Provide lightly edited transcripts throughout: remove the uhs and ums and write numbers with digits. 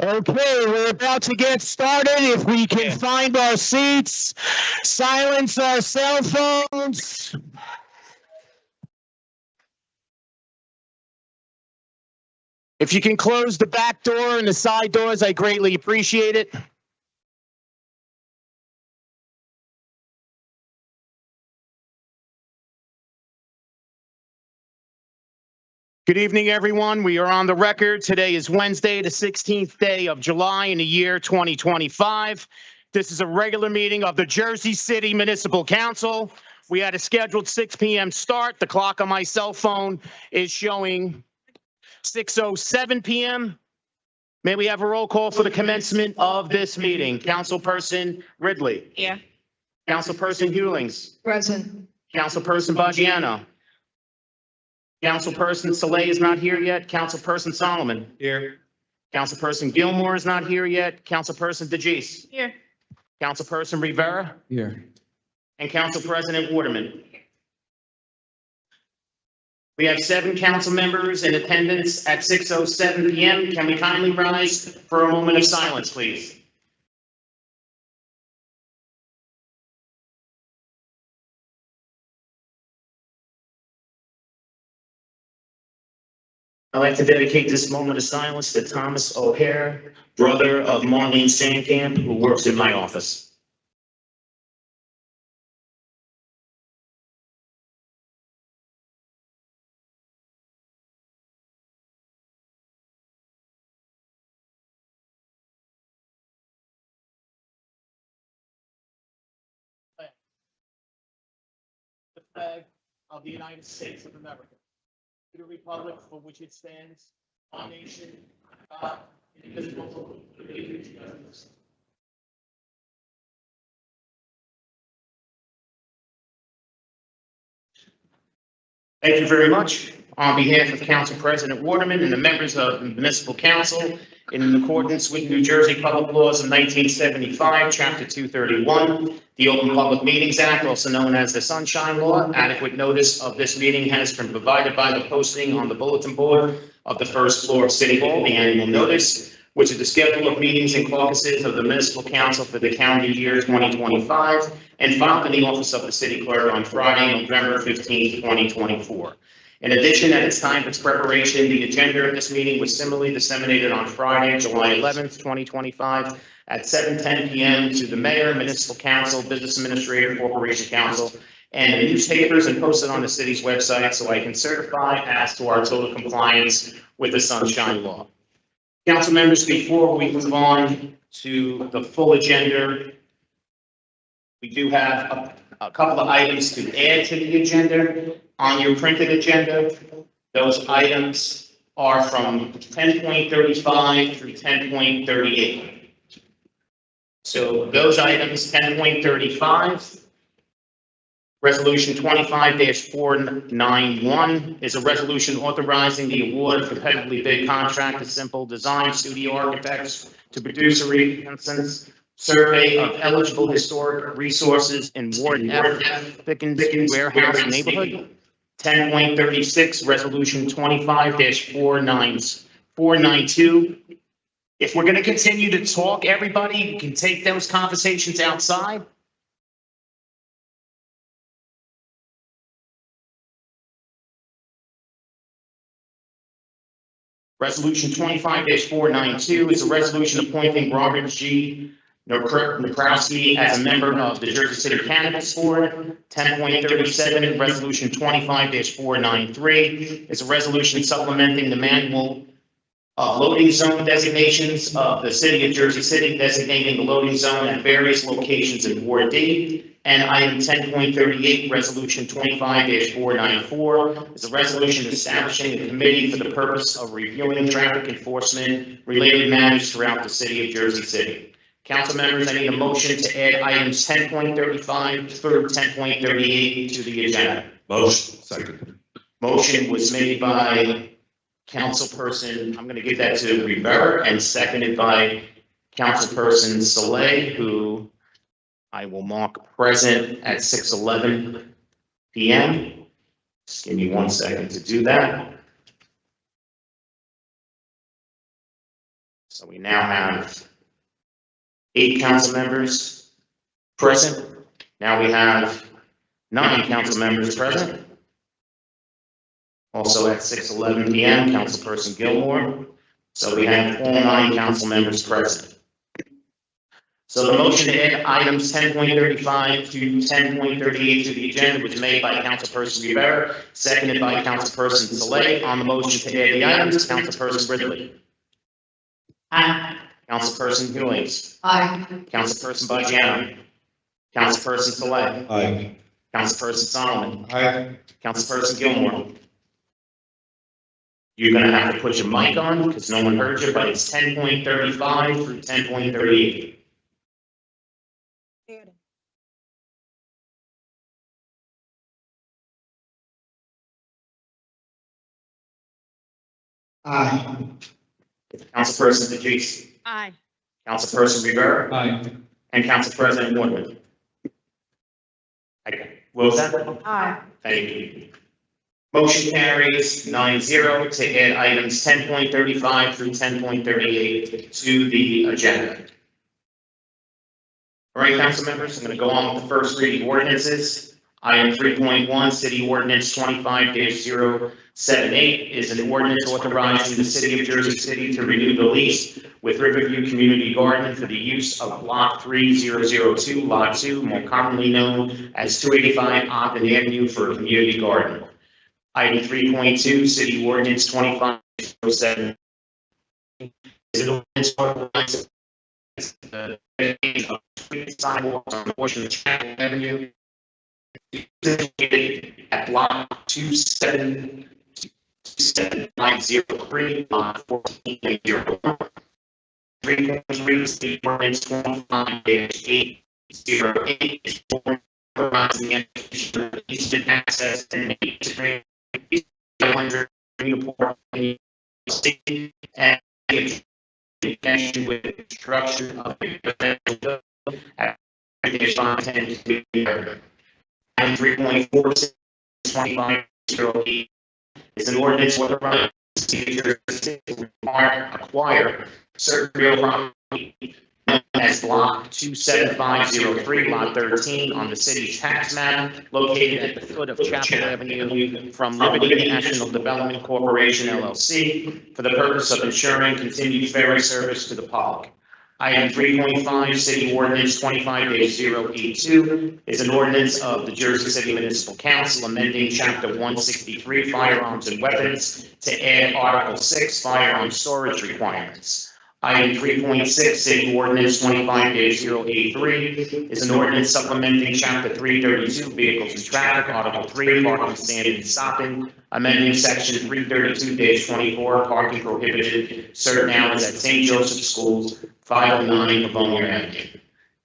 Okay, we're about to get started. If we can find our seats, silence our cell phones. If you can close the back door and the side doors, I greatly appreciate it. Good evening, everyone. We are on the record. Today is Wednesday, the 16th day of July in the year 2025. This is a regular meeting of the Jersey City Municipal Council. We had a scheduled 6 p.m. start. The clock on my cell phone is showing 6:07 p.m. May we have a roll call for the commencement of this meeting? Councilperson Ridley. Here. Councilperson Hewlings. Present. Councilperson Baggiano. Councilperson Saleh is not here yet. Councilperson Solomon. Here. Councilperson Gilmore is not here yet. Councilperson DeGise. Here. Councilperson Rivera. Here. And Council President Waterman. We have 7 council members in attendance at 6:07 p.m. Can we kindly rise for a moment of silence, please? I'd like to dedicate this moment of silence to Thomas O'Hare, brother of Marlene Sandkamp, who works in my office. The flag of the United States of America, to the republic for which it stands, one nation, God, indivisible, with liberty and justice. Thank you very much. On behalf of Council President Waterman and the members of the Municipal Council, in accordance with New Jersey Public Laws of 1975, Chapter 231, the Open Public Meetings Act, also known as the Sunshine Law, adequate notice of this meeting has been provided by the posting on the bulletin board of the first floor of City Hall, the annual notice, which is the schedule of meetings and caucuses of the Municipal Council for the calendar year 2025, and filed in the office of the City Clerk on Friday, November 15, 2024. In addition, at its time of its preparation, the agenda of this meeting was similarly disseminated on Friday, July 11th, 2025, at 7:10 p.m. to the Mayor, Municipal Council, Business Administrator, Corporation Council, and the newspapers, and posted on the city's website, so I can certify as to our total compliance with the Sunshine Law. Council members, before we move on to the full agenda, we do have a couple of items to add to the agenda. On your printed agenda, those items are from 10.35 through 10.38. So those items, 10.35, Resolution 25-491 is a resolution authorizing the award of competitively bid contract to Simple Design Studio Architects to produce a reconnaissance survey of eligible historic resources in Ward F, Pickens Warehouse neighborhood. 10.36, Resolution 25-492. If we're going to continue to talk, everybody, you can take those conversations outside. Resolution 25-492 is a resolution appointing Robert G. Nakrowski as a member of the Jersey City Cannabis Board. 10.37, Resolution 25-493 is a resolution supplementing the manual loading zone designations of the City of Jersey City, designating the loading zone at various locations in Ward D. And item 10.38, Resolution 25-494 is a resolution establishing a committee for the purpose of reviewing traffic enforcement related matters throughout the City of Jersey City. Council members, I need a motion to add items 10.35 through 10.38 to the agenda. Motion. Second. Motion was made by Councilperson, I'm going to give that to Rivera, and seconded by Councilperson Saleh, who I will mark present at 6:11 p.m. Just give me 1 second to do that. So we now have 8 council members present. Now we have 9 council members present. Also at 6:11 p.m., Councilperson Gilmore. So we have all 9 council members present. So the motion to add items 10.35 to 10.38 to the agenda was made by Councilperson Rivera, seconded by Councilperson Saleh. On the motion to add the items, Councilperson Ridley. Aye. Councilperson Hewings. Aye. Councilperson Bajano. Councilperson Saleh. Aye. Councilperson Solomon. Aye. Councilperson Gilmore. You're going to have to put your mic on because no one heard you, but it's 10.35 through 10.38. Aye. Councilperson DeGise. Aye. Councilperson Rivera. Aye. And Council President Woodman. Okay, what was that? Aye. Thank you. Motion carries 9-0 to add items 10.35 through 10.38 to the agenda. All right, council members, I'm going to go on with the first reading ordinances. Item 3.1, City Ordinance 25-078 is an ordinance authorizing the City of Jersey City to renew the lease with Riverview Community Garden for the use of Block 3002, Lot 2, more commonly known as 285 Ogden Avenue for a community garden. Item 3.2, City Ordinance 25-078 is an ordinance authorizing the sidewalks on a portion of Chapel Avenue at block 27503, lot 14.01. 3.3, City Ordinance 25-808 is authorizing the application of easement access and easement 500 Newport City and in connection with the construction of a residential at 510 Item 3.4, 25-08 is an ordinance authorizing the City of Jersey to acquire certain real property known as Block 27503, Lot 13 on the city's tax map located at the foot of Chapel Avenue from Liberty National Development Corporation, LLC, for the purpose of ensuring continued fair service to the public. Item 3.5, City Ordinance 25-082 is an ordinance of the Jersey City Municipal Council amending Chapter 163 Firearms and Weapons to add Article 6 Firearm Storage Requirements. Item 3.6, City Ordinance 25-083 is an ordinance supplementing Chapter 332 Vehicles and Traffic, Article 3 Parking Standing and Stopping, amending Section 332-24 Parking Prohibited, certain hours at St. Joseph Schools, 509 Livonia Avenue.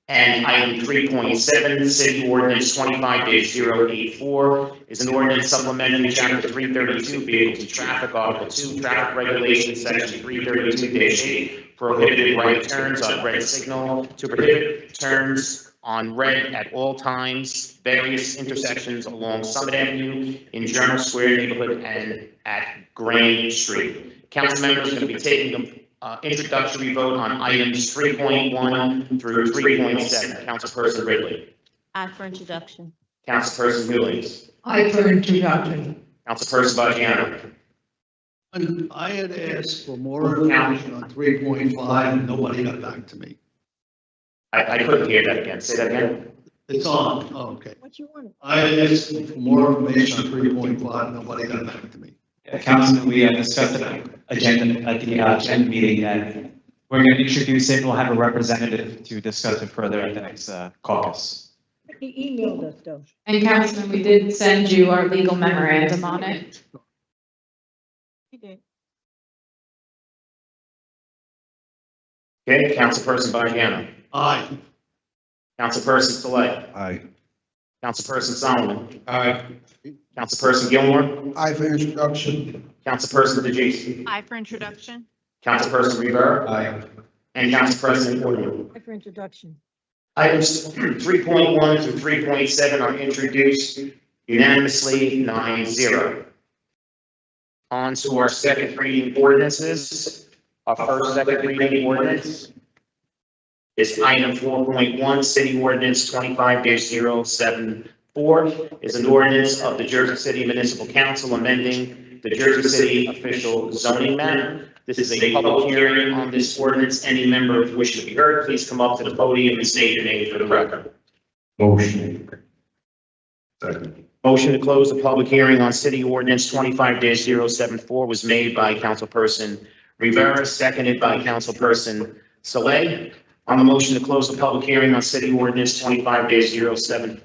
And item 3.7, City Ordinance 25-084 is an ordinance supplementing Chapter 332 Vehicles and Traffic, Article 2 Traffic Regulations, Section 332-8 prohibited right turns on red signal to prohibit turns on red at all times, various intersections along Summit Avenue in Journal Square neighborhood and at Grand Street. Council members are going to be taking the introductory vote on items 3.1 through 3.7. Councilperson Ridley. Aye for introduction. Councilperson Hewings. Aye for introduction. Councilperson Bajano. I had asked for more information on 3.5 and nobody got back to me. I couldn't hear that again. Say that again. It's on, oh, okay. What you want? I asked for more information on 3.5 and nobody got back to me. Councilman, we discussed the agenda at the agenda meeting, and we're going to introduce it. We'll have a representative to discuss it further at the next caucus. He emailed us though. And Councilman, we did send you our legal memorandum on it. He did. Okay, Councilperson Bajano. Aye. Councilperson Saleh. Aye. Councilperson Solomon. Aye. Councilperson Gilmore. Aye for introduction. Councilperson DeGise. Aye for introduction. Councilperson Rivera. Aye. And Council President Woodman. Aye for introduction. Items 3.1 through 3.7 are introduced unanimously 9-0. On to our second reading ordinances. Our first second reading ordinance is item 4.1, City Ordinance 25-074, is an ordinance of the Jersey City Municipal Council amending the Jersey City official zoning map. This is a public hearing on this ordinance. Any member wishing to be heard, please come up to the podium and state your name for the record. Motion. Second. Motion to close the public hearing on City Ordinance 25-074 was made by Councilperson Rivera, seconded by Councilperson Saleh. On the motion to close the public hearing on City Ordinance 25-074,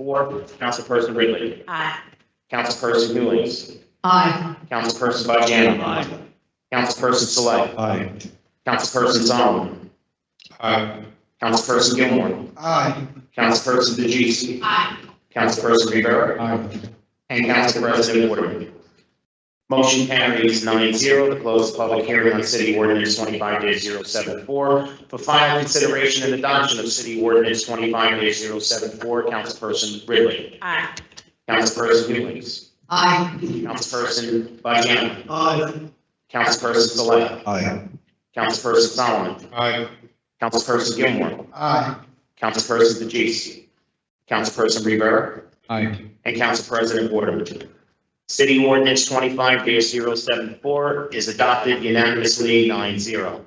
Councilperson Ridley. Aye. Councilperson Hewings. Aye. Councilperson Bajano. Aye. Councilperson Saleh. Aye. Councilperson Solomon. Aye. Councilperson Gilmore. Aye. Councilperson DeGise. Aye. Councilperson Rivera. Aye. And Council President Waterman. Motion carries 9-0 to close the public hearing on City Ordinance 25-074. For final consideration and adoption of City Ordinance 25-074, Councilperson Ridley. Aye. Councilperson Hewings. Aye. Councilperson Bajano. Aye. Councilperson Saleh. Aye. Councilperson Solomon. Aye. Councilperson Gilmore. Aye. Councilperson DeGise. Councilperson Rivera. Aye. And Council President Waterman. City Ordinance 25-074 is adopted unanimously 9-0.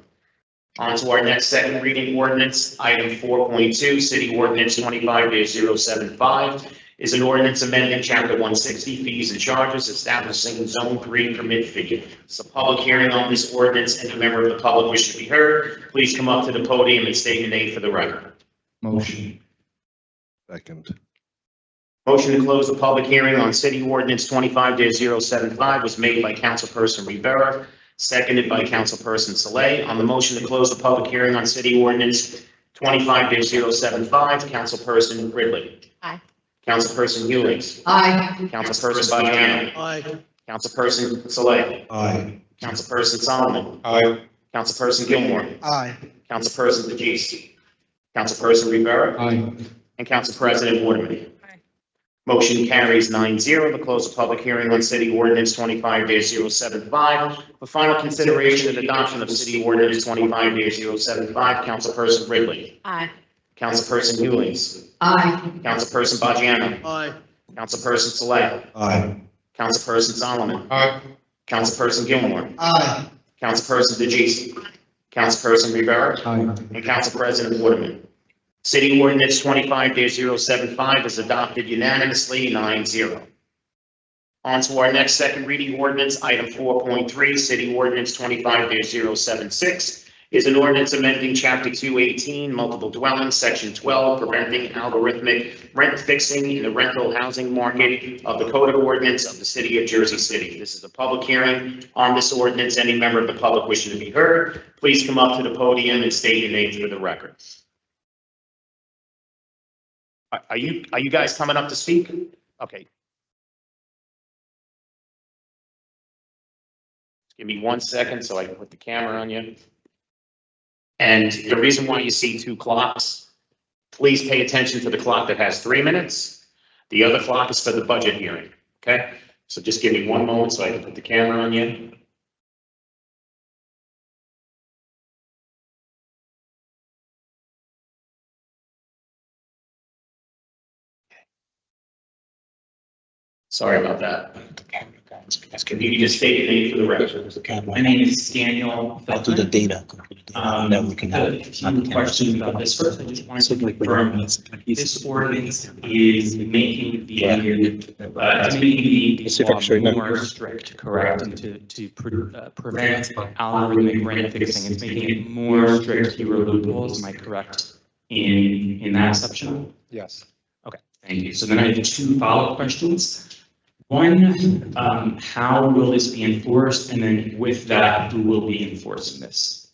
On to our next second reading ordinance, item 4.2, City Ordinance 25-075 is an ordinance amending Chapter 160 fees and charges, establishing Zone 3 permit fee. It's a public hearing on this ordinance. Any member of the public wishing to be heard, please come up to the podium and state your name for the record. Motion. Second. Motion to close the public hearing on City Ordinance 25-075 was made by Councilperson Rivera, seconded by Councilperson Saleh. On the motion to close the public hearing on City Ordinance 25-075, Councilperson Ridley. Aye. Councilperson Hewings. Aye. Councilperson Bajano. Aye. Councilperson Saleh. Aye. Councilperson Solomon. Aye. Councilperson Gilmore. Aye. Councilperson DeGise. Councilperson Rivera. Aye. And Council President Waterman. Aye. Motion carries 9-0 to close the public hearing on City Ordinance 25-075. For final consideration and adoption of City Ordinance 25-075, Councilperson Ridley. Aye. Councilperson Hewings. Aye. Councilperson Bajano. Aye. Councilperson Saleh. Aye. Councilperson Solomon. Aye. Councilperson Gilmore. Aye. Councilperson DeGise. Councilperson Rivera. Aye. And Council President Waterman. City Ordinance 25-075 is adopted unanimously 9-0. On to our next second reading ordinance, item 4.3, City Ordinance 25-076 is an ordinance amending Chapter 218, Multiple Dwellings, Section 12, preventing algorithmic rent fixing in the rental housing market of the Code of Ordinance of the City of Jersey City. This is a public hearing on this ordinance. Any member of the public wishing to be heard, please come up to the podium and state your name for the record. Are you guys coming up to speak? Okay. Give me 1 second so I can put the camera on you. And the reason why you see two clocks, please pay attention to the clock that has 3 minutes. The other clock is for the budget hearing, okay? So just give me 1 moment so I can put the camera on you. Sorry about that. Can you just state your name for the record? My name is Daniel. I'll do the data. Then we can have A few questions about this. First, I just wanted to confirm, this ordinance is making the law more strict, correct? And to prevent algorithmic rent fixing, it's making it more strict, fewer loopholes, am I correct in that assumption? Yes. Okay, thank you. So then I have two follow-up questions. One, how will this be enforced? And then with that, who will be enforcing this?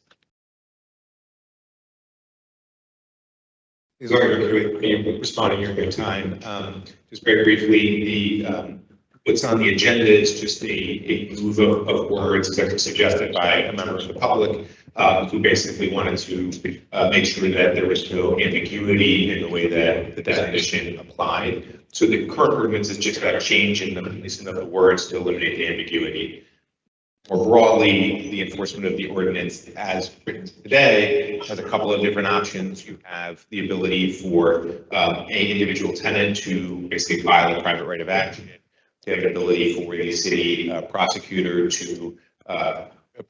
These are responding here in good time. Just very briefly, the what's on the agenda is just a move of words that was suggested by a member of the public who basically wanted to make sure that there was no ambiguity in the way that the definition applied. So the current ordinance is just that change in the placement of the words to eliminate the ambiguity. more broadly, the enforcement of the ordinance as written today has a couple of different options. You have the ability for an individual tenant to basically file a private right of action. You have an ability for the city prosecutor to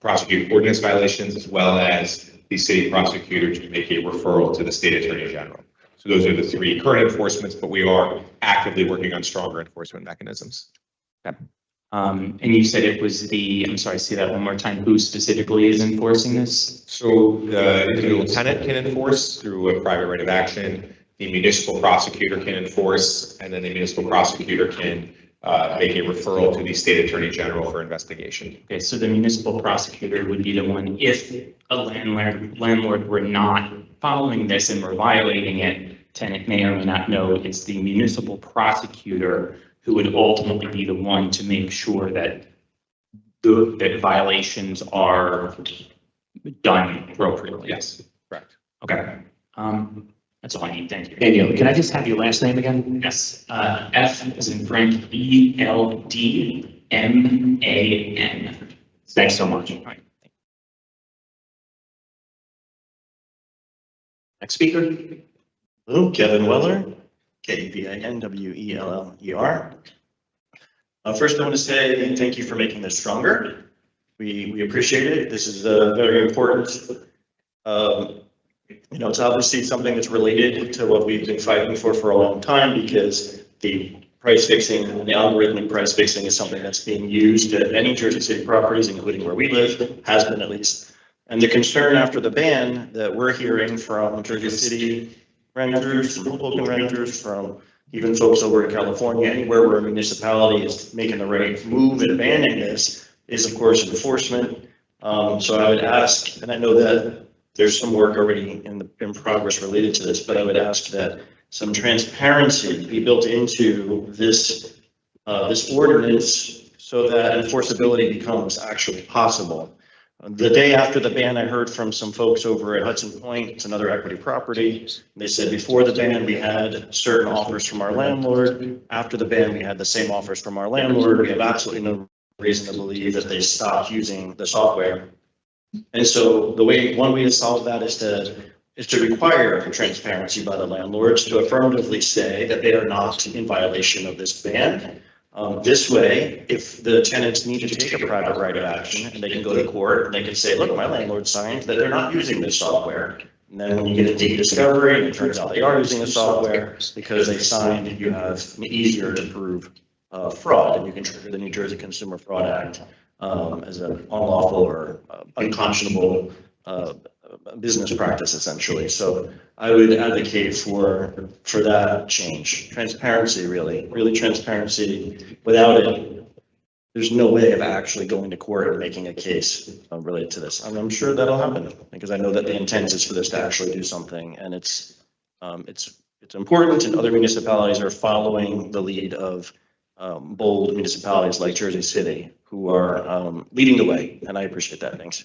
prosecute ordinance violations, as well as the city prosecutor to make a referral to the state attorney general. So those are the three current enforcements, but we are actively working on stronger enforcement mechanisms. And you said it was I'm sorry, say that one more time. Who specifically is enforcing this? So the individual tenant can enforce through a private right of action. The municipal prosecutor can enforce, and then the municipal prosecutor can make a referral to the state attorney general for investigation. Okay, so the municipal prosecutor would be the one, if a landlord were not following this and were violating it, tenant may or may not know, it's the municipal prosecutor who would ultimately be the one to make sure that that violations are done appropriately. Yes, correct. Okay. That's all I need. Thank you. Daniel, can I just have your last name again? Yes, F as in Frank, ELDMAN. Thanks so much. All right. Next speaker. Hello, Kevin Weller, KVINWELLER. First, I want to say thank you for making this stronger. We appreciate it. This is very important. It's obviously something that's related to what we've been fighting for a long time, because the price fixing and the algorithmic price fixing is something that's being used at many Jersey City properties, including where we live, has been at least. And the concern after the ban that we're hearing from Jersey City renters, from Hoboken renters, from even folks over in California, anywhere where a municipality is making the right move and banning this, is of course enforcement. So I would ask, and I know that there's some work already in progress related to this, but I would ask that some transparency be built into this ordinance so that enforceability becomes actually possible. The day after the ban, I heard from some folks over at Hudson Point, it's another equity property. They said before the ban, we had certain offers from our landlord. After the ban, we had the same offers from our landlord. We have absolutely no reason to believe that they stopped using the software. And so one way to solve that is to require transparency by the landlords to affirmatively say that they are not in violation of this ban. This way, if the tenants need to take a private right of action, and they can go to court and they can say, look, my landlord signed that they're not using this software. And then when you get a deed discovery and it turns out they are using the software because they signed, you have easier to prove fraud, and you can trigger the New Jersey Consumer Fraud Act as an unlawful or unconscionable business practice, essentially. So I would advocate for that change. Transparency, really transparency. Without it, there's no way of actually going to court and making a case related to this. I'm sure that'll happen, because I know that the intent is for this to actually do something, and it's important, and other municipalities are following the lead of bold municipalities like Jersey City, who are leading the way, and I appreciate that. Thanks.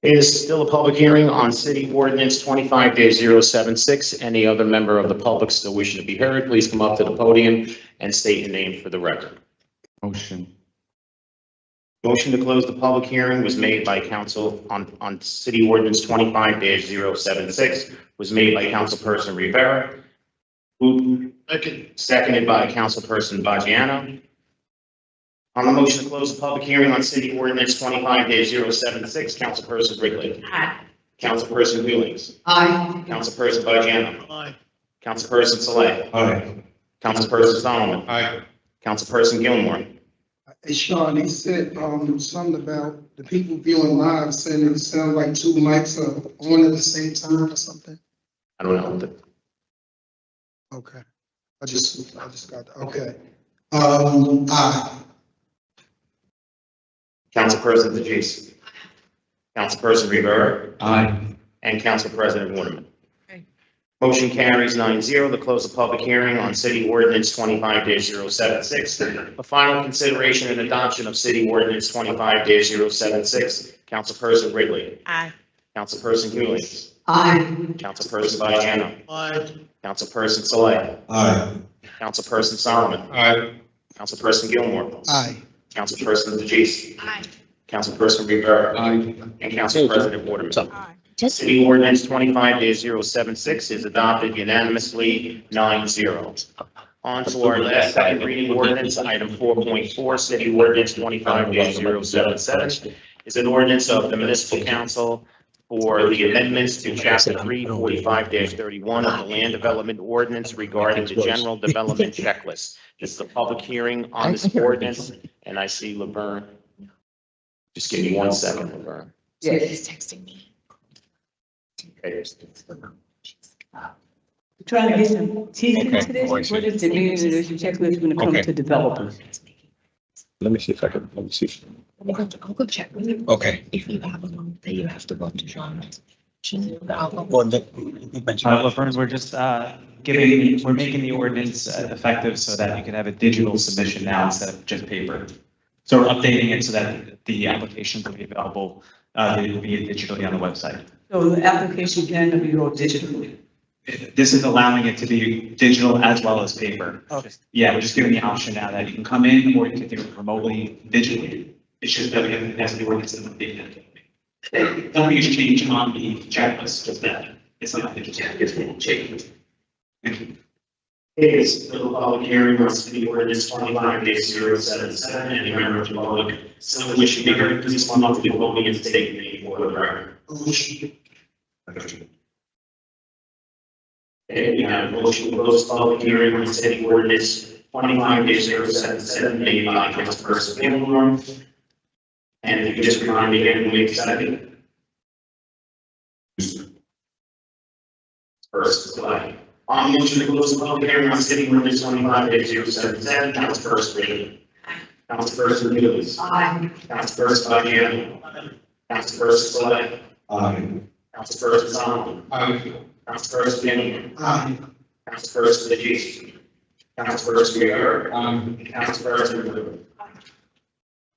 It is still a public hearing on City Ordinance 25-076. Any other member of the public still wishing to be heard, please come up to the podium and state your name for the record. Motion. Motion to close the public hearing was made by council on City Ordinance 25-076, was made by Councilperson Rivera. Seconded by Councilperson Bajano. On the motion to close the public hearing on City Ordinance 25-076, Councilperson Wrigley. Aye. Councilperson Wheelings. Aye. Councilperson Bajano. Aye. Councilperson Saleh. Aye. Councilperson Solomon. Aye. Councilperson Gilmore. Hey, Sean, he said, something about the people viewing live saying it sounds like two mics are on at the same time or something. I don't know. Okay. I just got that. Okay. Aye. Councilperson DeJesus. Councilperson Rivera. Aye. And Council President Waterman. Aye. Motion carries 9-0 to close the public hearing on City Ordinance 25-076. A final consideration and adoption of City Ordinance 25-076. Councilperson Wrigley. Aye. Councilperson Hewlings. Aye. Councilperson Bajano. Aye. Councilperson Saleh. Aye. Councilperson Solomon. Aye. Councilperson Gilmore. Aye. Councilperson DeJeece. Aye. Councilperson Rivera. Aye. And Council President Waterman. Aye. City Ordinance 25-076 is adopted unanimously, 9-0. On to our last second reading ordinance, item 4.4, City Ordinance 25-077 is an ordinance of the Municipal Council for the amendments to Chapter 345-31 of the Land Development Ordinance regarding the General Development Checklist. This is a public hearing on this ordinance, and I see Laverne. Just give me 1 second, Laverne. He's texting me. Okay. Trying to get some teeth Okay. into this, Oh, I see. what is the meaning of this checklist when it Okay. comes to developers? Let me see if I can, let me see. I'll go check with him. Okay. If you have one that you have to go to Sean. Laverne, we're just we're making the ordinance effective so that you can have a digital submission now instead of just paper. So we're updating it so that the applications will be available, they will be digitally on the website. So the application can be wrote digitally. This is allowing it to be digital as well as paper. Okay. Yeah, we're just giving the option now that you can come in or you can do it remotely, digitally. It's just that we have to pass the ordinance and update it. Nothing is changed on the checklist, just that it's not digital. It is the public hearing on City Ordinance 25-077. Any member of the public still wishing to be heard, please come up to the podium and state your name for the record. Okay, we have a motion to close public hearing on City Ordinance 25-077 made by Councilperson Gilmore. And if you just remind me again, wait a second. First, slide. On the motion to close the public hearing on City Ordinance 25-077, Councilperson Reed. Councilperson Lewis. Aye. Councilperson Fabiano. Councilperson Slade. Aye. Councilperson Solomon. Councilperson Gilmore. Aye. Councilperson DeJeece. Councilperson Rivera. And Councilperson Rivera.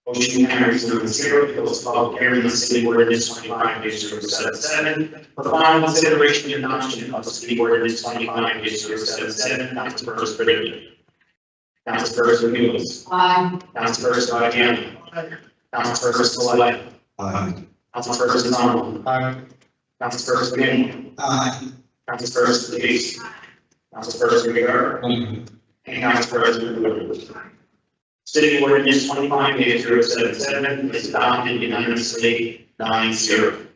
Motion carries 9-0. Close the public hearing on City Ordinance 25-077. For final consideration and adoption of City Ordinance 25-077, Councilperson Brady. Councilperson Lewis. Aye. Councilperson Fabiano. Councilperson Slade. Aye. Councilperson Solomon. Councilperson Gilmore. Aye. Councilperson DeJeece. Councilperson Rivera. And Councilperson Lewis. City Ordinance 25-077 is adopted unanimously, 9-0.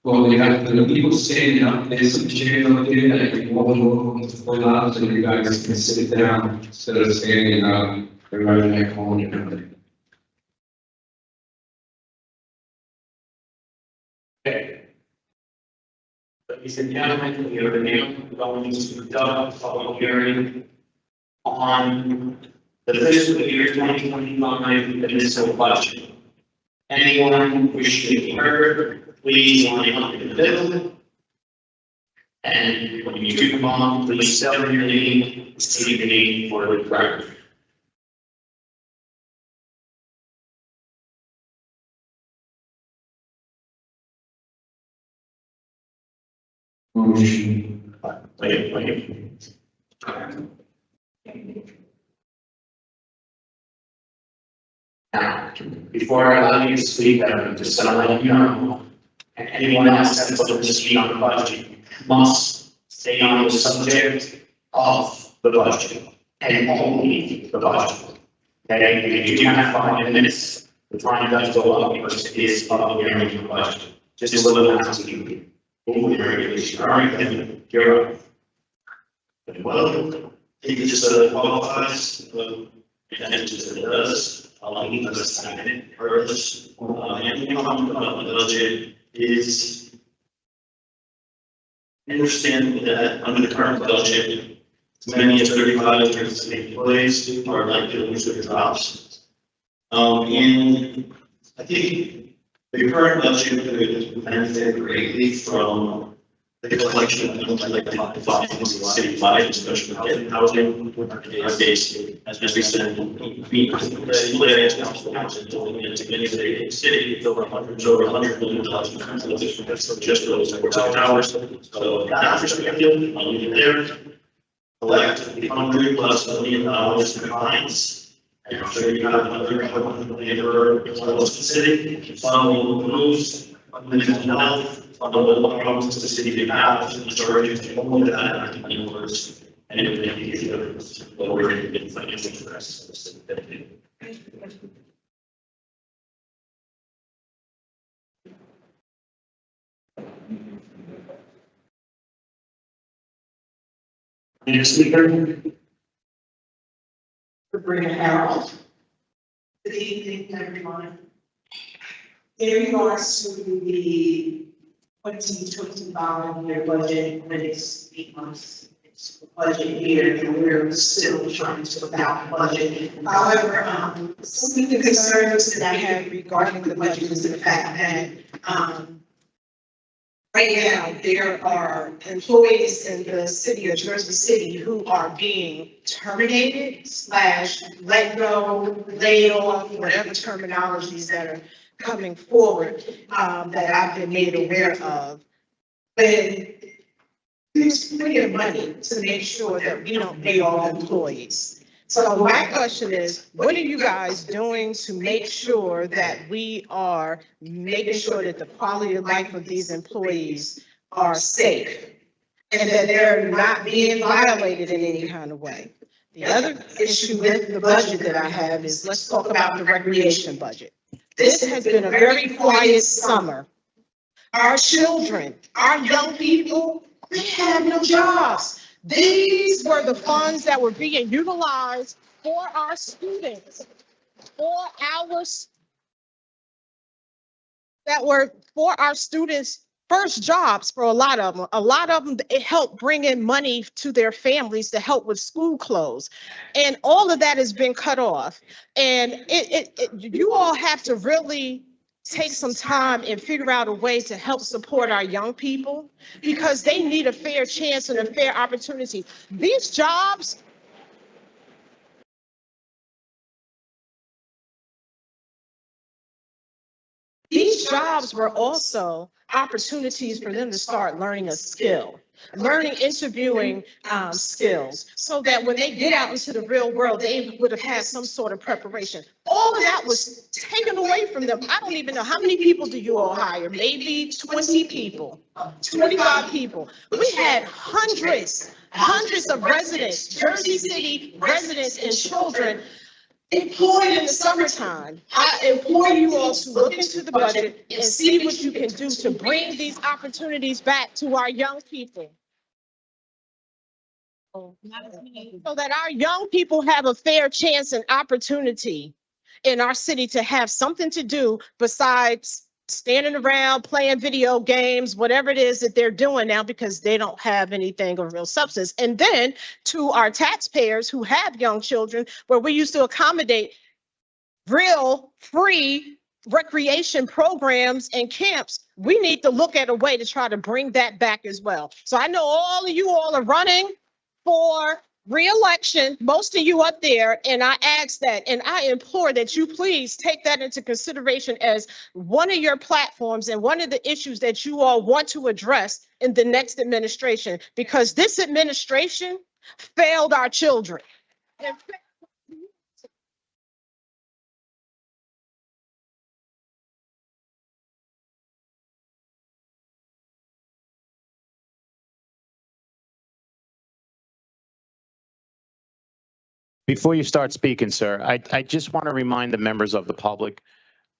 Well, you have the people standing up, there's some chairs up there that you all welcome to pull out, so you guys can sit down instead of standing up, right in that corner. Okay. Ladies and gentlemen, we are now going to conduct a public hearing on the fiscal year 2025 municipal budget. Anyone wishing to be heard, please line up in the middle. And when you do come on, please spell your name, state your name for the record. Motion. Wait. Now, before I allow you to speak, I'm just gonna let you know, and anyone else that's looking to speak on the budget must stay on the subject of the budget and only the budget. Okay, if you do have 5 minutes, the time does go up because it is public hearing for budget. Just a little housekeeping. Moving regulation. All right, then, you're up. Well, I think it just qualifies, and it just does. I need to sign it first. Anything on the budget is understand that under the current budget, as many as 35 city employees are likely to lose their jobs. And I think the current budget could benefit greatly from The collection of like the city-wide, especially in housing, as we said, city, over $100 million in just those towers. So that perspective, I'll leave it there. Collect $100+ million in fines. And I'm sure you have another $100 million for the city. Fund moves, mental health, fund problems to the city of have, the majority of people want that, in words, and it would make it lower in financial stress. Next speaker. Sabrina Harold. Good evening, everyone. In regards to the 2025 year budget, when it's 8 months, it's the budget year, and we're still trying to put out the budget. However, some of the concerns that I have regarding the budget is the fact that, right now, there are employees in the city of Jersey City who are being terminated / let go, laid off, whatever terminologies that are coming forward, that I've been made aware of. But there's plenty of money to make sure that we don't pay all employees. So my question is, what are you guys doing to make sure that we are making sure that the quality of life of these employees are safe and that they're not being violated in any kind of way? The other issue with the budget that I have is, let's talk about the recreation budget. This has been a very quiet summer. Our children, our young people, they have no jobs. These were the funds that were being utilized for our students, for our students' first jobs for a lot of them. A lot of them, it helped bring in money to their families to help with school clothes. And all of that has been cut off. And you all have to really take some time and figure out a way to help support our young people, because they need a fair chance and a fair opportunity. These jobs, were also opportunities for them to start learning a skill, learning interviewing skills, so that when they get out into the real world, they would have had some sort of preparation. All of that was taken away from them. I don't even know, how many people do you all hire? Maybe 20 people, 25 people. We had hundreds of residents, Jersey City residents and children employed in the summertime. I implore you all to look into the budget and see what you can do to bring these opportunities back to our young people, so that our young people have a fair chance and opportunity in our city to have something to do besides standing around playing video games, whatever it is that they're doing now, because they don't have anything of real substance. And then to our taxpayers who have young children, where we used to accommodate real free recreation programs and camps, we need to look at a way to try to bring that back as well. So I know all of you all are running for re-election, most of you up there, and I ask that, and I implore that you please take that into consideration as one of your platforms and one of the issues that you all want to address in the next administration, because this administration failed our children. Before you start speaking, sir, I just want to remind the members of the public,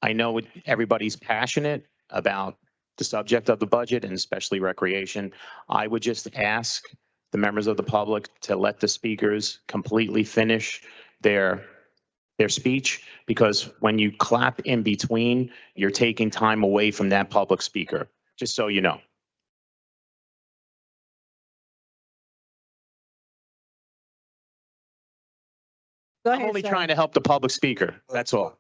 I know everybody's passionate about the subject of the budget and especially recreation. I would just ask the members of the public to let the speakers completely finish their speech, because when you clap in between, you're taking time away from that public speaker, just so you know. Go I'm ahead, only sir. trying to help the public speaker, that's all.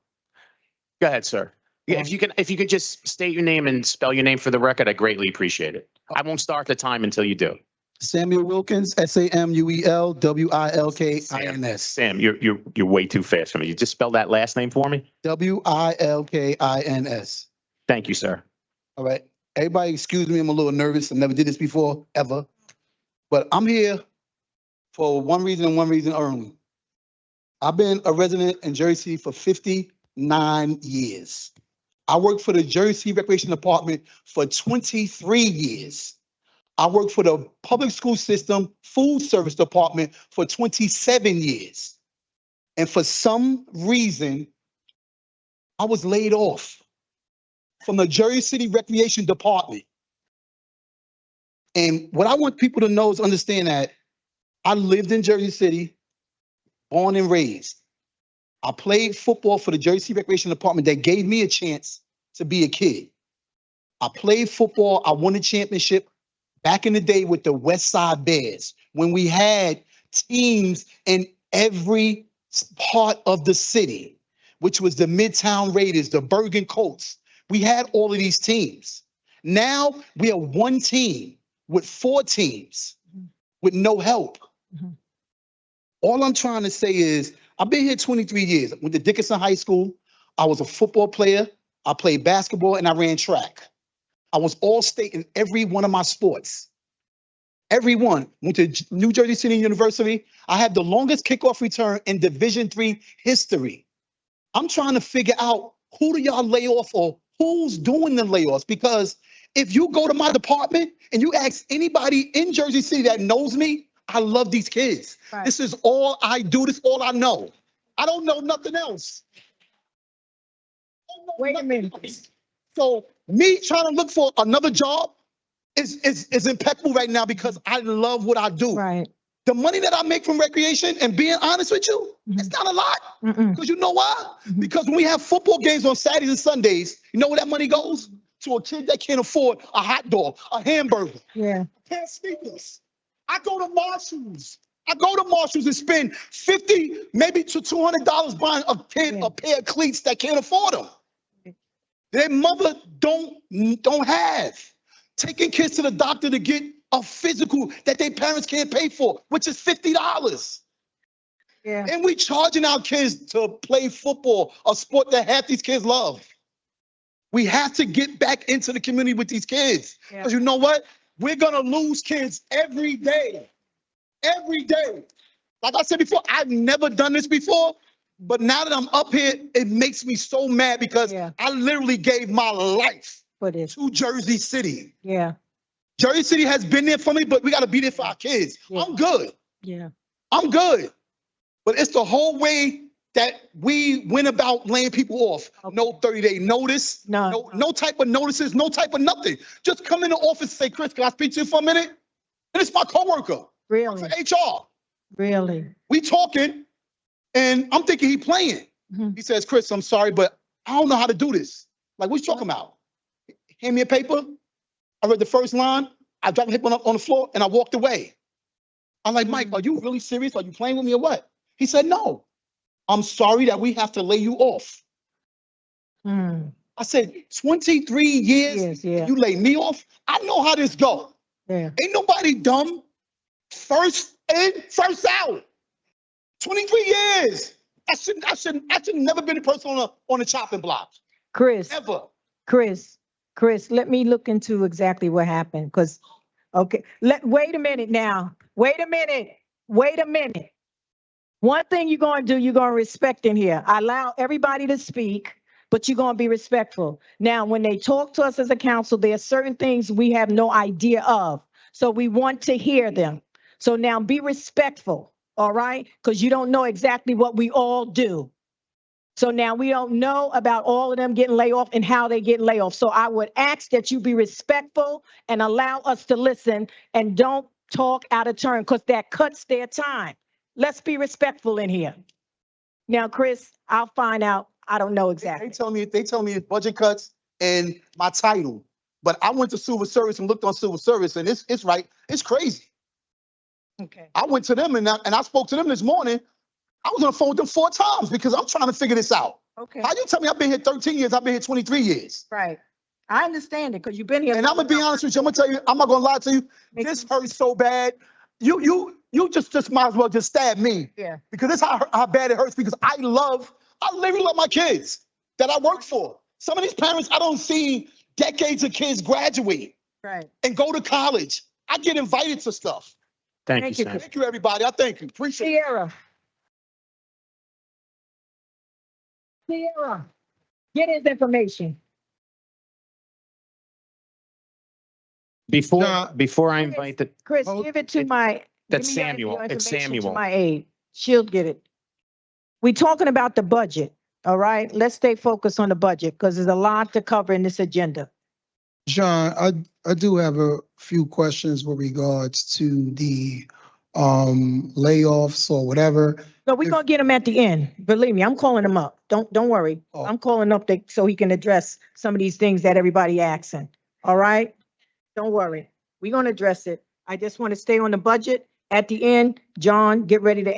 Go ahead, sir. Yeah, if you could just state your name and spell your name for the record, I greatly appreciate it. I won't start the time until you do. Samuel Wilkins, SamuelWilkins. Sam, you're way too fast for me. You just spell that last name for me? Wilkins. Thank you, sir. All right. Everybody, excuse me, I'm a little nervous. I never did this before, ever. But I'm here for one reason and one reason only. I've been a resident in Jersey for 59 years. I worked for the Jersey Recreation Department for 23 years. I worked for the public school system food service department for 27 years. And for some reason, I was laid off from the Jersey City Recreation Department. And what I want people to know is understand that I lived in Jersey City, born and raised. I played football for the Jersey City Recreation Department that gave me a chance to be a kid. I played football. I won a championship back in the day with the West Side Bears when we had teams in every part of the city, which was the Midtown Raiders, the Bergen Colts. We had all of these teams. Now we are one team with 4 teams with no help. All I'm trying to say is I've been here 23 years. I went to Dickinson High School. I was a football player. I played basketball and I ran track. I was all state in every one of my sports. Every one. Went to New Jersey City University. I had the longest kickoff return in Division III history. I'm trying to figure out who do y'all lay off or who's doing the layoffs? Because if you go to my department and you ask anybody in Jersey City that knows me, I love these kids. Right. This is all I do. This is all I know. I don't know nothing else. Wait a minute. So me trying to look for another job is impeccable right now because I love what I do. Right. The money that I make from recreation, and being honest with you, it's not a lot. Because you know why? Because when we have football games on Saturdays and Sundays, you know where that money goes? To a kid that can't afford a hot dog, a hamburger, Yeah. a pair of sneakers. I go to Marshalls. And spend $50, maybe to $200 buying a kid a pair of cleats that can't afford them. Their mother don't have. Taking kids to the doctor to get a physical that their parents can't pay for, which is $50. Yeah. And we charging our kids to play football, a sport that half these kids love. We have to get back into the community with these kids. Because you know what? We're gonna lose kids every day. Every day. Like I said before, I've never done this before, but now that I'm up here, it makes me so mad because I literally gave my life to Jersey City. Yeah. Jersey City has been there for me, but we got to be there for our kids. I'm good. Yeah. I'm good. But it's the whole way that we went about laying people off. No 30-day notice. No type of notices, no type of nothing. Just come in the office and say, Chris, can I speak to you for a minute? And it's my coworker. Really? For HR. Really? We talking, and I'm thinking he playing. He says, Chris, I'm sorry, but I don't know how to do this. Like, what you talking about? Hand me a paper. I read the first line. I dropped the hip on the floor, and I walked away. I'm like, Mike, are you really serious? Are you playing with me or what? He said, no. I'm sorry that we have to lay you off. I said, 23 years, you lay me off? I know how this go. Yeah. Ain't nobody dumb. First in, first out. 23 years. I should never been a person on a chopping block. Chris. Ever. Chris, let me look into exactly what happened. Because, wait a minute now. Wait a minute. One thing you're going to do, you're going to respect in here. I allow everybody to speak, but you're going to be respectful. Now, when they talk to us as a council, there are certain things we have no idea of. So we want to hear them. So now be respectful, all right? Because you don't know exactly what we all do. So now we don't know about all of them getting laid off and how they get laid off. So I would ask that you be respectful and allow us to listen and don't talk out of turn because that cuts their time. Let's be respectful in here. Now, Chris, I'll find out. I don't know exactly. They tell me it's budget cuts and my title. But I went to civil service and looked on civil service, and it's right. It's crazy. Okay. I went to them and I spoke to them this morning. I was on the phone with them 4 times because I'm trying to figure this out. Okay, How you tell me I've been here 13 years, I've been here 23 years? right. I understand it because you've been here. And I'm gonna be honest with you, I'm gonna tell you, I'm not gonna lie to you, this hurts so bad. You just might as well just stab me. Yeah. Because this how bad it hurts, because I literally love my kids that I work for. Some of these parents, I don't see decades of kids graduate Right. and go to college. I get invited to stuff. Thank you, Thank you, Senator. Thank you, everybody. I thank you. Appreciate it. Sierra, get his information. Before I invite the, Chris, give it to my. that's give me your Samuel. It's information to Samuel. my aide. She'll get it. We talking about the budget, all right? Let's stay focused on the budget because there's a lot to cover in this agenda. John, I do have a few questions with regards to the layoffs or whatever. No, we're gonna get him at the end. Believe me, I'm calling him up. Don't worry. Oh. I'm calling up so he can address some of these things that everybody asking. All right? Don't worry. We're gonna address it. I just want to stay on the budget. At the end, John, get ready to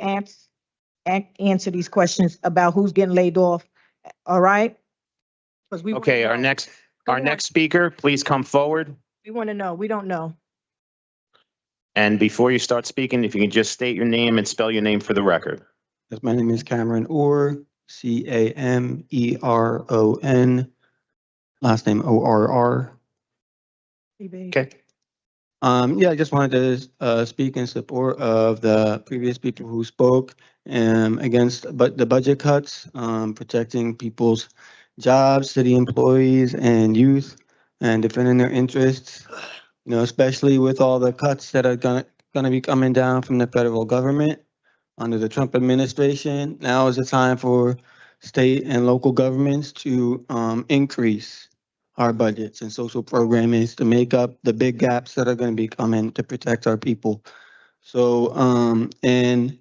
answer these questions about who's getting laid off. All right? Because we. Okay, our next speaker, please come forward. We want to know. We don't know. And before you start speaking, if you can just state your name and spell your name for the record. Yes, my name is Cameron Orr, Cameron. Last name ORR. Okay. Yeah, I just wanted to speak in support of the previous people who spoke against the budget cuts, protecting people's jobs, city employees and youth, and defending their interests. You know, especially with all the cuts that are gonna be coming down from the federal government under the Trump administration. Now is the time for state and local governments to increase our budgets and social programming to make up the big gaps that are going to be coming to protect our people. So, and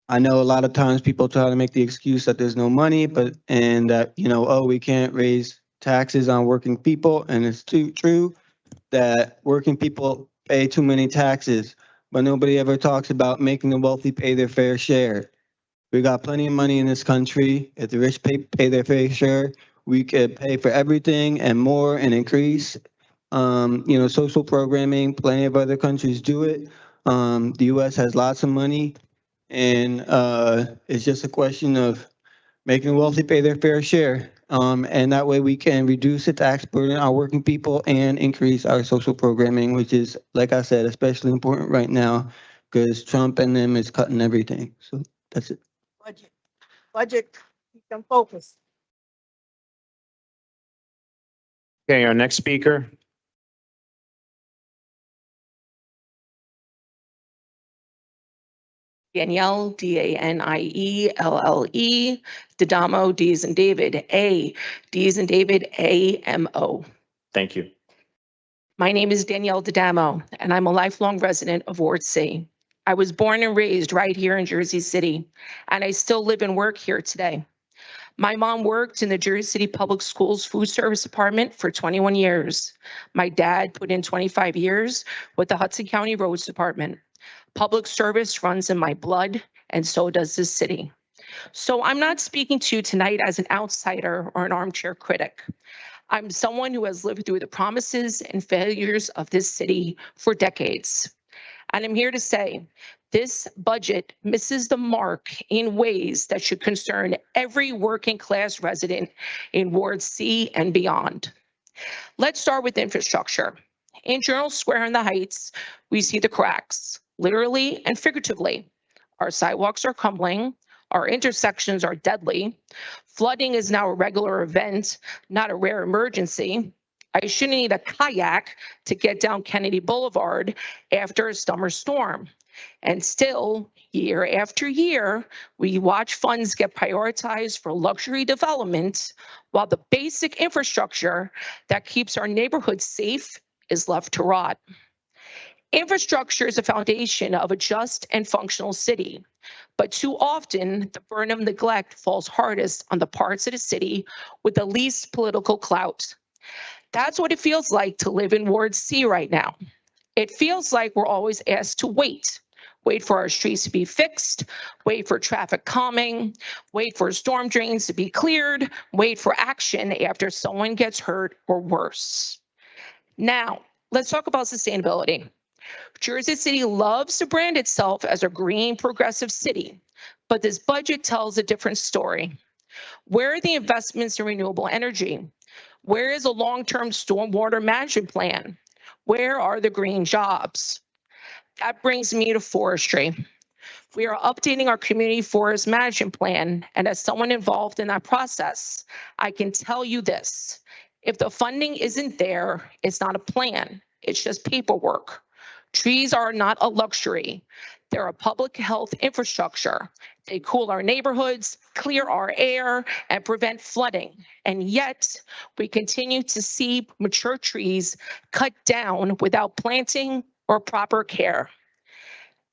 I know a lot of times people try to make the excuse that there's no money, and that, you know, oh, we can't raise taxes on working people. And it's true that working people pay too many taxes, but nobody ever talks about making the wealthy pay their fair share. We got plenty of money in this country. If the rich pay their fair share, we could pay for everything and more and increase. You know, social programming, plenty of other countries do it. The US has lots of money, and it's just a question of making the wealthy pay their fair share. And that way we can reduce the tax burden on our working people and increase our social programming, which is, like I said, especially important right now because Trump and them is cutting everything. So that's it. Budget, keep them focused. Okay, our next speaker. Danielle, Danielle, Didamo, D as in David, D as in David, AMO. Thank you. My name is Danielle Didamo, and I'm a lifelong resident of Ward C. I was born and raised right here in Jersey City, and I still live and work here today. My mom worked in the Jersey City Public Schools Food Service Department for 21 years. My dad put in 25 years with the Hudson County Roads Department. Public service runs in my blood, and so does this city. So I'm not speaking to you tonight as an outsider or an armchair critic. I'm someone who has lived through the promises and failures of this city for decades. And I'm here to say, this budget misses the mark in ways that should concern every working class resident in Ward C and beyond. Let's start with infrastructure. In Journal Square in the Heights, we see the cracks, literally and figuratively. Our sidewalks are crumbling, our intersections are deadly. Flooding is now a regular event, not a rare emergency. I shouldn't need a kayak to get down Kennedy Boulevard after a summer storm. And still, year after year, we watch funds get prioritized for luxury development while the basic infrastructure that keeps our neighborhoods safe is left to rot. Infrastructure is a foundation of a just and functional city, but too often the burden of neglect falls hardest on the parts of the city with the least political clout. That's what it feels like to live in Ward C right now. It feels like we're always asked to wait. wait for our streets to be fixed, wait for traffic calming, wait for storm drains to be cleared, wait for action after someone gets hurt or worse. Now, let's talk about sustainability. Jersey City loves to brand itself as a green progressive city, but this budget tells a different story. Where are the investments in renewable energy? Where is a long-term stormwater management plan? Where are the green jobs? That brings me to forestry. We are updating our community forest management plan, and as someone involved in that process, I can tell you this. If the funding isn't there, it's not a plan, it's just paperwork. Trees are not a luxury. They're a public health infrastructure. They cool our neighborhoods, clear our air, and prevent flooding. And yet, we continue to see mature trees cut down without planting or proper care.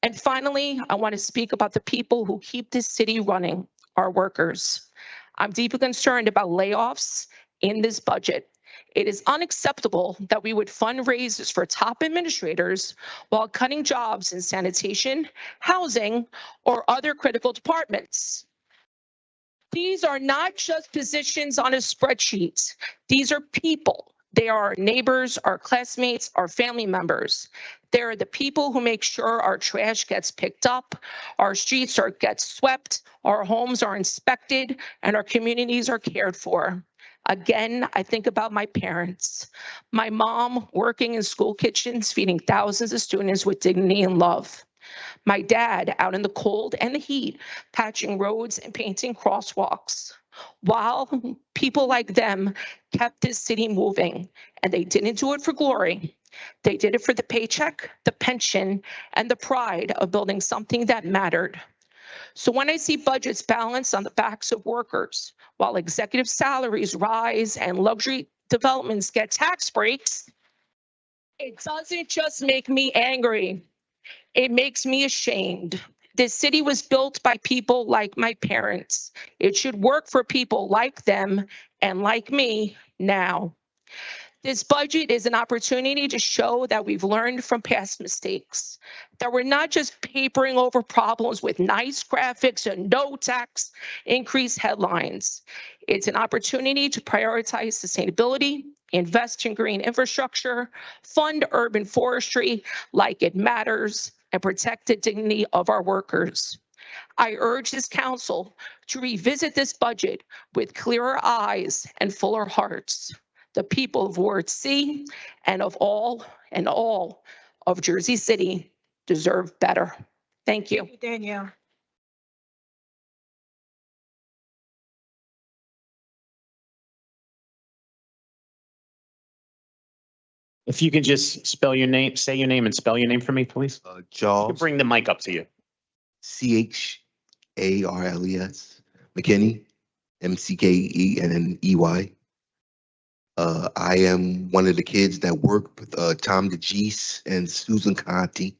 And finally, I want to speak about the people who keep this city running, our workers. I'm deeply concerned about layoffs in this budget. It is unacceptable that we would fund raises for top administrators while cutting jobs in sanitation, housing, or other critical departments. These are not just positions on a spreadsheet. These are people. They are our neighbors, our classmates, our family members. They're the people who make sure our trash gets picked up, our streets get swept, our homes are inspected, and our communities are cared for. Again, I think about my parents. My mom working in school kitchens, feeding thousands of students with dignity and love. My dad out in the cold and the heat, patching roads and painting crosswalks. While people like them kept this city moving, and they didn't do it for glory. They did it for the paycheck, the pension, and the pride of building something that mattered. So when I see budgets balanced on the backs of workers, while executive salaries rise and luxury developments get tax breaks, it doesn't just make me angry. It makes me ashamed. This city was built by people like my parents. It should work for people like them and like me now. This budget is an opportunity to show that we've learned from past mistakes, that we're not just papering over problems with nice graphics and no tax increase headlines. It's an opportunity to prioritize sustainability, invest in green infrastructure, fund urban forestry like it matters, and protect the dignity of our workers. I urge this council to revisit this budget with clearer eyes and fuller hearts. The people of Ward C and all of Jersey City deserve better. Thank you. Danielle. If you can just spell your name, say your name and spell your name for me, please. You can Charles, bring the mic up to you. Charles, McKinney, McKenney. I am one of the kids that work with Tom DeGeese and Susan Conti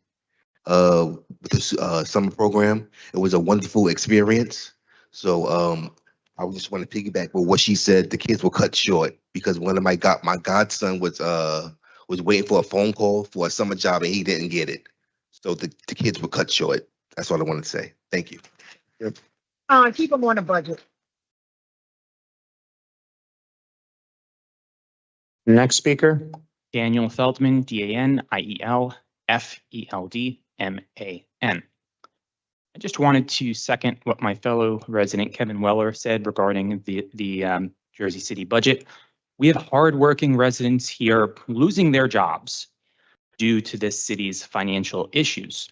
with this summer program. It was a wonderful experience. So I just want to piggyback with what she said. The kids were cut short because one of my godson was waiting for a phone call for a summer job and he didn't get it. So the kids were cut short. That's all I wanted to say. Thank you. Keep them on a budget. Next speaker. Daniel Feldman, DANIEL FELDMAN. I just wanted to second what my fellow resident Kevin Weller said regarding the Jersey City budget. We have hardworking residents here losing their jobs due to this city's financial issues.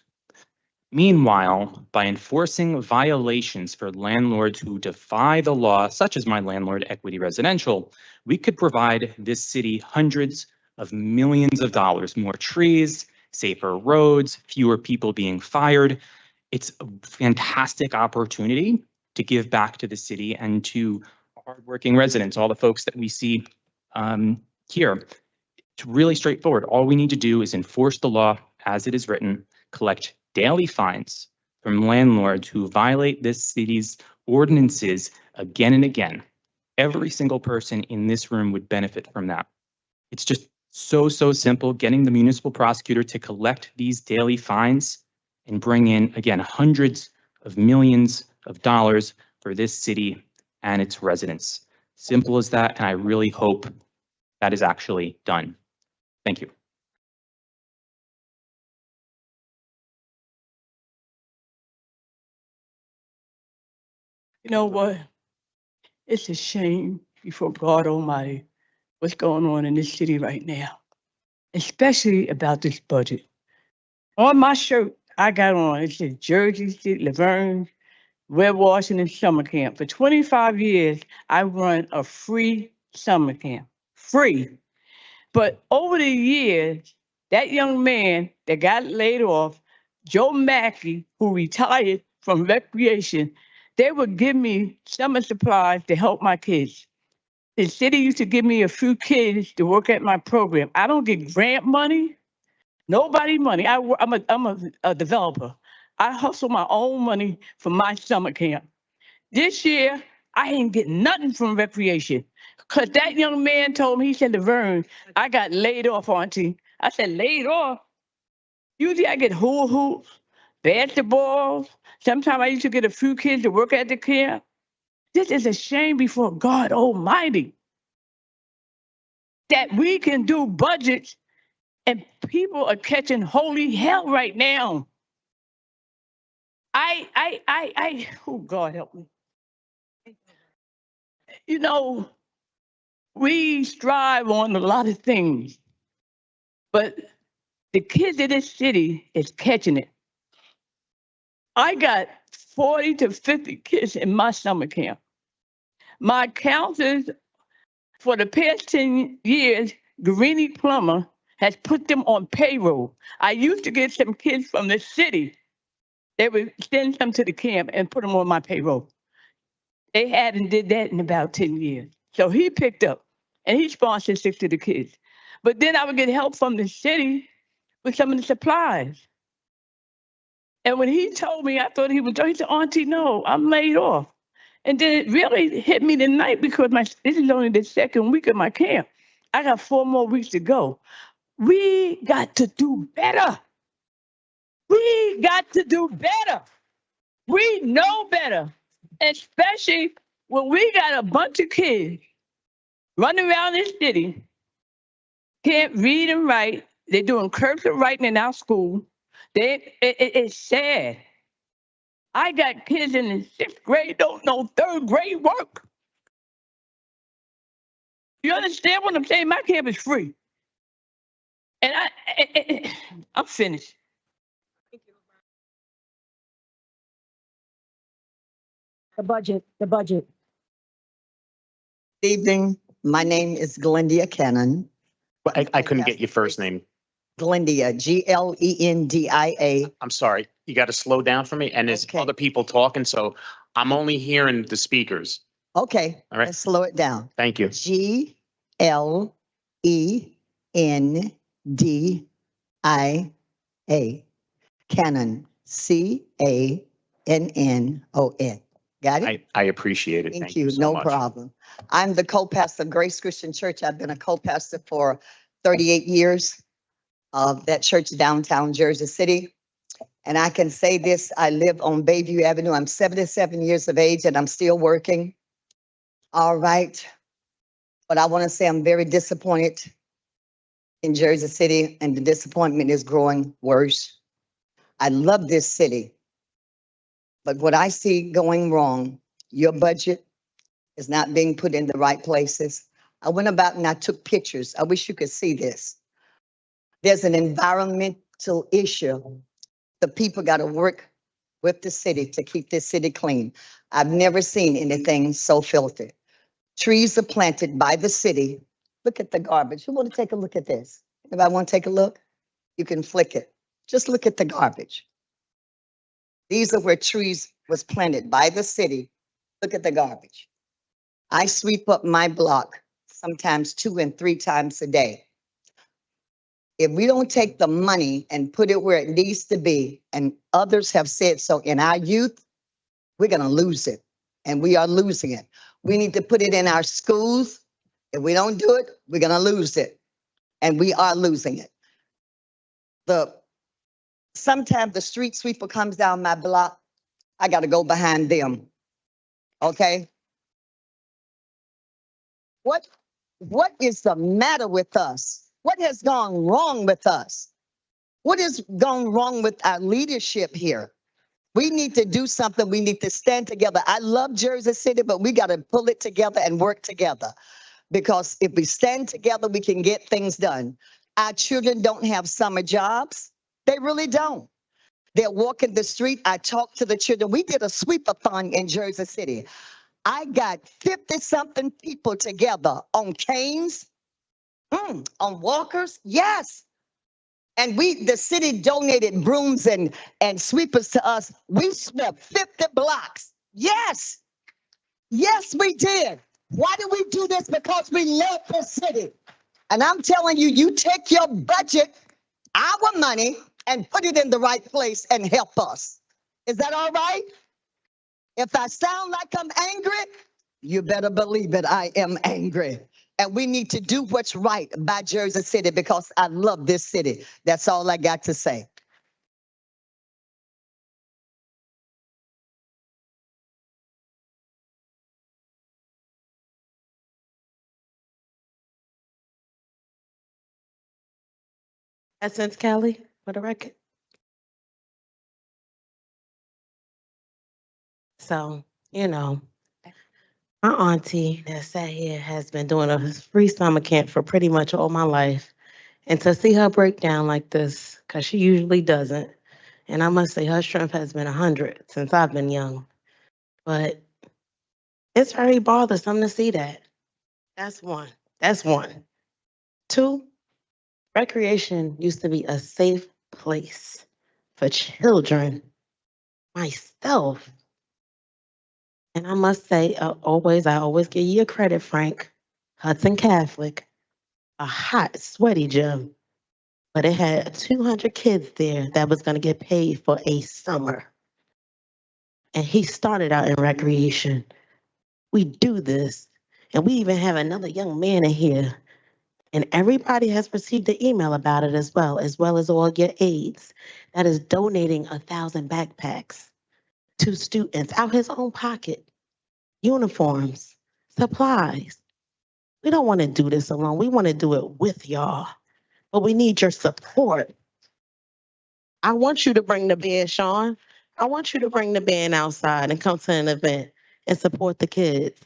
Meanwhile, by enforcing violations for landlords who defy the law, such as my landlord Equity Residential, we could provide this city hundreds of millions of dollars, more trees, safer roads, fewer people being fired. It's a fantastic opportunity to give back to the city and to hardworking residents, all the folks that we see here. It's really straightforward. All we need to do is enforce the law as it is written, collect daily fines from landlords who violate this city's ordinances again and again. Every single person in this room would benefit from that. It's just so simple. Getting the municipal prosecutor to collect these daily fines and bring in, again, hundreds of millions of dollars for this city and its residents. Simple as that, and I really hope that is actually done. Thank you. You know what? It's a shame before God Almighty what's going on in this city right now, especially about this budget. On my shirt, I got on, it says Jersey City, Laverne, Red Washington Summer Camp. For 25 years, I run a free summer camp, free. But over the years, that young man that got laid off, Joe Mackey, who retired from recreation, they would give me summer supplies to help my kids. The city used to give me a few kids to work at my program. I don't get grant money, nobody money. I'm a developer. I hustle my own money for my summer camp. This year, I ain't getting nothing from recreation. Cause that young man told me, he said, Laverne, I got laid off, Auntie. I said, laid off? Usually I get hula hoops, basketballs. Sometimes I used to get a few kids to work at the camp. This is a shame before God Almighty that we can do budgets and people are catching holy hell right now. Oh God help me. You know, we strive on a lot of things, but the kids of this city is catching it. I got 40 to 50 kids in my summer camp. My counselors for the past 10 years, Greeny Plummer, has put them on payroll. I used to get some kids from the city. They would send them to the camp and put them on my payroll. They hadn't did that in about 10 years. So he picked up and he sponsored 6 of the kids. But then I would get help from the city with some of the supplies. And when he told me, I thought he was, he said, Auntie, no, I'm laid off. And then it really hit me tonight because this is only the second week of my camp. I got 4 more weeks to go. We got to do better. We got to do better. We know better, especially when we got a bunch of kids running around this city, can't read and write. They're doing cursive writing in our school. It's sad. I got kids in the 6th grade, don't know 3rd grade work. You understand what I'm saying? My camp is free. And I'm finished. The budget. Good evening. My name is Glendia Cannon. I couldn't get your first name. Glendia, Glendia. I'm sorry. You got to slow down for me. And there's Okay. other people talking, so I'm only hearing the speakers. Okay, All right. let's slow it down. Thank you. Glendia. Cannon, Cannon. Got it? I appreciate it. Thank you. so No much. problem. I'm the co-pastor of Grace Christian Church. I've been a co-pastor for 38 years of that church downtown Jersey City. And I can say this, I live on Bayview Avenue. I'm 77 years of age and I'm still working. All right. But I want to say I'm very disappointed in Jersey City and the disappointment is growing worse. I love this city. But what I see going wrong, your budget is not being put in the right places. I went about and I took pictures. I wish you could see this. There's an environmental issue. The people got to work with the city to keep this city clean. I've never seen anything so filthy. Trees are planted by the city. Look at the garbage. Who want to take a look at this? Anybody want to take a look? You can flick it. Just look at the garbage. These are where trees was planted by the city. Look at the garbage. I sweep up my block sometimes 2 and 3 times a day. If we don't take the money and put it where it needs to be, and others have said so in our youth, we're going to lose it. And we are losing it. We need to put it in our schools. If we don't do it, we're going to lose it. And we are losing it. The Sometimes the street sweeper comes down my block, I gotta go behind them. Okay? What is the matter with us? What has gone wrong with us? What has gone wrong with our leadership here? We need to do something. We need to stand together. I love Jersey City, but we got to pull it together and work together. Because if we stand together, we can get things done. Our children don't have summer jobs. They really don't. They're walking the street. I talked to the children. We did a sweep-a-thon in Jersey City. I got 50-something people together on canes, on walkers. Yes. And the city donated brooms and sweepers to us. We swept 50 blocks. Yes. Yes, we did. Why do we do this? Because we love this city. And I'm telling you, you take your budget, our money, and put it in the right place and help us. Is that all right? If I sound like I'm angry, you better believe it, I am angry. And we need to do what's right by Jersey City because I love this city. That's all I got to say. Essence Kelly, for the record. So, my auntie that sat here has been doing a free summer camp for pretty much all my life. And to see her break down like this, because she usually doesn't, and I must say her strength has been 100 since I've been young. But it's very bothersome to see that. That's one. That's one. Two, recreation used to be a safe place for children. Myself. And I must say, I always give you credit, Frank. Hudson Catholic, a hot, sweaty gym, but it had 200 kids there that was going to get paid for a summer. And he started out in recreation. We do this. And we even have another young man in here. And everybody has received the email about it as well as all your aides that is donating 1,000 backpacks to students out his own pocket. Uniforms, supplies. We don't want to do this alone. We want to do it with y'all. But we need your support. I want you to bring the band, Sean. I want you to bring the band outside and come to an event and support the kids.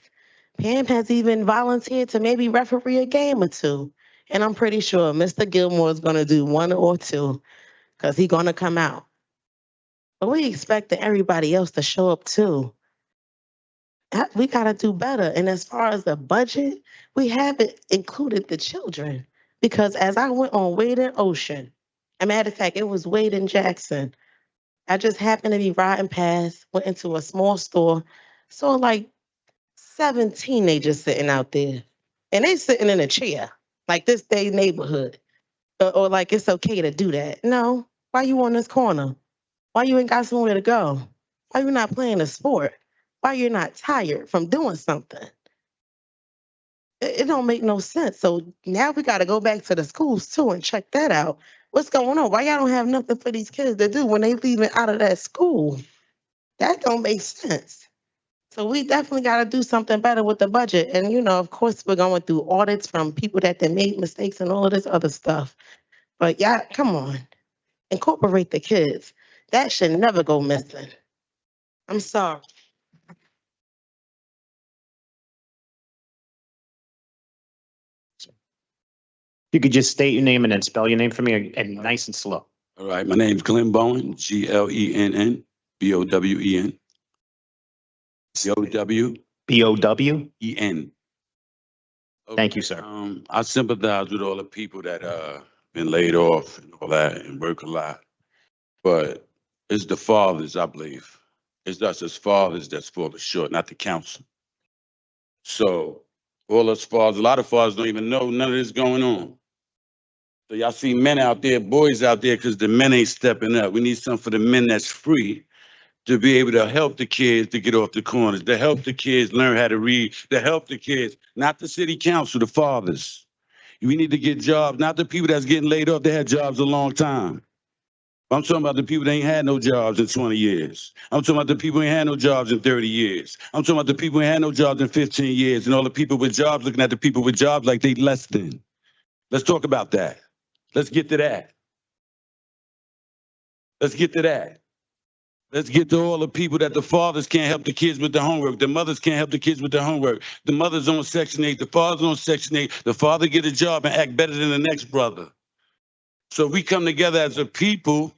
Pam has even volunteered to maybe referee a game or two. And I'm pretty sure Mr. Gilmore is going to do one or two because he's going to come out. But we expecting everybody else to show up too. We got to do better. And as far as the budget, we haven't included the children because as I went on Wade and Ocean, a matter of fact, it was Wade and Jackson. I just happened to be riding past, went into a small store, saw like 7 teenagers sitting out there. And they sitting in a chair, like this day neighborhood. Or like it's okay to do that. No, why you on this corner? Why you ain't got somewhere to go? Why you not playing a sport? Why you're not tired from doing something? It don't make no sense. So now we got to go back to the schools too and check that out. What's going on? Why y'all don't have nothing for these kids to do when they leaving out of that school? That don't make sense. So we definitely got to do something better with the budget. And, of course, we're going through audits from people that they made mistakes and all of this other stuff. But yeah, come on. Incorporate the kids. That should never go missing. I'm sorry. You could just state your name and then spell your name for me and nice and slow. All right, my name's Glenn Bowen, Glenn, Bowen. COW. BOWEN. Thank you, sir. I sympathize with all the people that been laid off and all that and work a lot. But it's the fathers, I believe. It's us as fathers that's falling short, not the council. So all us fathers, a lot of fathers don't even know none of this going on. So y'all see men out there, boys out there, because the men ain't stepping up. We need something for the men that's free to be able to help the kids to get off the corners, to help the kids learn how to read, to help the kids, not the city council, the fathers. We need to get jobs, not the people that's getting laid off. They had jobs a long time. I'm talking about the people that ain't had no jobs in 20 years. I'm talking about the people who ain't had no jobs in 30 years. I'm talking about the people who ain't had no jobs in 15 years and all the people with jobs looking at the people with jobs like they less than. Let's talk about that. Let's get to that. Let's get to that. Let's get to all the people that the fathers can't help the kids with the homework. The mothers can't help the kids with the homework. The mother's on Section 8. The father's on Section 8. The father get a job and act better than the next brother. So we come together as a people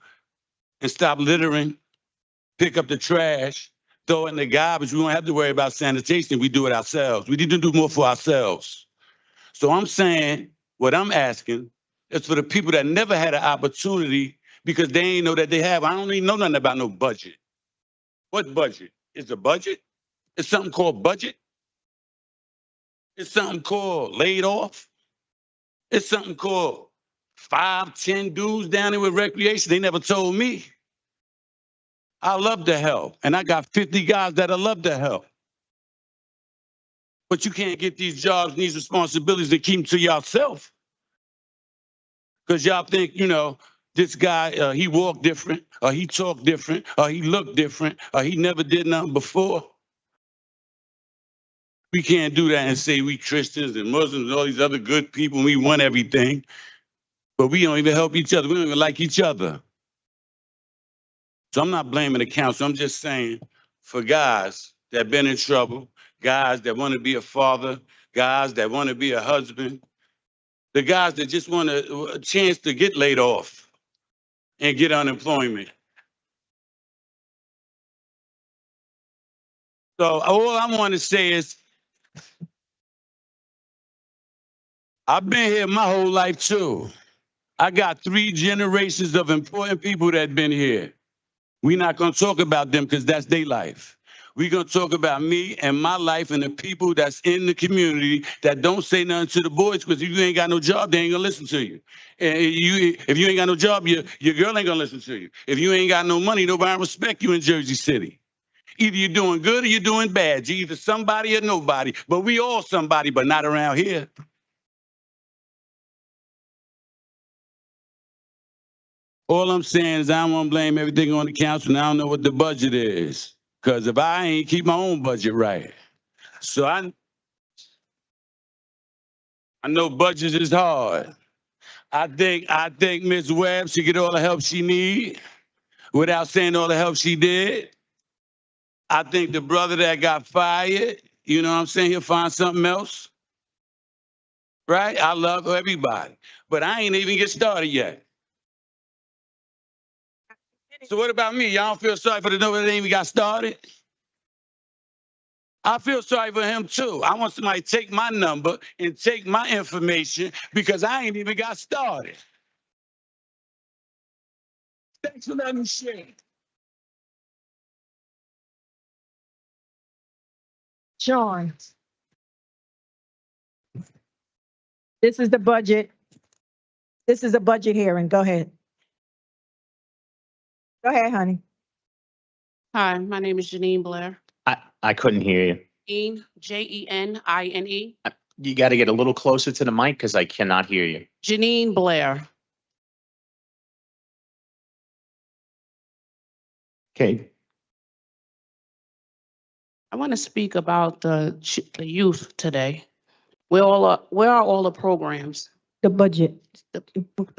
and stop littering, pick up the trash, throw it in the garbage. We don't have to worry about sanitation. We do it ourselves. We need to do more for ourselves. So I'm saying, what I'm asking is for the people that never had an opportunity because they ain't know that they have. I don't even know nothing about no budget. What budget? Is a budget? It's something called budget. It's something called laid off. It's something called 5, 10 dudes down there with recreation. They never told me. I love to help, and I got 50 guys that I love to help. But you can't get these jobs and these responsibilities and keep them to yourself. Because y'all think, this guy, he walked different, or he talked different, or he looked different, or he never did nothing before. We can't do that and say we Christians and Muslims and all these other good people, and we want everything. But we don't even help each other. We don't even like each other. So I'm not blaming the council. I'm just saying for guys that been in trouble, guys that want to be a father, guys that want to be a husband, the guys that just want a chance to get laid off and get unemployment. So all I want to say is I've been here my whole life too. I got 3 generations of important people that been here. We're not going to talk about them because that's their life. We're going to talk about me and my life and the people that's in the community that don't say nothing to the boys because if you ain't got no job, they ain't going to listen to you. And if you ain't got no job, your girl ain't going to listen to you. If you ain't got no money, nobody respect you in Jersey City. Either you're doing good or you're doing bad. You're either somebody or nobody. But we all somebody, but not around here. All I'm saying is I don't want to blame everything on the council, and I don't know what the budget is. Because if I ain't keep my own budget right. So I know budget is hard. I think Ms. Webb should get all the help she need without saying all the help she did. I think the brother that got fired, you know what I'm saying, he'll find something else. Right? I love everybody. But I ain't even get started yet. So what about me? Y'all don't feel sorry for the nobody that ain't even got started? I feel sorry for him too. I want somebody to take my number and take my information because I ain't even got started. Thanks for letting me share. Sean. This is the budget. This is a budget hearing. Go ahead. Go ahead, honey. Hi, my name is Janine Blair. I couldn't hear you. Janine. You got to get a little closer to the mic because I cannot hear you. Janine Blair. Okay. I want to speak about the youth today. Where are all the programs? The budget.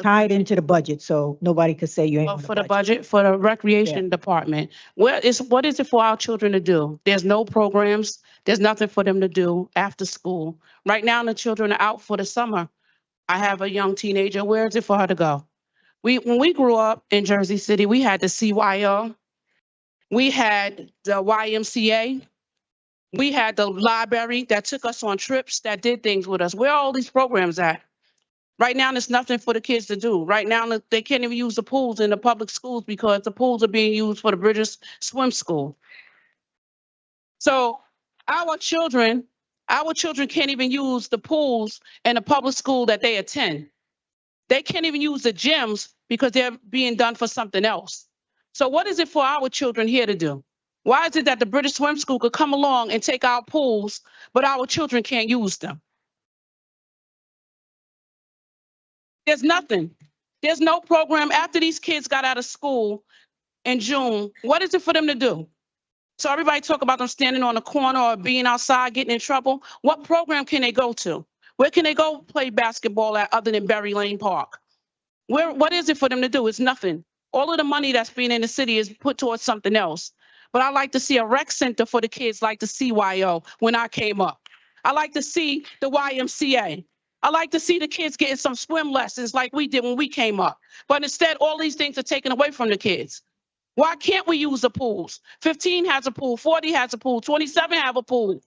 Tied into the budget, so nobody could say you ain't. Well, on for the budget, for the recreation department, what is it for our children to do? There's no programs. There's nothing for them to do after school. Right now, the children are out for the summer. I have a young teenager. Where is it for her to go? When we grew up in Jersey City, we had the CYO. We had the YMCA. We had the library that took us on trips, that did things with us. Where are all these programs at? Right now, there's nothing for the kids to do. Right now, they can't even use the pools in the public schools because the pools are being used for the British swim school. So our children can't even use the pools in the public school that they attend. They can't even use the gyms because they're being done for something else. So what is it for our children here to do? Why is it that the British swim school could come along and take our pools, but our children can't use them? There's nothing. There's no program after these kids got out of school in June. What is it for them to do? So everybody talk about them standing on the corner or being outside, getting in trouble. What program can they go to? Where can they go play basketball at other than Berry Lane Park? What is it for them to do? It's nothing. All of the money that's being in the city is put towards something else. But I like to see a rec center for the kids like the CYO when I came up. I like to see the YMCA. I like to see the kids getting some swim lessons like we did when we came up. But instead, all these things are taken away from the kids. Why can't we use the pools? 15 has a pool, 40 has a pool, 27 have a pool,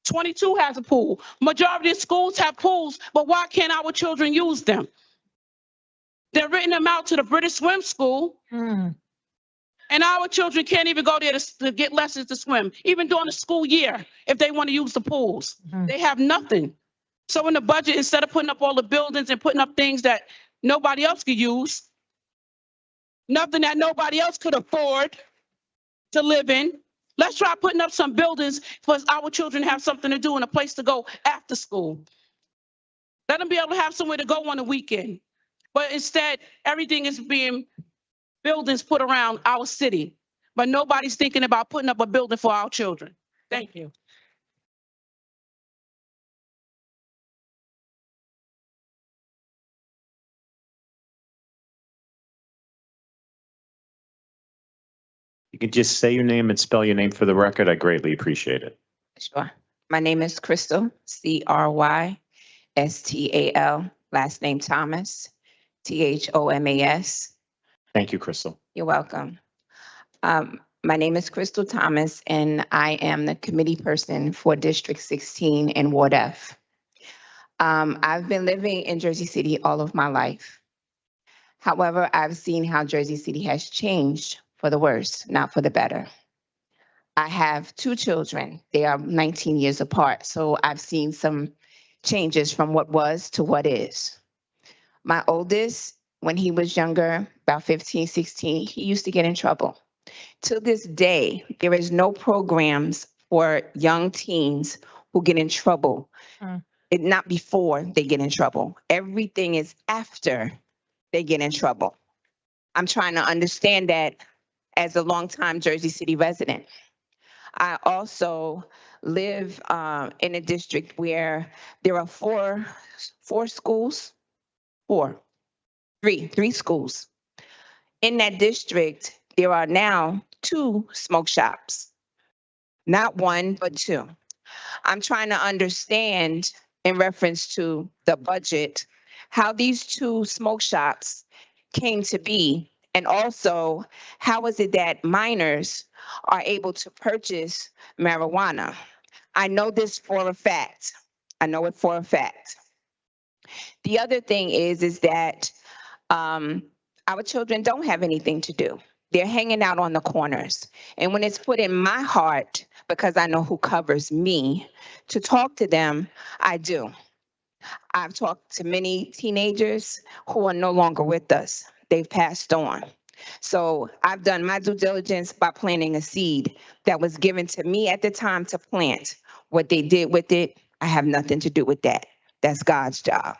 22 has a pool. Majority of schools have pools, but why can't our children use them? They're renting them out to the British Swim School. And our children can't even go there to get lessons to swim, even during the school year, if they want to use the pools. They have nothing. So in the budget, instead of putting up all the buildings and putting up things that nobody else could use, nothing that nobody else could afford to live in, let's try putting up some buildings for our children to have something to do and a place to go after school. Let them be able to have somewhere to go on the weekend. But instead, everything is being buildings put around our city, but nobody's thinking about putting up a building for our children. Thank you. You can just say your name and spell your name for the record. I greatly appreciate it. Sure. My name is Crystal, Crystal, last name Thomas, Thomas. Thank you, Crystal. You're welcome. My name is Crystal Thomas, and I am the committee person for District 16 in Ward F. I've been living in Jersey City all of my life. However, I've seen how Jersey City has changed for the worse, not for the better. I have two children. They are 19 years apart, so I've seen some changes from what was to what is. My oldest, when he was younger, about 15, 16, he used to get in trouble. To this day, there is no programs for young teens who get in trouble. Not before they get in trouble. Everything is after they get in trouble. I'm trying to understand that as a longtime Jersey City resident. I also live in a district where there are three schools. In that district, there are now 2 smoke shops. Not 1, but 2. I'm trying to understand in reference to the budget, how these 2 smoke shops came to be. And also, how is it that minors are able to purchase marijuana? I know this for a fact. I know it for a fact. The other thing is that our children don't have anything to do. They're hanging out on the corners. And when it's put in my heart, because I know who covers me, to talk to them, I do. I've talked to many teenagers who are no longer with us. They've passed on. So I've done my due diligence by planting a seed that was given to me at the time to plant. What they did with it, I have nothing to do with that. That's God's job.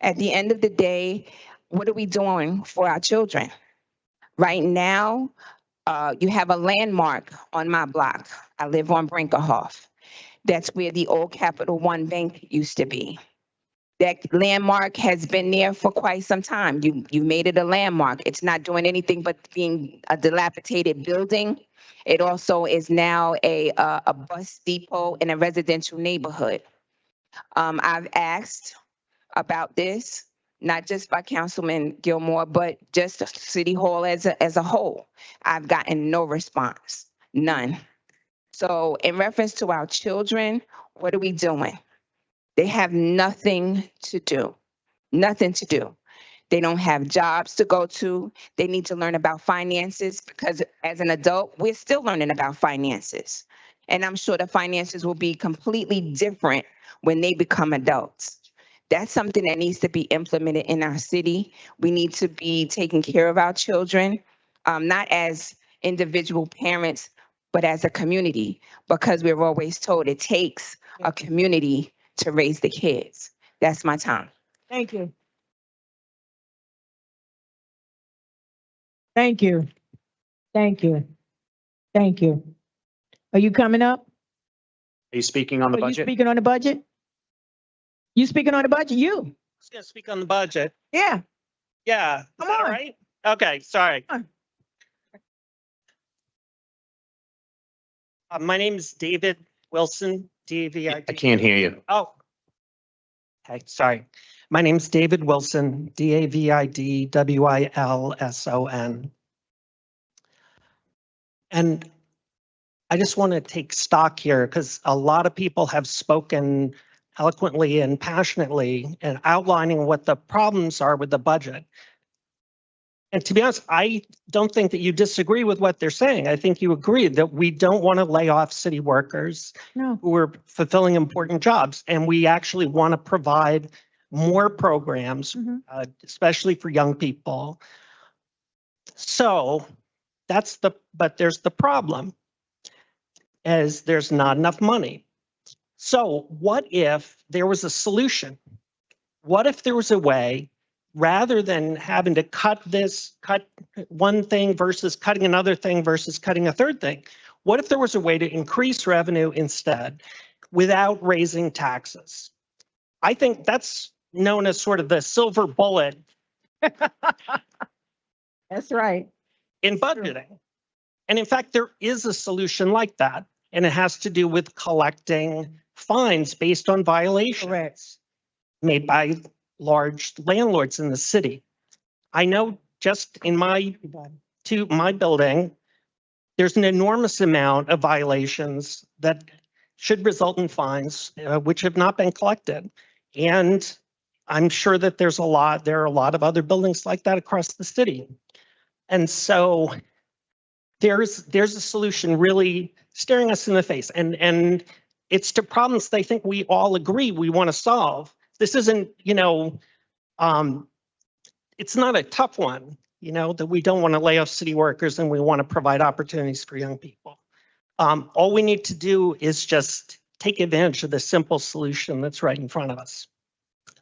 At the end of the day, what are we doing for our children? Right now, you have a landmark on my block. I live on Brinkerhoff. That's where the old Capital One Bank used to be. That landmark has been there for quite some time. You made it a landmark. It's not doing anything but being a dilapidated building. It also is now a bus depot in a residential neighborhood. I've asked about this, not just by Councilman Gilmore, but just City Hall as a whole. I've gotten no response, none. So in reference to our children, what are we doing? They have nothing to do, nothing to do. They don't have jobs to go to. They need to learn about finances because as an adult, we're still learning about finances. And I'm sure the finances will be completely different when they become adults. That's something that needs to be implemented in our city. We need to be taking care of our children, not as individual parents, but as a community, because we're always told it takes a community to raise the kids. That's my time. Thank you. Thank you. Thank you. Thank you. Are you coming up? Are you speaking on the Are you budget? speaking on the budget? You speaking on the budget? You? was gonna speak on the budget. Yeah. Yeah, is Come that all on. right? Okay, sorry. Come My name is David Wilson, DAVID. I can't hear you. Oh. Okay, sorry. My name's David Wilson, DAVID WILSON. And I just want to take stock here because a lot of people have spoken eloquently and passionately and outlining what the problems are with the budget. And to be honest, I don't think that you disagree with what they're saying. I think you agree that we don't want to lay off city workers who are fulfilling important jobs. And we actually want to provide more programs, especially for young people. So but there's the problem, as there's not enough money. So what if there was a solution? What if there was a way, rather than having to cut one thing versus cutting another thing versus cutting a third thing, what if there was a way to increase revenue instead without raising taxes? I think that's known as sort of the silver bullet. That's right. In budgeting. And in fact, there is a solution like that, and it has to do with collecting fines based on violations made by large landlords in the city. I know just in my building, there's an enormous amount of violations that should result in fines, which have not been collected. And I'm sure that there are a lot of other buildings like that across the city. And so there's a solution really staring us in the face. And it's to problems they think we all agree we want to solve. This isn't, it's not a tough one, that we don't want to lay off city workers and we want to provide opportunities for young people. All we need to do is just take advantage of the simple solution that's right in front of us.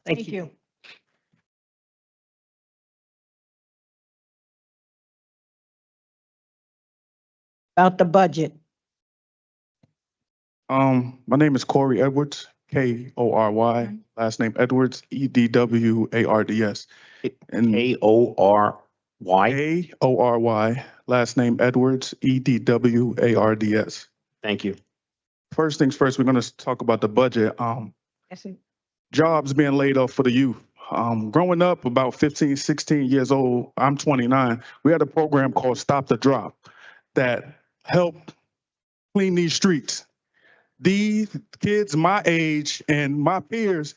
Thank you. About the budget. My name is Corey Edwards, Kory, last name Edwards, EDWARDS. And Kory? Kory, last name Edwards, EDWARDS. Thank you. First things first, we're going to talk about the budget. Jobs being laid off for the youth. Growing up about 15, 16 years old, I'm 29, we had a program called Stop the Drop that helped clean these streets. These kids my age and my peers,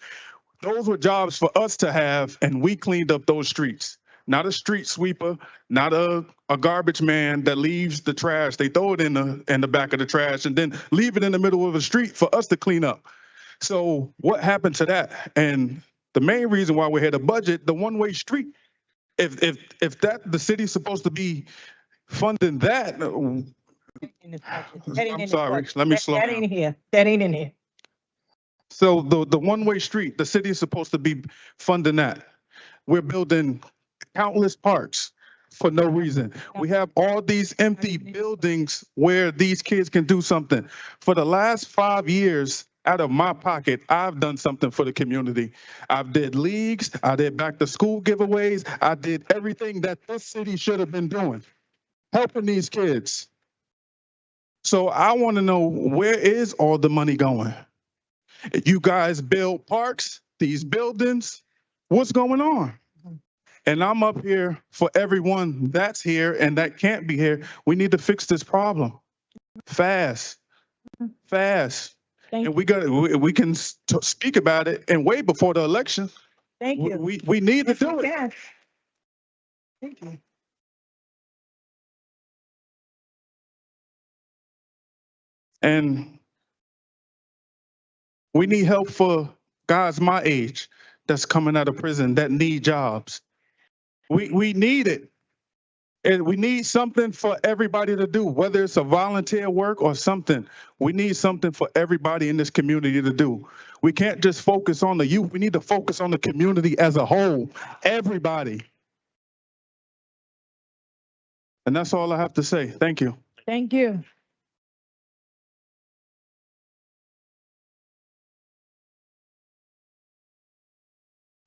those were jobs for us to have, and we cleaned up those streets. Not a street sweeper, not a garbage man that leaves the trash. They throw it in the back of the trash and then leave it in the middle of the street for us to clean up. So what happened to that? And the main reason why we had a budget, the one-way street. If that the city's supposed to be funding that. I'm sorry, let me slow down. That ain't here. That ain't in here. So the one-way street, the city is supposed to be funding that. We're building countless parks for no reason. We have all these empty buildings where these kids can do something. For the last 5 years, out of my pocket, I've done something for the community. I've did leagues, I did back to school giveaways, I did everything that this city should have been doing, helping these kids. So I want to know, where is all the money going? You guys build parks, these buildings, what's going on? And I'm up here for everyone that's here and that can't be here. We need to fix this problem fast. And we can speak about it and way before the election. Thank you. We need to do it. Yes. Thank you. And we need help for guys my age that's coming out of prison that need jobs. We need it. And we need something for everybody to do, whether it's a volunteer work or something. We need something for everybody in this community to do. We can't just focus on the youth. We need to focus on the community as a whole, everybody. And that's all I have to say. Thank you. Thank you.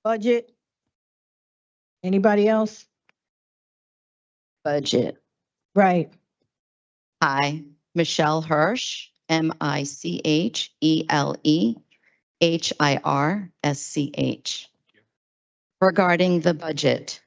Budget? Anybody else? Budget. Right. Hi, Michelle Hirsch, MICHELEHIRSCH. Regarding the budget,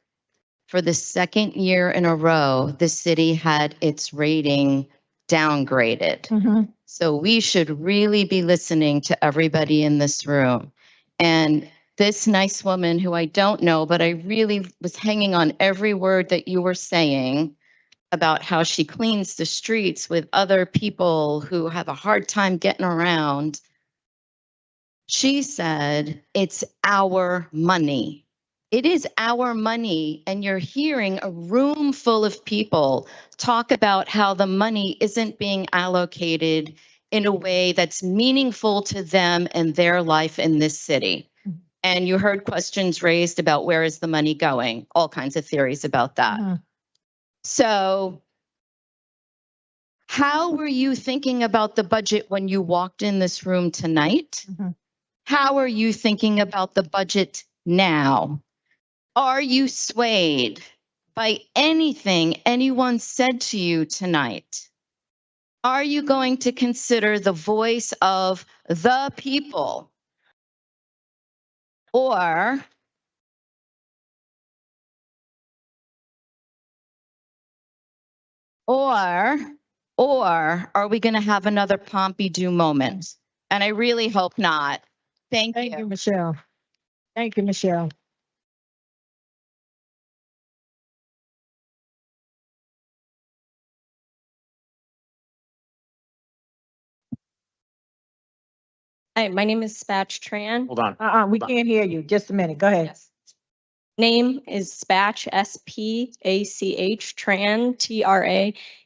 for the second year in a row, the city had its rating downgraded. Mhm. So we should really be listening to everybody in this room. And this nice woman who I don't know, but I really was hanging on every word that you were saying about how she cleans the streets with other people who have a hard time getting around. She said, it's our money. It is our money. And you're hearing a room full of people talk about how the money isn't being allocated in a way that's meaningful to them and their life in this city. And you heard questions raised about where is the money going, all kinds of theories about that. So how were you thinking about the budget when you walked in this room tonight? How are you thinking about the budget now? Are you swayed by anything anyone said to you tonight? Are you going to consider the voice of the people? Or are we going to have another Pompidou moment? And I really hope not. Thank you. Thank you, Michelle. Thank you, Michelle. Hi, my name is Spatch Tran. Hold on. We can't hear you. Just a minute. Go ahead. Name is Spatch, SPACH, Tran,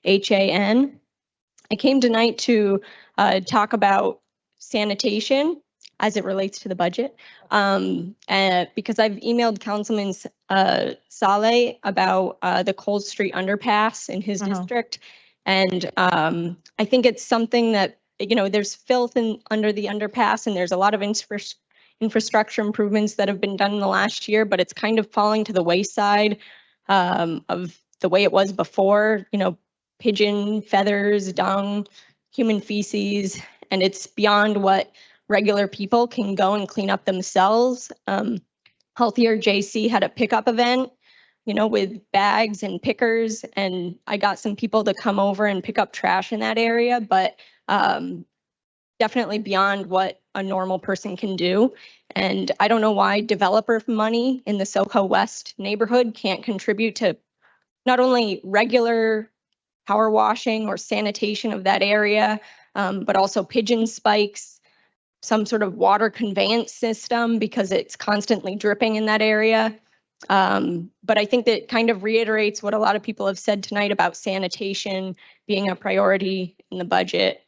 TRAHAN. I came tonight to talk about sanitation as it relates to the budget. Because I've emailed Councilman Saleh about the Cold Street underpass in his district. And I think it's something that, you know, there's filth under the underpass and there's a lot of infrastructure improvements that have been done in the last year, but it's kind of falling to the wayside of the way it was before, you know, pigeon feathers, dung, human feces, and it's beyond what regular people can go and clean up themselves. Healthier JC had a pickup event, you know, with bags and pickers, and I got some people to come over and pick up trash in that area, but definitely beyond what a normal person can do. And I don't know why developer money in the SoCo West neighborhood can't contribute to not only regular power washing or sanitation of that area, but also pigeon spikes, some sort of water conveyance system because it's constantly dripping in that area. But I think that kind of reiterates what a lot of people have said tonight about sanitation being a priority in the budget.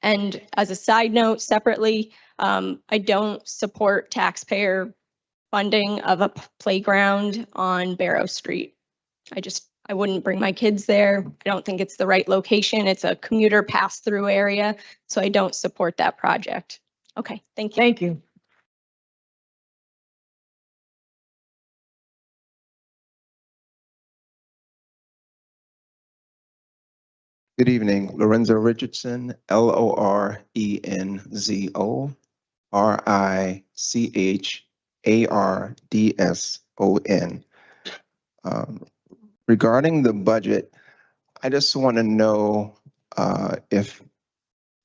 And as a side note, separately, I don't support taxpayer funding of a playground on Barrow Street. I wouldn't bring my kids there. I don't think it's the right location. It's a commuter pass-through area, so I don't support that project. Okay, thank you. Thank you. Good evening, Lorenzo Richardson, LORENZO RICHARDSON. Regarding the budget, I just want to know if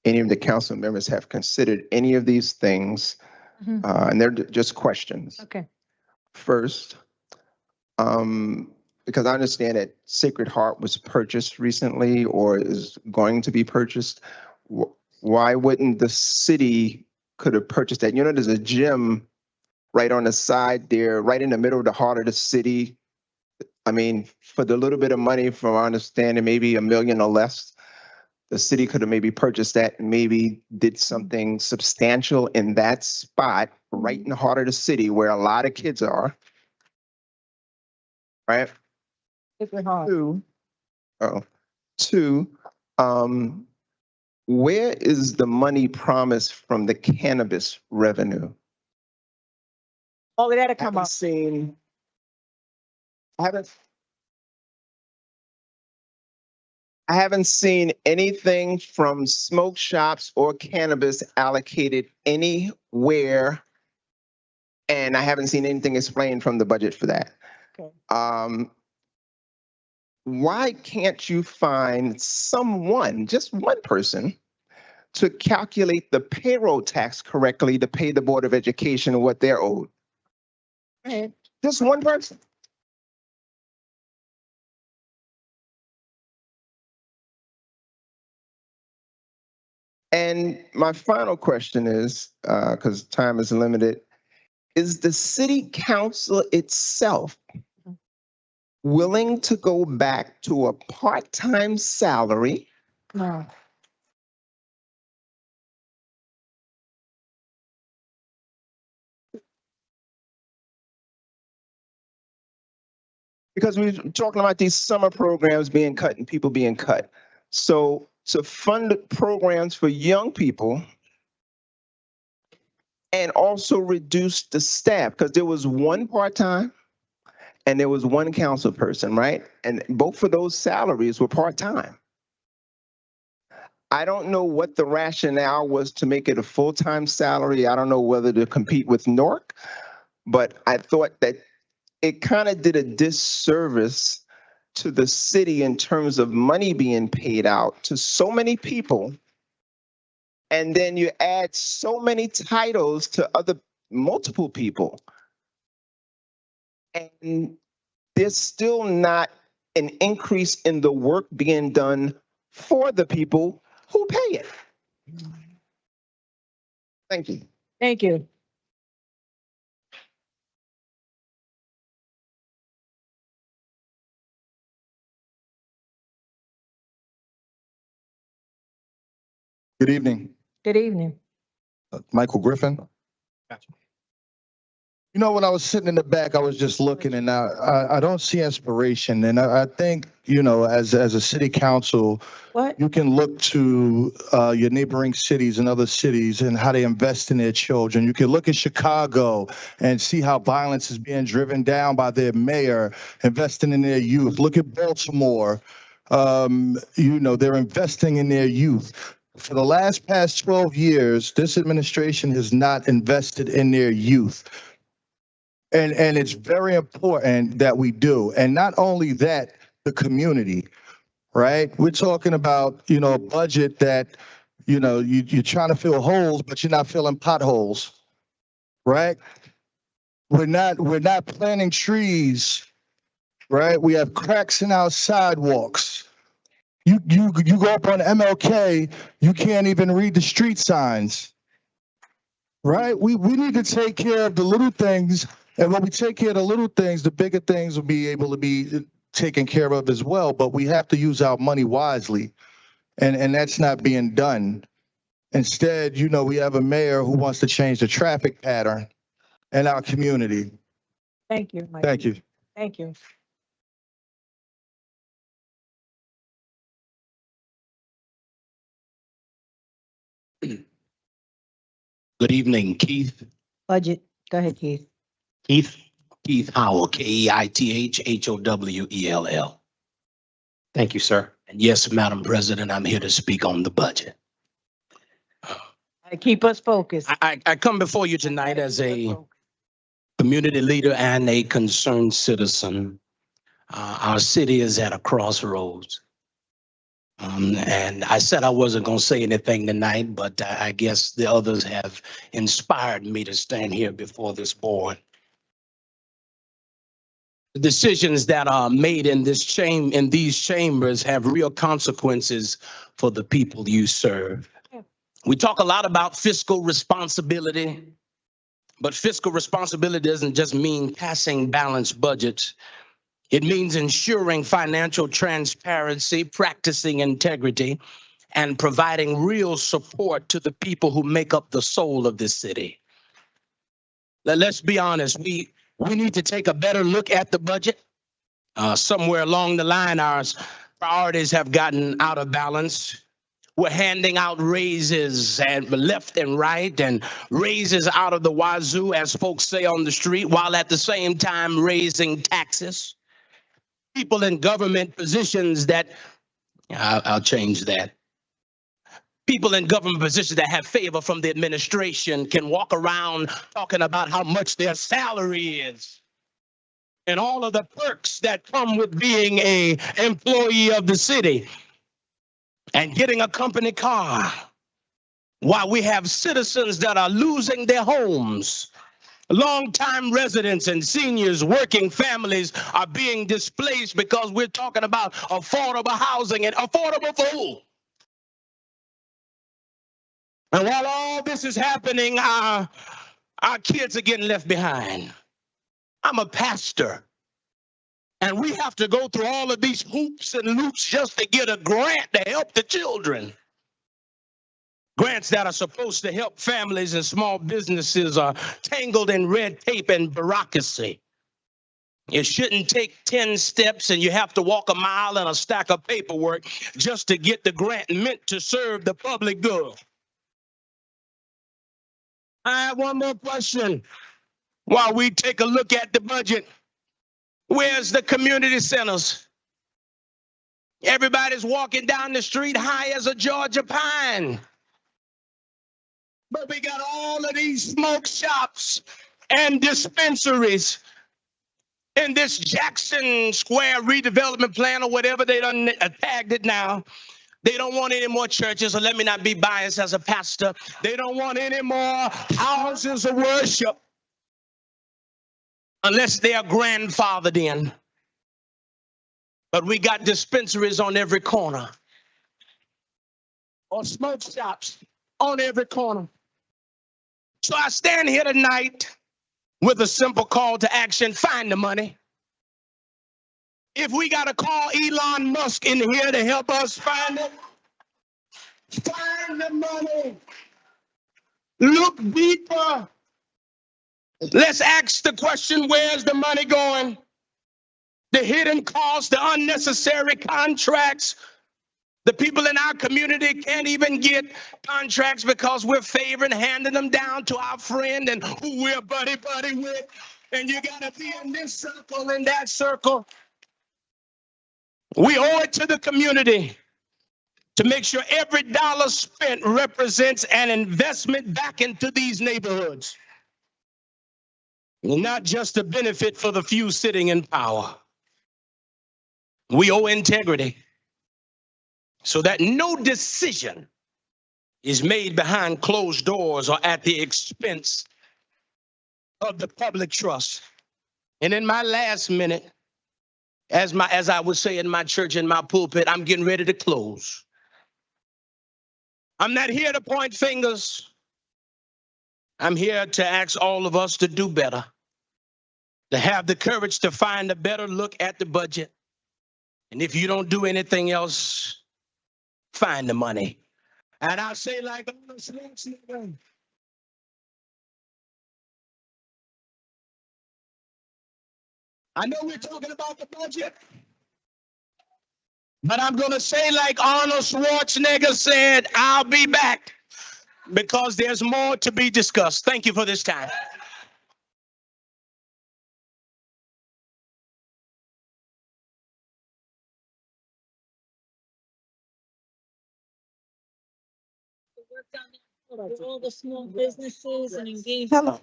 any of the council members have considered any of these things, and they're just questions. Okay. First, because I understand that Sacred Heart was purchased recently or is going to be purchased. Why wouldn't the city could have purchased that? You know, there's a gym right on the side there, right in the middle of the heart of the city. I mean, for the little bit of money, from my understanding, maybe $1 million or less, the city could have maybe purchased that and maybe did something substantial in that spot, right in the heart of the city where a lot of kids are. Right? Two, oh, two, where is the money promised from the cannabis revenue? All of that'll I come haven't up. seen, I haven't seen anything from smoke shops or cannabis allocated anywhere. And I haven't seen anything explained from the budget for that. Okay. Why can't you find someone, just one person, to calculate the payroll tax correctly to pay the Board of Education what they're owed? Right. Just one person. And my final question is, because time is limited, is the city council itself willing to go back to a part-time salary? No. Because we're talking about these summer programs being cut and people being cut. So to fund programs for young people and also reduce the staff, because there was one part-time and there was one council person, right? And both of those salaries were part-time. I don't know what the rationale was to make it a full-time salary. I don't know whether to compete with Newark, but I thought that it kind of did a disservice to the city in terms of money being paid out to so many people. And then you add so many titles to other multiple people. And there's still not an increase in the work being done for the people who pay it. Thank you. Thank you. Good evening, Good evening. Michael Griffin. You know, when I was sitting in the back, I was just looking, and I don't see inspiration. And I think, you know, as a city council, What? you can look to your neighboring cities and other cities and how they invest in their children. You can look at Chicago and see how violence is being driven down by their mayor, investing in their youth. Look at Baltimore. You know, they're investing in their youth. For the past 12 years, this administration has not invested in their youth. And it's very important that we do. And not only that, the community, right? We're talking about, you know, a budget that, you know, you're trying to fill holes, but you're not filling potholes, right? We're not planting trees, right? We have cracks in our sidewalks. You go up on MLK, you can't even read the street signs, right? We need to take care of the little things. And when we take care of the little things, the bigger things will be able to be taken care of as well. But we have to use our money wisely. And that's not being done. Instead, you know, we have a mayor who wants to change the traffic pattern in our community. Thank you, Mike. Thank you. Thank you. Good evening, Keith. Budget. Go ahead, Keith. Keith Howell, KEITH HOWELL. Thank you, sir. And yes, Madam President, I'm here to speak on the budget. Keep us focused. I come before you tonight as a community leader and a concerned citizen. Our city is at a crossroads. And I said I wasn't going to say anything tonight, but I guess the others have inspired me to stand here before this board. The decisions that are made in these chambers have real consequences for the people you serve. We talk a lot about fiscal responsibility, but fiscal responsibility doesn't just mean passing balanced budgets. It means ensuring financial transparency, practicing integrity, and providing real support to the people who make up the soul of this city. Let's be honest, we need to take a better look at the budget. Somewhere along the line, our priorities have gotten out of balance. We're handing out raises and left and right, and raises out of the wazoo, as folks say on the street, while at the same time raising taxes. People in government positions that, I'll change that. People in government positions that have favor from the administration can walk around talking about how much their salary is and all of the perks that come with being an employee of the city and getting a company car, while we have citizens that are losing their homes. Longtime residents and seniors, working families are being displaced because we're talking about affordable housing, and affordable for who? And while all this is happening, our kids are getting left behind. I'm a pastor, and we have to go through all of these hoops and loops just to get a grant to help the children. Grants that are supposed to help families and small businesses are tangled in red tape and bureaucracy. It shouldn't take 10 steps and you have to walk a mile and a stack of paperwork just to get the grant meant to serve the public good. I have one more question while we take a look at the budget. Where's the community centers? Everybody's walking down the street high as a Georgia pine. But we got all of these smoke shops and dispensaries in this Jackson Square redevelopment plan, or whatever they done tagged it now. They don't want any more churches, or let me not be biased as a pastor. They don't want any more houses of worship unless they are grandfathered in. But we got dispensaries on every corner, or smoke shops on every corner. So I stand here tonight with a simple call to action: find the money. If we got to call Elon Musk in here to help us find it, find the money. Look deeper. Let's ask the question, where's the money going? The hidden costs, the unnecessary contracts. The people in our community can't even get contracts because we're favoring handing them down to our friend and who we're buddy with. And you got to be in this circle, in that circle. We owe it to the community to make sure every dollar spent represents an investment back into these neighborhoods, not just a benefit for the few sitting in power. We owe integrity so that no decision is made behind closed doors or at the expense of the public trust. And in my last minute, as I would say in my church, in my pulpit, I'm getting ready to close. I'm not here to point fingers. I'm here to ask all of us to do better, to have the courage to find a better look at the budget. And if you don't do anything else, find the money. And I'll say like Arnold Schwarzenegger, I know we're talking about the budget, but I'm going to say like Arnold Schwarzenegger said, I'll be back, because there's more to be discussed. Thank you for this time. All the small businesses and engage. Hello.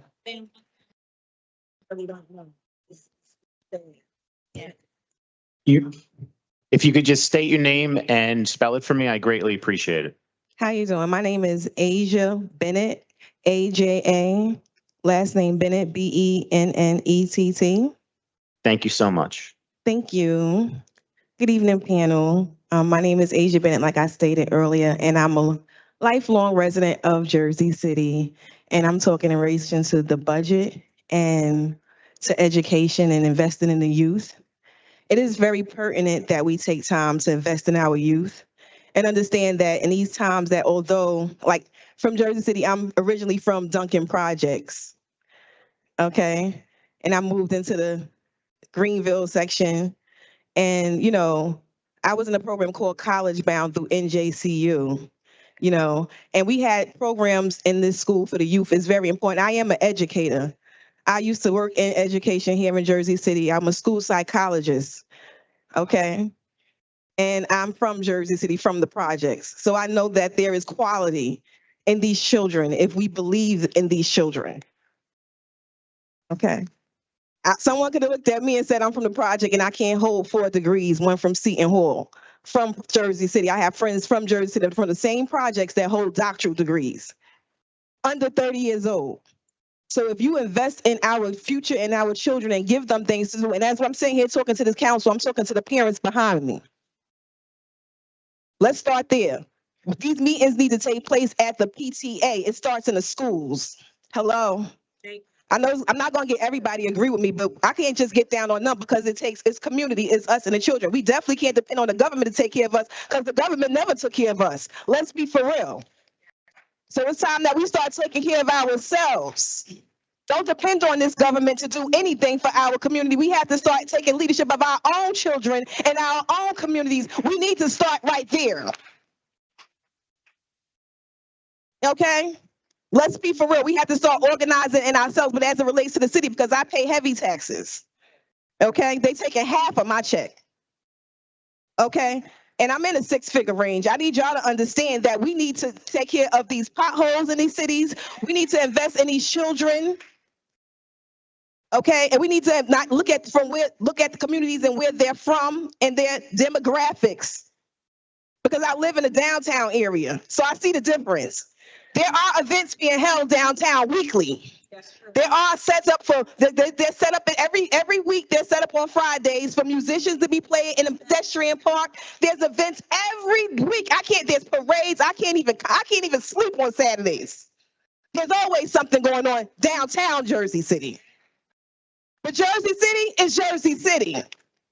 If you could just state your name and spell it for me, I greatly appreciate it. How you doing? My name is Asia Bennett, AJA, last name Bennett, BENNETT. Thank you so much. Thank you. Good evening, panel. My name is Asia Bennett, like I stated earlier, and I'm a lifelong resident of Jersey City. And I'm talking in relation to the budget and to education and investing in the youth. It is very pertinent that we take time to invest in our youth and understand that in these times that, although like from Jersey City, I'm originally from Duncan Projects, okay? And I moved into the Greenville section And, you know, I was in a program called College Bound through NJCU, you know, and we had programs in this school for the youth. It's very important. I am an educator. I used to work in education here in Jersey City. I'm a school psychologist. Okay. And I'm from Jersey City, from the projects. So I know that there is quality in these children if we believe in these children. Okay. Someone could have looked at me and said, I'm from the project and I can't hold 4 degrees, one from Seton Hall, from Jersey City. I have friends from Jersey City from the same projects that hold doctoral degrees, under 30 years old. So if you invest in our future and our children and give them things to do, and as I'm sitting here talking to this council, I'm talking to the parents behind me. Let's start there. These meetings need to take place at the PTA. It starts in the schools. Hello. I know I'm not going to get everybody to agree with me, but I can't just get down on them because it's community, it's us and the children. We definitely can't depend on the government to take care of us because the government never took care of us. Let's be for real. So it's time that we start taking care of ourselves. Don't depend on this government to do anything for our community. We have to start taking leadership of our own children and our own communities. We need to start right there. Okay? Let's be for real. We have to start organizing in ourselves, but as it relates to the city, because I pay heavy taxes. Okay? They taking half of my check. Okay? And I'm in a 6-figure range. I need y'all to understand that we need to take care of these potholes in these cities. We need to invest in these children. Okay? And we need to not look at the communities and where they're from and their demographics. Because I live in the downtown area, so I see the difference. There are events being held downtown weekly. There are sets up for they're set up every week. They're set up on Fridays for musicians to be playing in a pedestrian park. There's events every week. There's parades. I can't even sleep on Saturdays. There's always something going on downtown Jersey City. But Jersey City is Jersey City.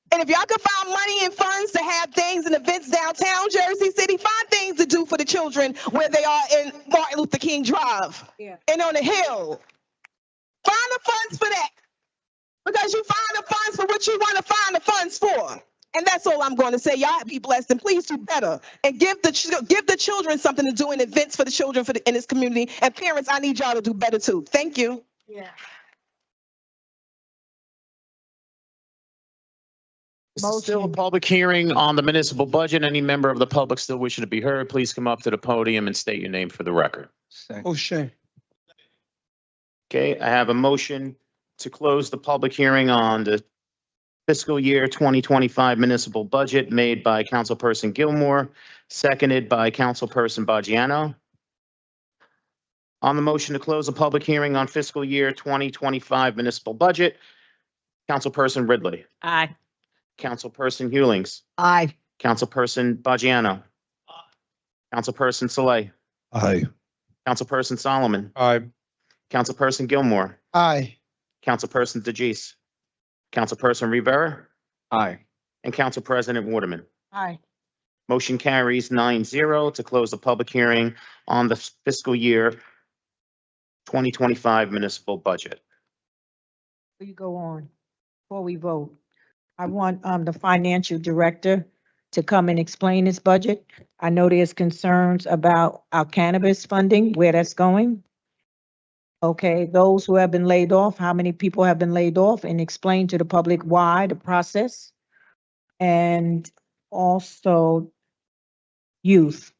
And if y'all can find money and funds to have things and events downtown Jersey City, find things to do for the children where they are in Martin Luther King Drive and on the Hill. Find the funds for that. Because you find the funds for what you want to find the funds for. And that's all I'm going to say. Y'all be blessed and please do better. And give the children something to do in events for the children in this community. And parents, I need y'all to do better too. Thank you. Yeah. This is still a public hearing on the municipal budget. Any member of the public still wishing to be heard, please come up to the podium and state your name for the record. Oh, shame. Okay, I have a motion to close the public hearing on the fiscal year 2025 municipal budget made by Councilperson Gilmore, seconded by Councilperson Baggiano. On the motion to close the public hearing on fiscal year 2025 municipal budget, Councilperson Ridley. Aye. Councilperson Hewlings. Aye. Councilperson Baggiano. Councilperson Saleh. Aye. Councilperson Solomon. Aye. Councilperson Gilmore. Aye. Councilperson DeGise. Councilperson Rivera. Aye. And Council President Waterman. Aye. Motion carries 9-0 to close the public hearing on the fiscal year 2025 municipal budget. Before you go on, before we vote, I want the financial director to come and explain this budget. I know there's concerns about our cannabis funding, where that's going. Okay, those who have been laid off, how many people have been laid off, and explain to the public why, the process. And also youth.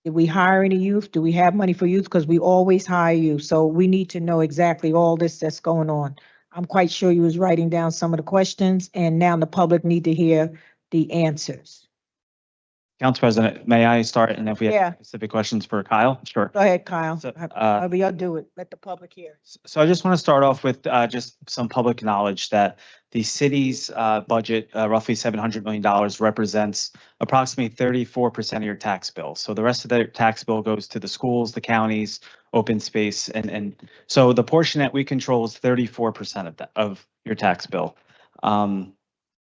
Did we hire any youth? Do we have money for youth? Because we always hire youth. So we need to know exactly all this that's going on. I'm quite sure you was writing down some of the questions and now the public need to hear the answers. Council President, may I start? And if we Yeah. have specific questions for Kyle? Sure. Go ahead, Kyle. So, However y'all do it, let the public hear. So I just want to start off with just some public knowledge that the city's budget, roughly $700 million, represents approximately 34% of your tax bill. So the rest of the tax bill goes to the schools, the counties, open space. And so the portion that we control is 34% of that, of your tax bill.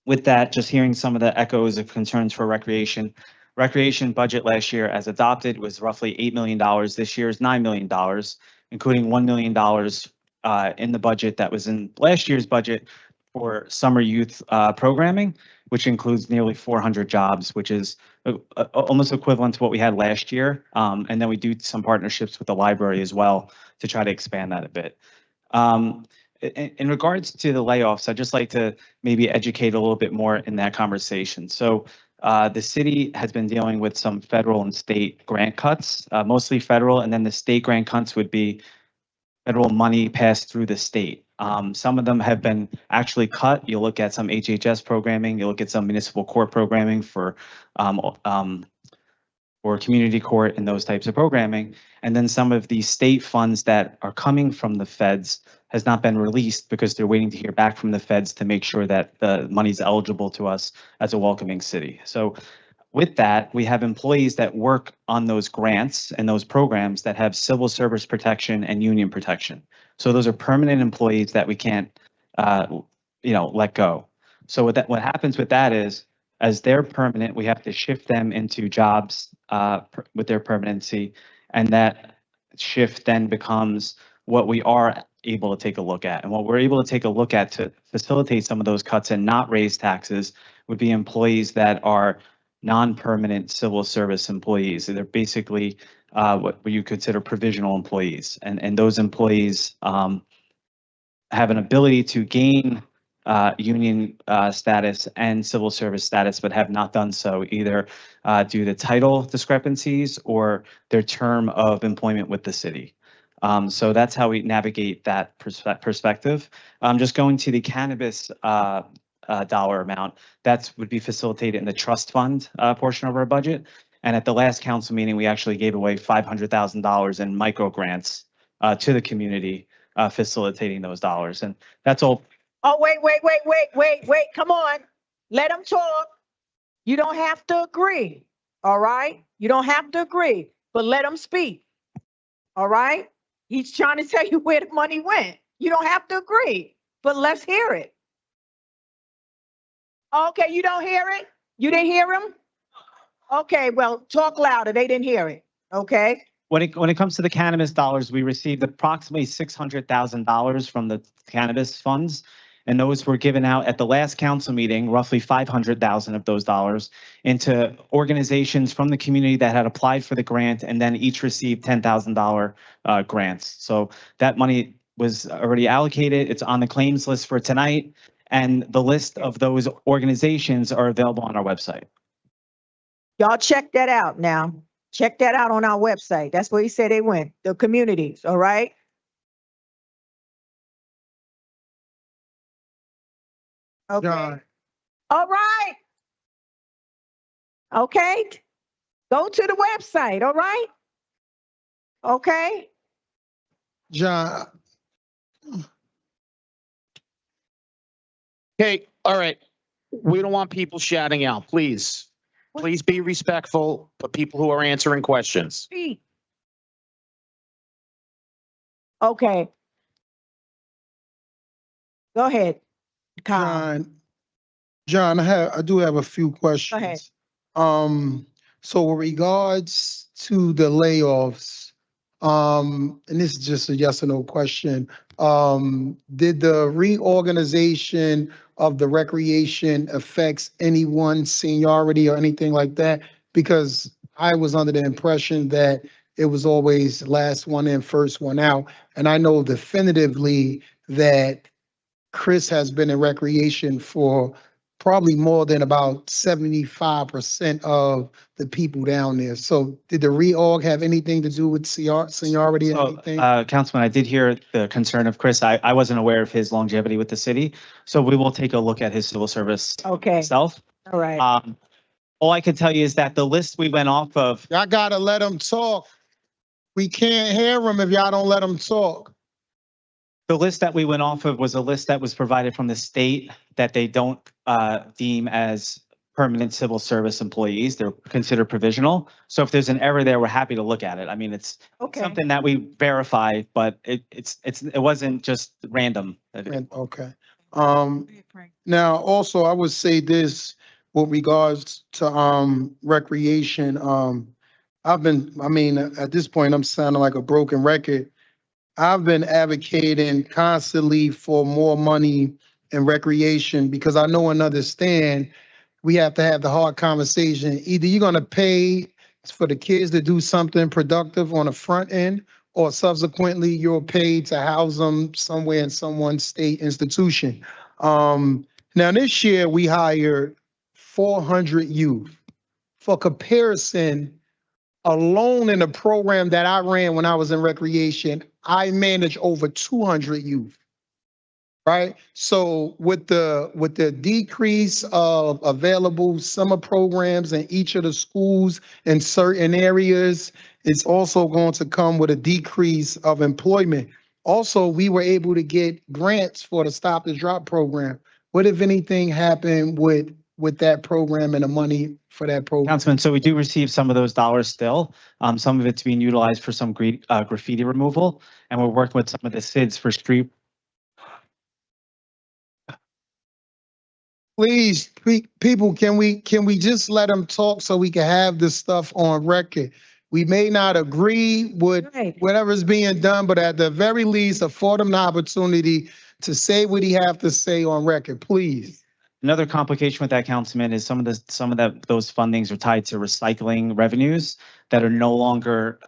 With that, just hearing some of the echoes of concerns for recreation budget last year as adopted was roughly $8 million. This year is $9 million, including $1 million in the budget that was in last year's budget for summer youth programming, which includes nearly 400 jobs, which is almost equivalent to what we had last year. And then we do some partnerships with the library as well to try to expand that a bit. In regards to the layoffs, I'd just like to maybe educate a little bit more in that conversation. So the city has been dealing with some federal and state grant cuts, mostly federal, and then the state grant cuts would be federal money passed through the state. Some of them have been actually cut. You look at some HHS programming, you look at some municipal court programming for community court and those types of programming. And then some of the state funds that are coming from the feds has not been released because they're waiting to hear back from the feds to make sure that the money's eligible to us as a welcoming city. So with that, we have employees that work on those grants and those programs that have civil service protection and union protection. So those are permanent employees that we can't, let go. So what happens with that is, as they're permanent, we have to shift them into jobs with their permanency, and that shift then becomes what we are able to take a look at. And what we're able to take a look at to facilitate some of those cuts and not raise taxes would be employees that are non-permanent civil service employees. They're basically what you consider provisional employees. And those employees have an ability to gain union status and civil service status, but have not done so either due to title discrepancies or their term of employment with the city. So that's how we navigate that perspective. Just going to the cannabis dollar amount, that would be facilitated in the trust fund portion of our budget. And at the last council meeting, we actually gave away $500,000 in micro grants to the community, facilitating those dollars. And that's all. Oh, wait, come on. Let them talk. You don't have to agree, all right? You don't have to agree, but let them speak, all right? He's trying to tell you where the money went. You don't have to agree, but let's hear it. Okay, you don't hear it? You didn't hear him? Okay, well, talk louder. They didn't hear it, okay? When it comes to the cannabis dollars, we received approximately $600,000 from the cannabis funds. And those were given out at the last council meeting, roughly 500,000 of those dollars, into organizations from the community that had applied for the grant and then each received $10,000 grants. So that money was already allocated. It's on the claims list for tonight. And the list of those organizations are available on our website. Y'all check that out now. Check that out on our website. That's where he said they went, the communities, all right? Okay. John, All right. Okay. Go to the website, all right? Okay. John, Okay, all right. We don't want people shouting out, please. Please be respectful for people who are answering questions. Speak. Okay. Go ahead, Kyle. John, I do have a few questions. Go ahead. So with regards to the layoffs, and this is just a yes or no question, did the reorganization of the recreation affects anyone's seniority or anything like that? Because I was under the impression that it was always last one in, first one out. And I know definitively that Chris has been in recreation for probably more than about 75% of the people down there. So did the reorg have anything to do with seniority or anything? Councilman, I did hear the concern of Chris. I wasn't aware of his longevity with the city. So we will take a look at his civil service itself. All right. All I can tell you is that the list we went off of. Y'all gotta let them talk. We can't hear them if y'all don't let them talk. The list that we went off of was a list that was provided from the state that they don't deem as permanent civil service employees. They're considered provisional. So if there's an error there, we're happy to look at it. I mean, it's something that we verify, but it wasn't just random. Okay. Now also I would say this with regards to recreation. At this point I'm sounding like a broken record. I've been advocating constantly for more money and recreation, because I know and understand we have to have the hard conversation. Either you're gonna pay for the kids to do something productive on the front end, or subsequently you're paid to house them somewhere in someone's state institution. Now this year we hired 400 youth. For comparison, alone in the program that I ran when I was in recreation, I managed over 200 youth. Right? So with the decrease of available summer programs in each of the schools in certain areas, it's also going to come with a decrease of employment. Also, we were able to get grants for the Stop the Drop program. What, if anything, happened with that program and the money for that program? Councilman, so we do receive some of those dollars still. Some of it's being utilized for some graffiti removal, and we're working with some of the SIDS for street. Please, people, can we just let them talk so we can have this stuff on record? We may not agree with whatever's being done, but at the very least, afford him the opportunity to say what he have to say on record, please. Another complication with that, Councilman, is some of those fundings are tied to recycling revenues that are no longer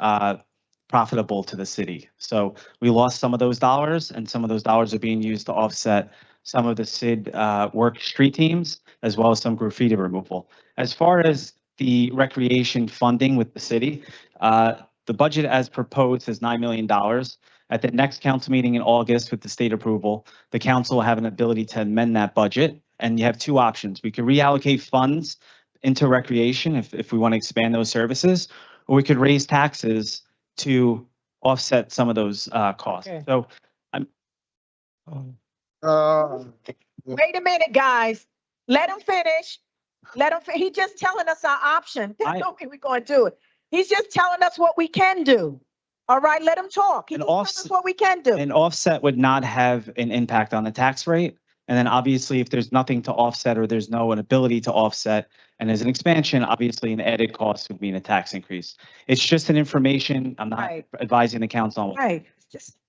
profitable to the city. So we lost some of those dollars, and some of those dollars are being used to offset some of the SID work street teams, as well as some graffiti removal. As far as the recreation funding with the city, the budget as proposed is $9 million. At the next council meeting in August with the state approval, the council will have an ability to amend that budget. And you have two options. We could reallocate funds into recreation if we want to expand those services, or we could raise taxes to offset some of those costs. Okay. So Wait a minute, guys. Let him finish. He's just telling us our option. There's no way we're going to do it. He's just telling us what we can do. All right, let him talk. He's just telling us what we can do. an offset would not have an impact on the tax rate. And then obviously, if there's nothing to offset or there's no ability to offset, and as an expansion, obviously an added cost would mean a tax increase. It's just an information. I'm not advising the council on. Right.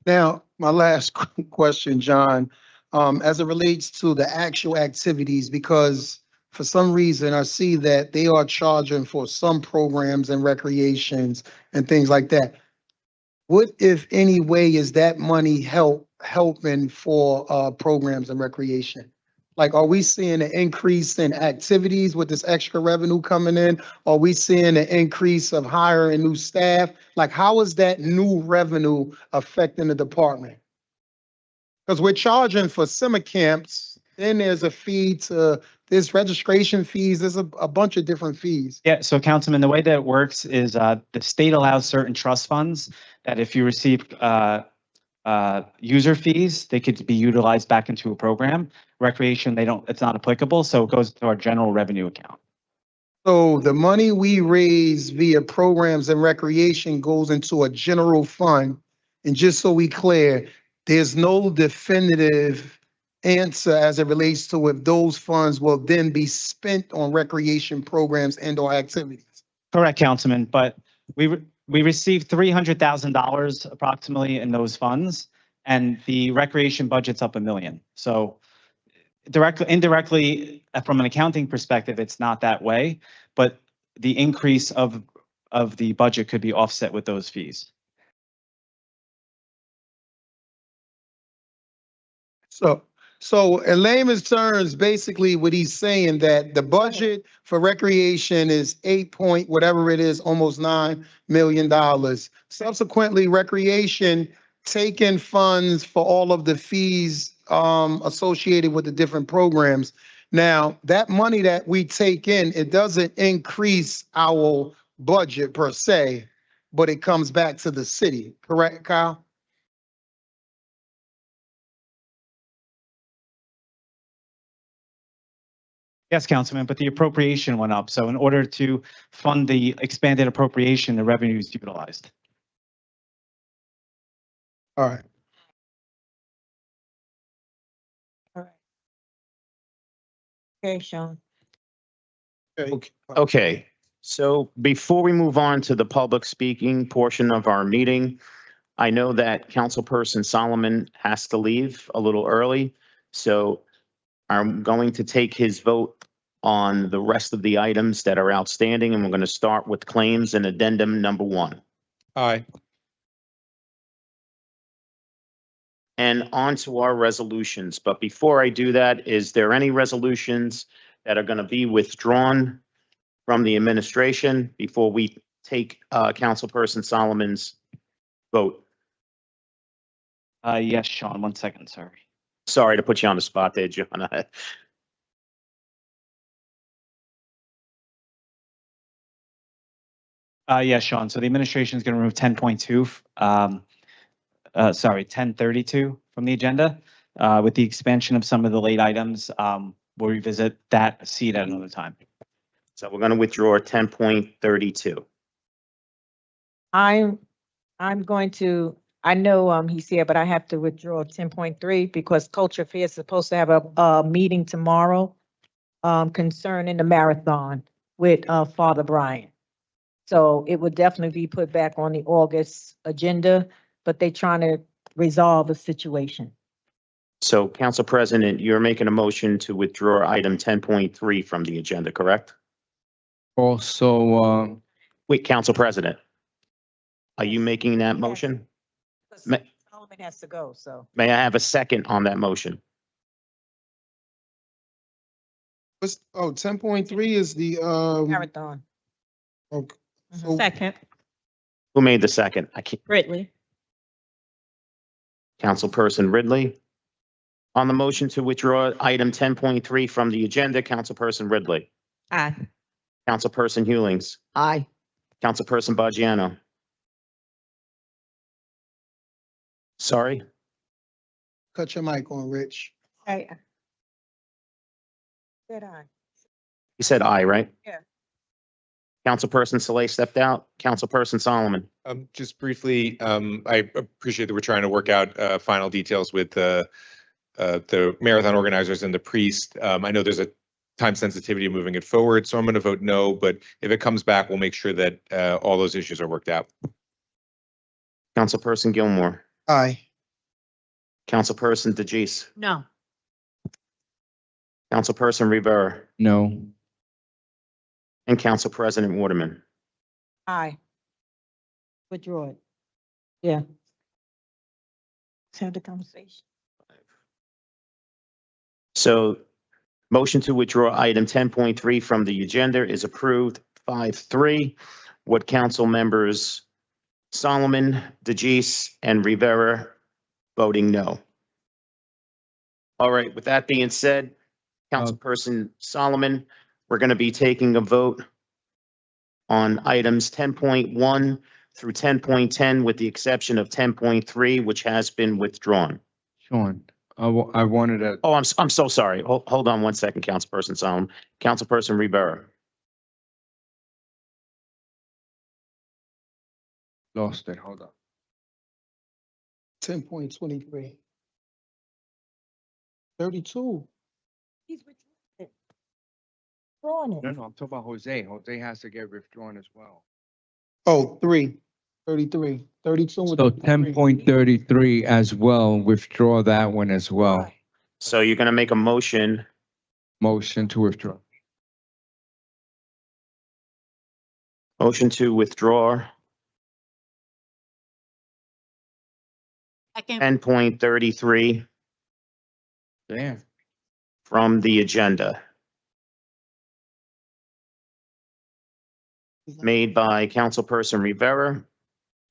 Now, my last question, John, as it relates to the actual activities, because for some reason I see that they are charging for some programs and recreations and things like that. What, if any way, is that money helping for programs and recreation? Like, are we seeing an increase in activities with this extra revenue coming in? Are we seeing an increase of hiring new staff? Like, how is that new revenue affecting the department? Because we're charging for summer camps, then there's a fee to, there's registration fees, there's a bunch of different fees. Yeah, so Councilman, the way that it works is the state allows certain trust funds that if you receive user fees, they could be utilized back into a program. Recreation, it's not applicable, so it goes to our general revenue account. So the money we raise via programs and recreation goes into a general fund. And just so we clear, there's no definitive answer as it relates to if those funds will then be spent on recreation programs and or activities. Correct, Councilman, but we received $300,000 approximately in those funds, and the recreation budget's up $1 million. So indirectly, from an accounting perspective, it's not that way, but the increase of the budget could be offset with those fees. So in layman's terms, basically what he's saying that the budget for recreation is 8 point whatever it is, almost $9 million. Subsequently, recreation taking funds for all of the fees associated with the different programs. Now, that money that we take in, it doesn't increase our budget per se, but it comes back to the city. Correct, Kyle? Yes, Councilman, but the appropriation went up. So in order to fund the expanded appropriation, the revenue is utilized. All right. Okay, Sean. Okay, so before we move on to the public speaking portion of our meeting, I know that Councilperson Solomon has to leave a little early. So I'm going to take his vote on the rest of the items that are outstanding, and we're going to start with claims and addendum number 1. Aye. And on to our resolutions. But before I do that, is there any resolutions that are going to be withdrawn from the administration before we take Councilperson Solomon's vote? Yes, Sean, 1 second, sorry. Sorry to put you on the spot there, John. Yes, Sean. So the administration is going to remove 10.2, 1032 from the agenda. With the expansion of some of the late items, we'll revisit that seat at another time. So we're going to withdraw 10.32. I'm going to, I know, he's here, but I have to withdraw 10.3 because Culture Affairs is supposed to have a meeting tomorrow, concerning the marathon with, Father Brian. So it would definitely be put back on the August agenda, but they're trying to resolve the situation. So, Council President, you're making a motion to withdraw item 10.3 from the agenda, correct? Also, Wait, Council President, are you making that motion? Solomon has to go, so. May I have a second on that motion? What's, 10.3 is the, Marathon. okay. So Second, Who made the second? I can't. Ridley. Councilperson Ridley. On the motion to withdraw item 10.3 from the agenda, Councilperson Ridley. Aye. Councilperson Hewlings. Aye. Councilperson Baggiano. Sorry, cut your mic on, Rich. Hey. Said I. you said aye, right? Yeah. Councilperson Saleh stepped out. Councilperson Solomon. Just briefly, I appreciate that we're trying to work out final details with the marathon organizers and the priest. I know there's a time sensitivity of moving it forward, so I'm going to vote no, but if it comes back, we'll make sure that all those issues are worked out. Councilperson Gilmore. Aye. Councilperson DeGise. No. Councilperson Rivera. no. And Council President Waterman. Aye. Withdraw it. Yeah. Let's have the conversation. So motion to withdraw item 10.3 from the agenda is approved 5-3. What council members Solomon, DeGise, and Rivera voting no? All right, with that being said, Councilperson Solomon, we're going to be taking a vote on items 10.1 through 10.10 with the exception of 10.3, which has been withdrawn. Sean, I wanted to, Oh, I'm so sorry. Hold on 1 second, Councilperson Solomon. Councilperson Rivera. lost it, hold on. 10.23. 32. He's withdrawing it. No, I'm talking about Jose. Jose has to get withdrawn as well. Oh, 33. 32. with So the 10.33 as well, withdraw that one as well. So you're going to make a motion. Motion to withdraw. Motion to withdraw 10.33 There. from the agenda. Made by Councilperson Rivera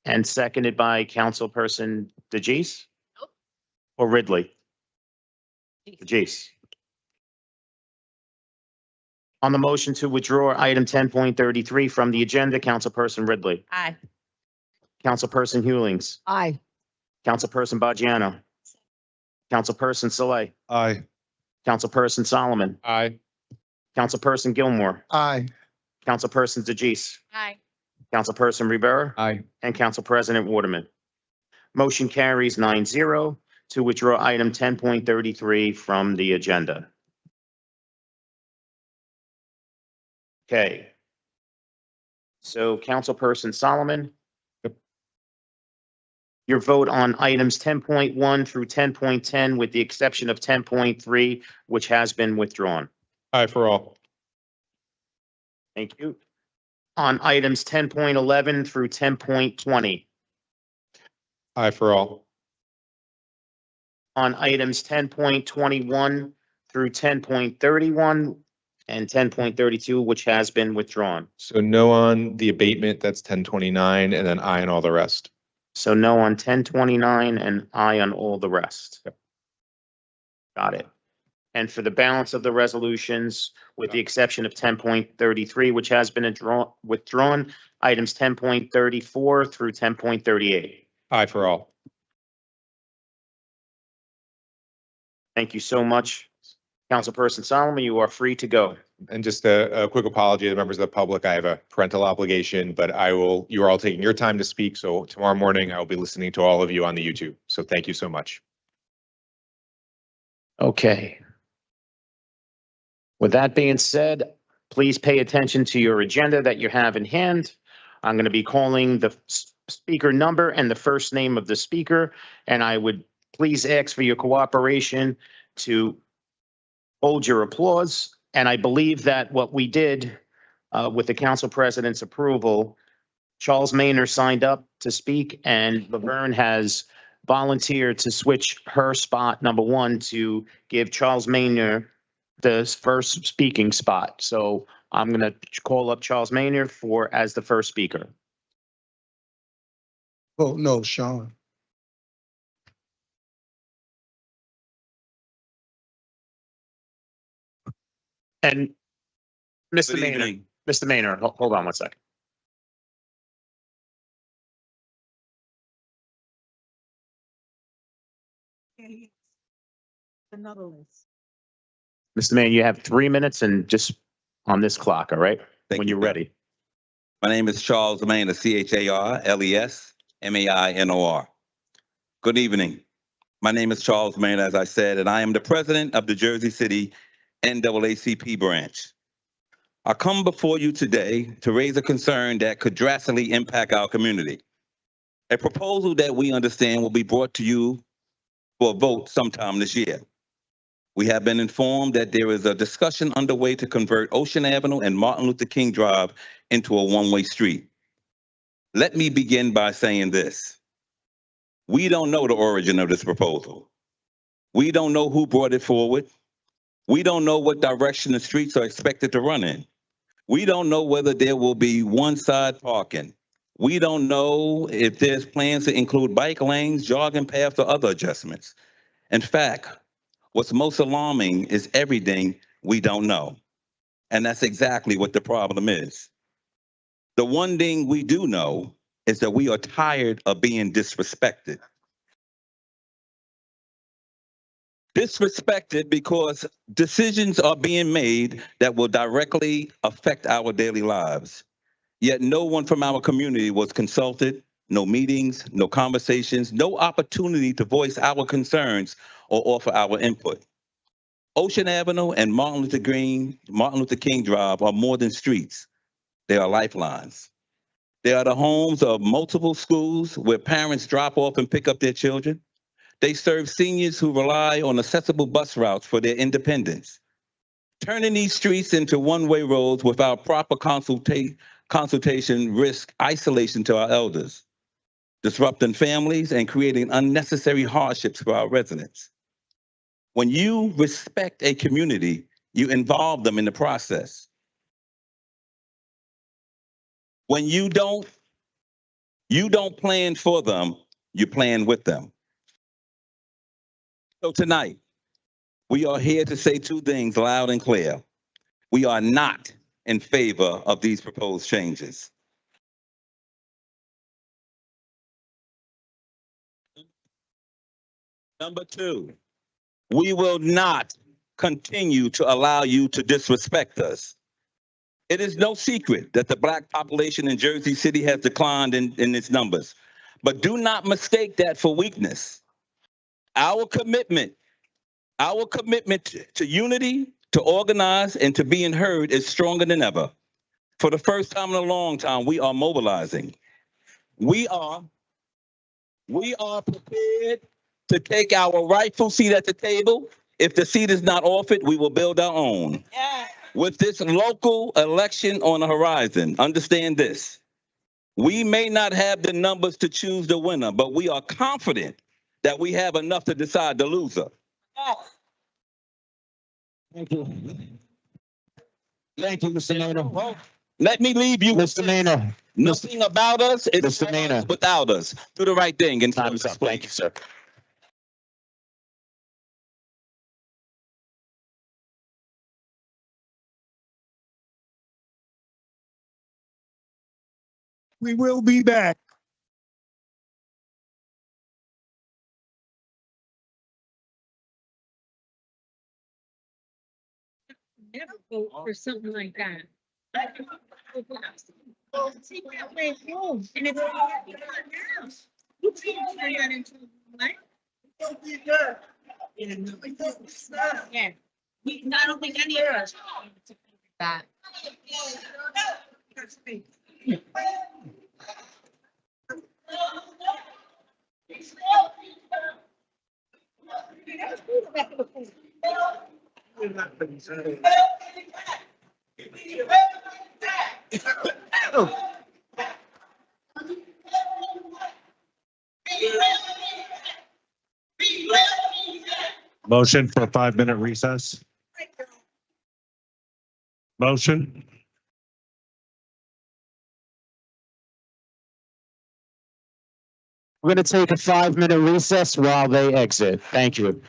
and seconded by Councilperson DeGise? Or Ridley? DeGise. On the motion to withdraw item 10.33 from the agenda, Councilperson Ridley. Aye. Councilperson Hewlings. Aye. Councilperson Baggiano. Councilperson Saleh. Aye. Councilperson Solomon. Aye. Councilperson Gilmore. Aye. Councilperson DeGise. Aye. Councilperson Rivera. Aye. And Council President Waterman. Motion carries 9-0 to withdraw item 10.33 from the agenda. Okay. So Councilperson Solomon, your vote on items 10.1 through 10.10, with the exception of 10.3, which has been withdrawn. Aye for all. Thank you. On items 10.11 through 10.20, Aye for all. on items 10.21 through 10.31 and 10.32, which has been withdrawn. So no on the abatement, that's 1029, and then aye on all the rest. So no on 1029 and aye on all the rest. Got it. And for the balance of the resolutions, with the exception of 10.33, which has been withdrawn, items 10.34 through 10.38. Aye for all. Thank you so much. Councilperson Solomon, you are free to go. And just a quick apology to the members of the public. I have a parental obligation, but you are all taking your time to speak. So tomorrow morning, I will be listening to all of you on the YouTube. So thank you so much. Okay. With that being said, please pay attention to your agenda that you have in hand. I'm going to be calling the speaker number and the first name of the speaker, and I would please ask for your cooperation to hold your applause. And I believe that what we did with the council president's approval, Charles Maynor signed up to speak, and Laverne has volunteered to switch her spot, number one, to give Charles Maynor the first speaking spot. So I'm going to call up Charles Maynor as the first speaker. Oh, no, Sean. And Mr. Good Maynor, evening. Mr. Maynor, hold on one second. Another list. Mr. Maynor, you have 3 minutes and just on this clock, all right? Thank When you, you're sir. ready. My name is Charles Maynor, CharlesMaynor. Good evening. My name is Charles Maynor, as I said, and I am the president of the Jersey City NAACP branch. I come before you today to raise a concern that could drastically impact our community. A proposal that we understand will be brought to you for a vote sometime this year. We have been informed that there is a discussion underway to convert Ocean Avenue and Martin Luther King Drive into a one-way street. Let me begin by saying this. We don't know the origin of this proposal. We don't know who brought it forward. We don't know what direction the streets are expected to run in. We don't know whether there will be one-side parking. We don't know if there's plans to include bike lanes, jogging paths, or other adjustments. In fact, what's most alarming is everything we don't know. And that's exactly what the problem is. The one thing we do know is that we are tired of being disrespected. Disrespected because decisions are being made that will directly affect our daily lives. Yet no one from our community was consulted, no meetings, no conversations, no opportunity to voice our concerns or offer our input. Ocean Avenue and Martin Luther King Drive are more than streets. They are lifelines. They are the homes of multiple schools where parents drop off and pick up their children. They serve seniors who rely on accessible bus routes for their independence. Turning these streets into one-way roads without proper consultation risk isolation to our elders, disrupting families and creating unnecessary hardships for our residents. When you respect a community, you involve them in the process. When you don't plan for them, you plan with them. So tonight, we are here to say two things loud and clear. We are not in favor of these proposed changes. Number two, we will not continue to allow you to disrespect us. It is no secret that the Black population in Jersey City has declined in its numbers, but do not mistake that for weakness. Our commitment to unity, to organize, and to being heard is stronger than ever. For the first time in a long time, we are mobilizing. We are We are prepared to take our rightful seat at the table. If the seat is not offered, we will build our own. With this local election on the horizon, understand this. We may not have the numbers to choose the winner, but we are confident that we have enough to decide the loser. Thank you. Thank you, Mr. Maynard. Let me leave you. Mr. Maynard. Nothing about us is Mr. Maynard. without us. Do the right thing and Time is up. Thank you, sir. We will be back. Never vote for something like that. Take that way home, and it's now. You can't turn that into what? Yeah. I don't think any of us. That. Motion for a 5-minute recess. Motion. We're going to take a 5-minute recess while they exit. Thank you.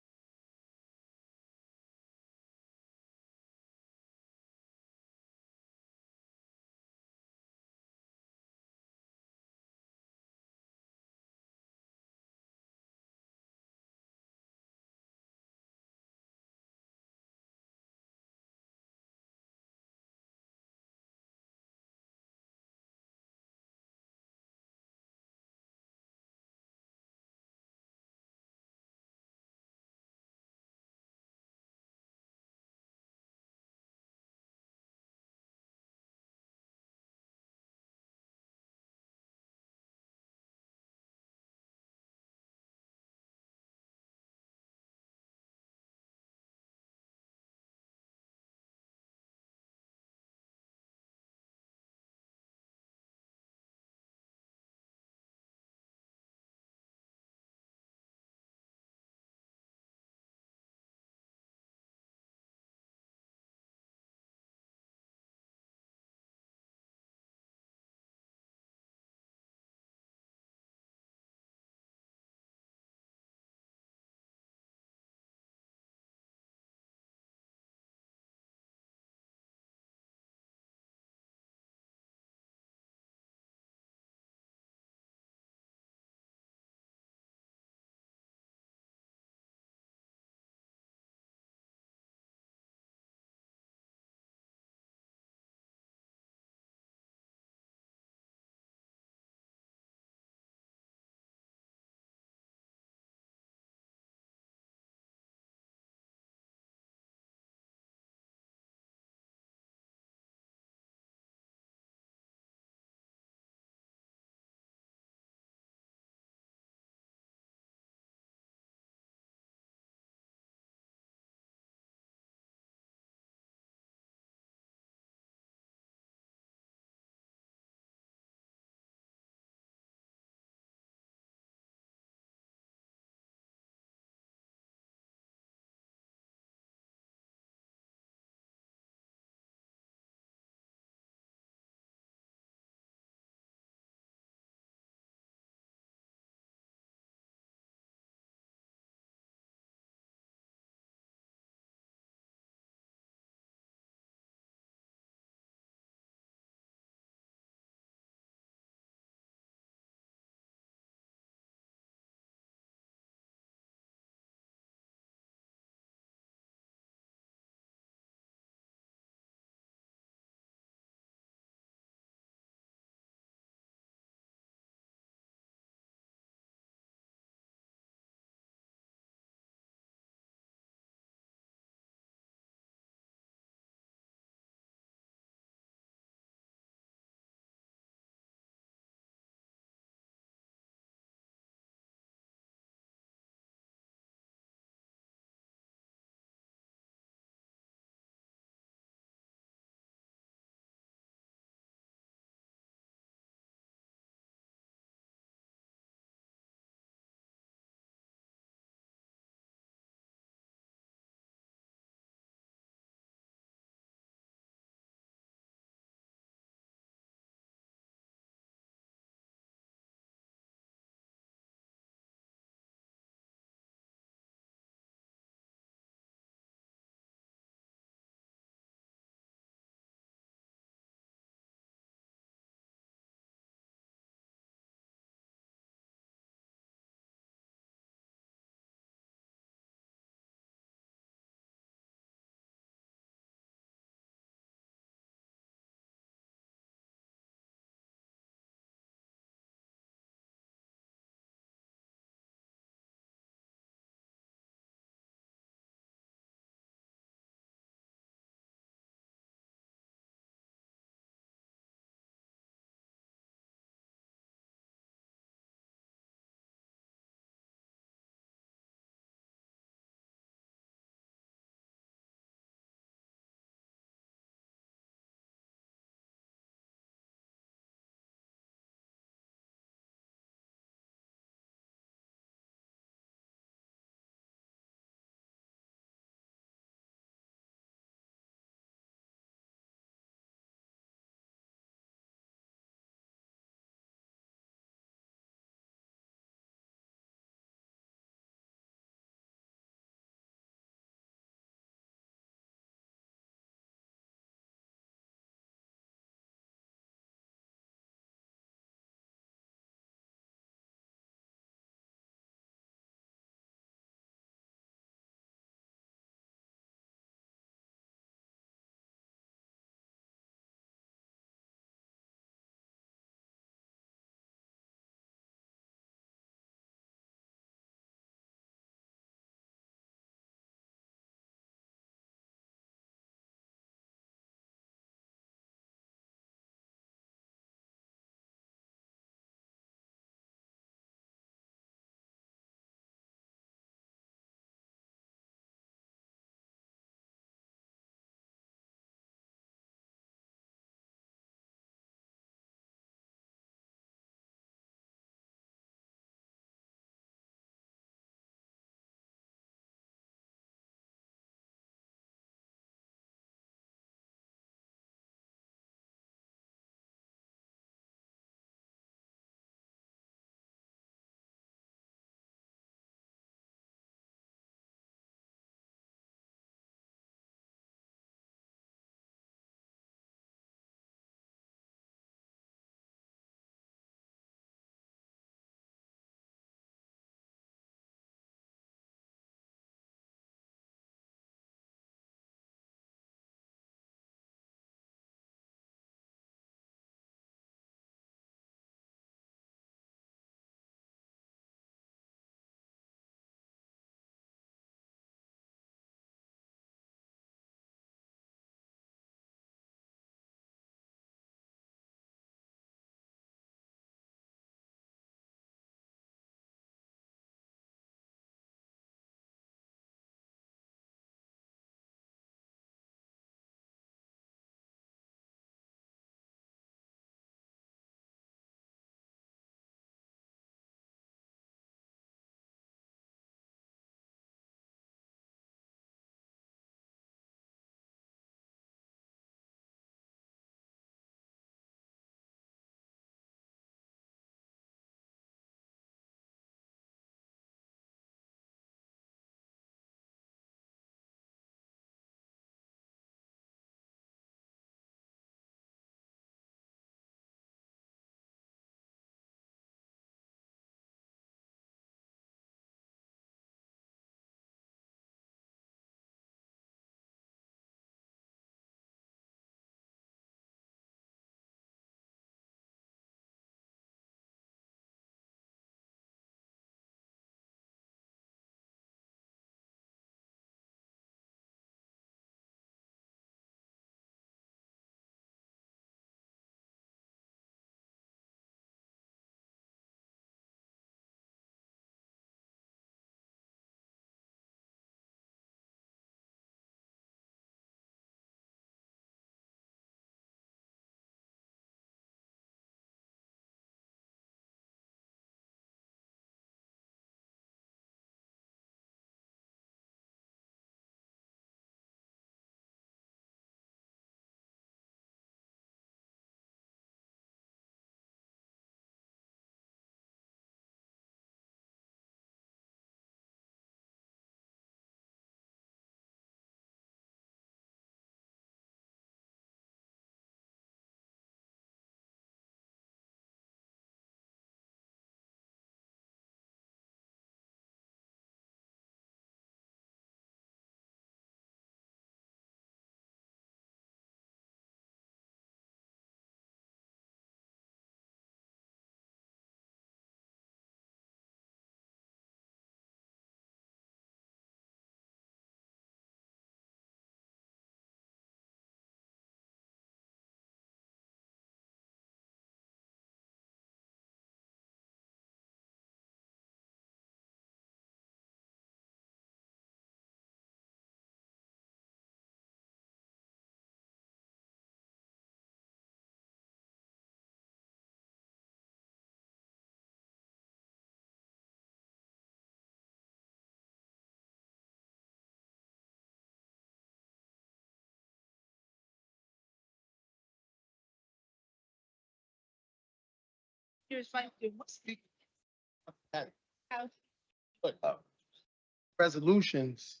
Resolutions.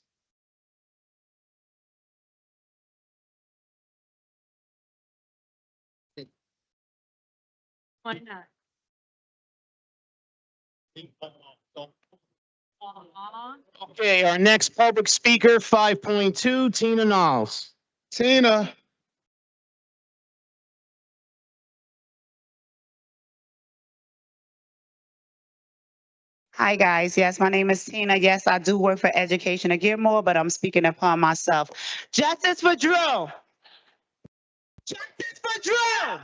Why not? Okay, our next public speaker, 5.2, Tina Knowles. Tina. Hi, guys. Yes, my name is Tina. Yes, I do work for Education to Get More, but I'm speaking upon myself. Justice for Drew. Justice for Drew.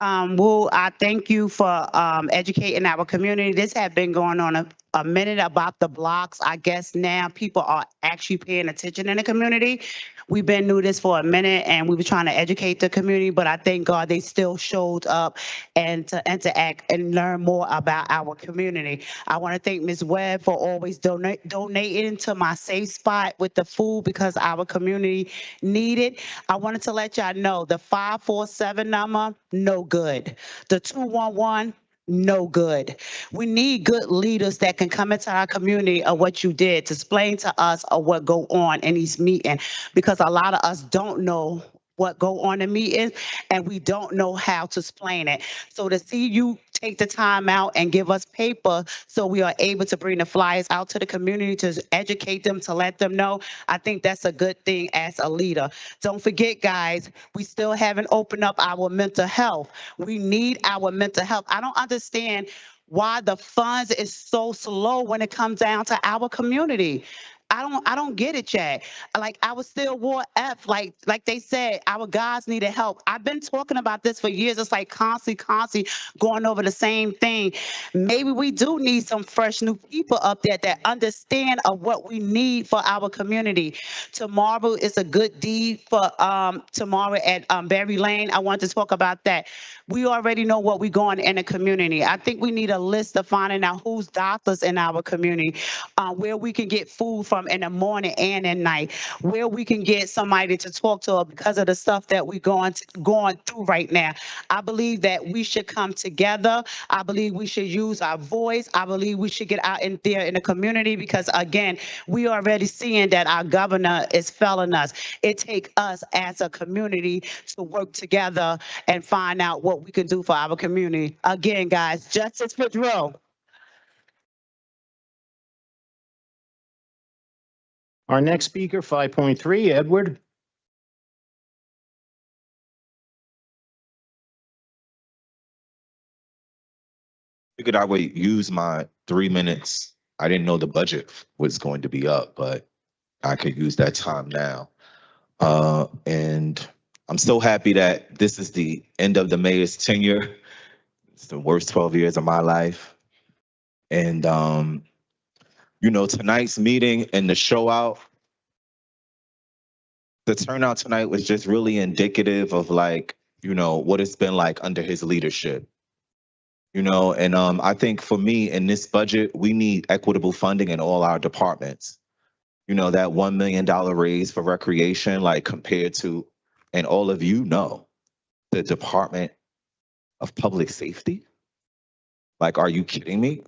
Well, I thank you for educating our community. This had been going on a minute about the blocks. I guess now people are actually paying attention in the community. We've been doing this for a minute and we were trying to educate the community, but I thank God they still showed up and to interact and learn more about our community. I want to thank Ms. Webb for always donating to my safe spot with the food because our community need it. I wanted to let y'all know the 547 number, no good. The 211, no good. We need good leaders that can come into our community of what you did to explain to us of what go on in these meetings because a lot of us don't know what go on in meetings and we don't know how to explain it. So to see you take the time out and give us paper so we are able to bring the flyers out to the community to educate them, to let them know, I think that's a good thing as a leader. Don't forget, guys, we still haven't opened up our mental health. We need our mental health. I don't understand why the funds is so slow when it comes down to our community. I don't get it yet. Like I was still Ward F, like they said, our guys needed help. I've been talking about this for years. It's like constantly going over the same thing. Maybe we do need some fresh new people up there that understand of what we need for our community. Tomorrow is a good deed for tomorrow at Berry Lane. I want to talk about that. We already know what we're going in the community. I think we need a list of finding out who's doctors in our community, where we can get food from in the morning and at night, where we can get somebody to talk to because of the stuff that we're going through right now. I believe that we should come together. I believe we should use our voice. I believe we should get out in there in the community because again, we already seeing that our governor is failing us. It takes us as a community to work together and find out what we can do for our community. Again, guys, justice for Drew. Our next speaker, 5.3, Edward. Figured I would use my 3 minutes. I didn't know the budget was going to be up, but I could use that time now. And I'm so happy that this is the end of the mayor's tenure. It's the worst 12 years of my life. And, tonight's meeting and the show out, the turnout tonight was just really indicative of what it's been like under his leadership. I think for me in this budget, we need equitable funding in all our departments. That $1 million raise for recreation, like compared to, and all of the Department of Public Safety. Like, are you kidding me?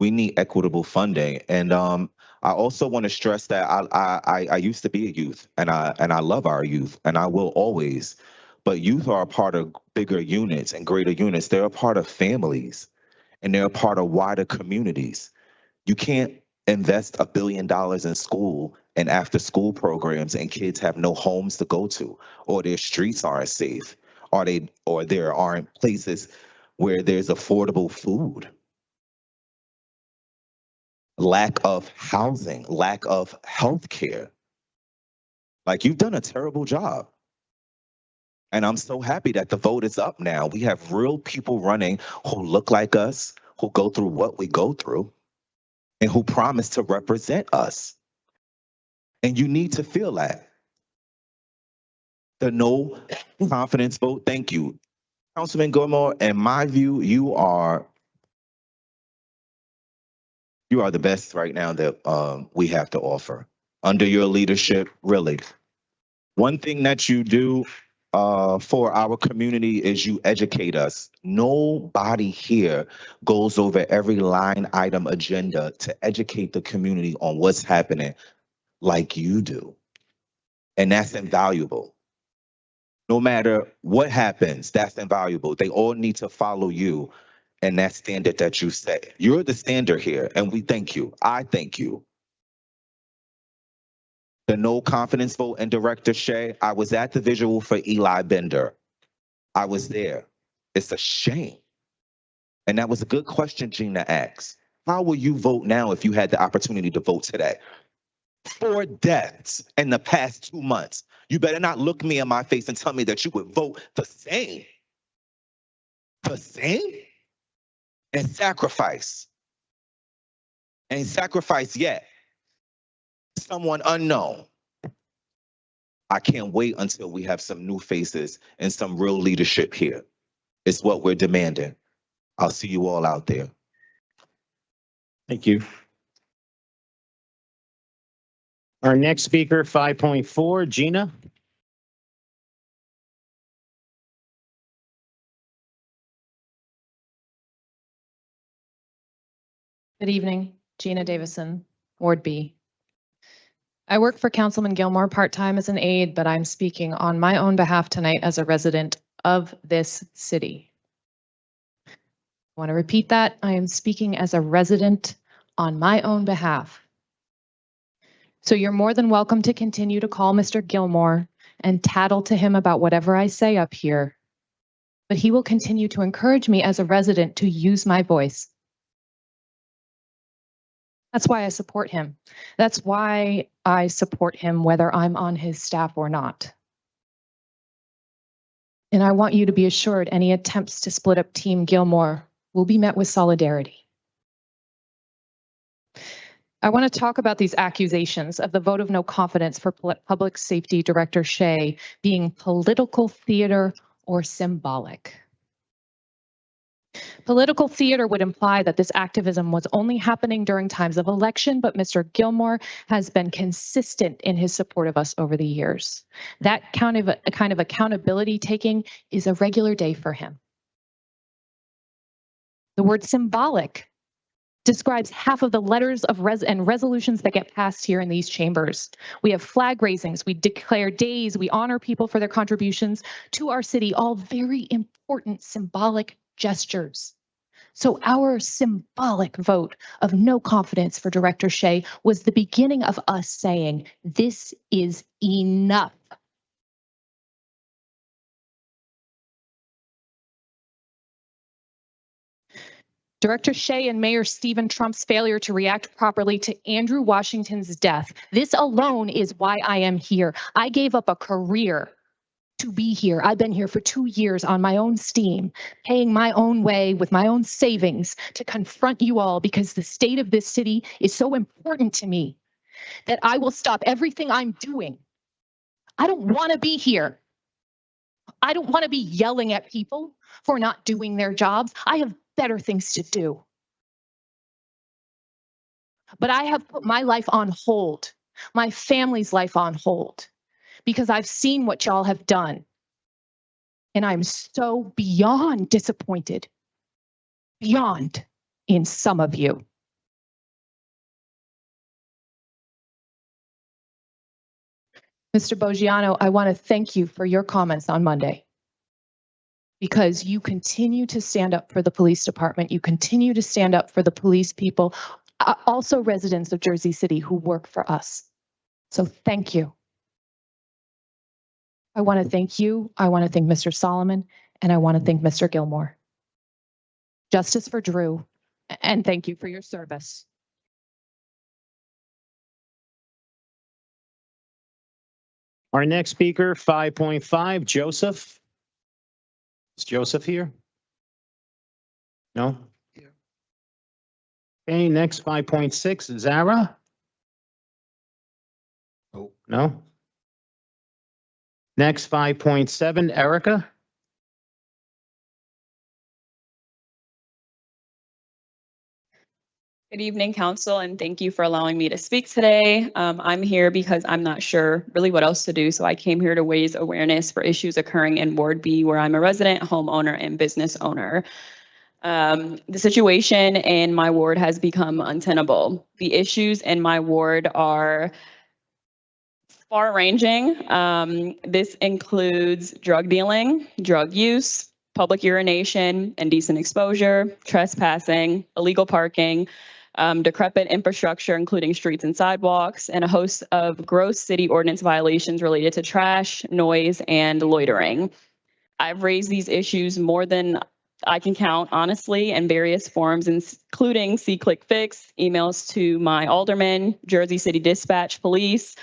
We need equitable funding. And I also want to stress that I used to be a youth and I love our youth and I will always. But youth are a part of bigger units and greater units. They're a part of families and they're a part of wider communities. You can't invest $1 billion in school and after school programs and kids have no homes to go to, or their streets aren't safe, or there aren't places where there's affordable food. Lack of housing, lack of health care. Like, you've done a terrible job. And I'm so happy that the vote is up now. We have real people running who look like us, who go through what we go through, and who promise to represent us. And you need to feel that. The no confidence vote, thank you. Councilman Gilmore, in my view, you are the best right now that we have to offer. Under your leadership, really. One thing that you do for our community is you educate us. Nobody here goes over every line item agenda to educate the community on what's happening like you do. And that's invaluable. No matter what happens, that's invaluable. They all need to follow you and that standard that you set. You're the standard here, and we thank you. I thank you. The no confidence vote in Director Shea, I was at the visual for Eli Bender. I was there. It's a shame. And that was a good question Gina asked. How will you vote now if you had the opportunity to vote today? 4 deaths in the past 2 months. You better not look me in my face and tell me that you would vote the same. The same? And sacrifice. Ain't sacrifice yet. Someone unknown. I can't wait until we have some new faces and some real leadership here. It's what we're demanding. I'll see you all out there. Thank you. Our next speaker, 5.4, Gina. Good evening, Gina Davison, Ward B. I work for Councilman Gilmore part-time as an aide, but I'm speaking on my own behalf tonight as a resident of this city. I want to repeat that. I am speaking as a resident on my own behalf. So you're more than welcome to continue to call Mr. Gilmore and tattle to him about whatever I say up here. But he will continue to encourage me as a resident to use my voice. That's why I support him. That's why I support him whether I'm on his staff or not. And I want you to be assured any attempts to split up Team Gilmore will be met with solidarity. I want to talk about these accusations of the vote of no confidence for Public Safety Director Shea being political theater or symbolic. Political theater would imply that this activism was only happening during times of election, but Mr. Gilmore has been consistent in his support of us over the years. That kind of accountability taking is a regular day for him. The word symbolic describes half of the letters of and resolutions that get passed here in these chambers. We have flag raisings, we declare days, we honor people for their contributions to our city, all very important symbolic gestures. So our symbolic vote of no confidence for Director Shea was the beginning of us saying, this is enough. Director Shea and Mayor Stephen Trump's failure to react properly to Andrew Washington's death. This alone is why I am here. I gave up a career to be here. I've been here for 2 years on my own steam, paying my own way with my own savings to confront you all because the state of this city is so important to me that I will stop everything I'm doing. I don't want to be here. I don't want to be yelling at people for not doing their jobs. I have better things to do. But I have put my life on hold, my family's life on hold, because I've seen what y'all have done. And I'm so beyond disappointed, beyond in some of you. Mr. Boggiano, I want to thank you for your comments on Monday, because you continue to stand up for the police department. You continue to stand up for the police people, also residents of Jersey City who work for us. So thank you. I want to thank you. I want to thank Mr. Solomon, and I want to thank Mr. Gilmore. Justice for Drew, and thank you for your service. Our next speaker, 5.5, Joseph. Is Joseph here? No? Okay, next 5.6, Zara. Oh, no. Next 5.7, Erica. Good evening, council, and thank you for allowing me to speak today. I'm here because I'm not sure really what else to do, so I came here to raise awareness for issues occurring in Ward B, where I'm a resident, homeowner, and business owner. The situation in my ward has become untenable. The issues in my ward are far-ranging. This includes drug dealing, drug use, public urination, indecent exposure, trespassing, illegal parking, decrepit infrastructure, including streets and sidewalks, and a host of gross city ordinance violations related to trash, noise, and loitering. I've raised these issues more than I can count, honestly, in various forms, including See-Click Fix, emails to my alderman, Jersey City Dispatch Police,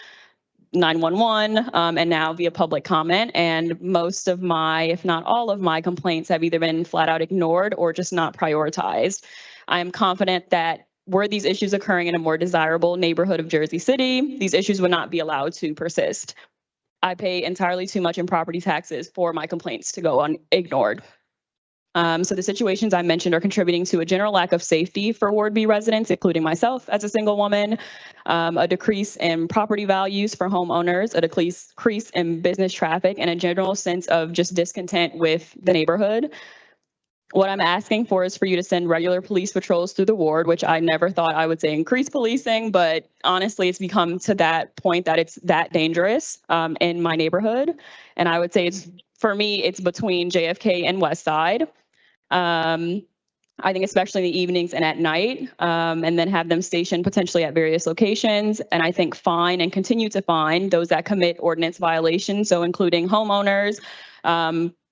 911, and now via public comment. And most of my, if not all of my complaints have either been flat out ignored or just not prioritized. I am confident that were these issues occurring in a more desirable neighborhood of Jersey City, these issues would not be allowed to persist. I pay entirely too much in property taxes for my complaints to go unignored. So the situations I mentioned are contributing to a general lack of safety for Ward B residents, including myself as a single woman, a decrease in property values for homeowners, a decrease in business traffic, and a general sense of just discontent with the neighborhood. What I'm asking for is for you to send regular police patrols through the ward, which I never thought I would say increase policing, but honestly, it's become to that point that it's that dangerous in my neighborhood. And I would say for me, it's between JFK and West Side. I think especially in the evenings and at night, and then have them stationed potentially at various locations. And I think fine and continue to fine those that commit ordinance violations. So including homeowners,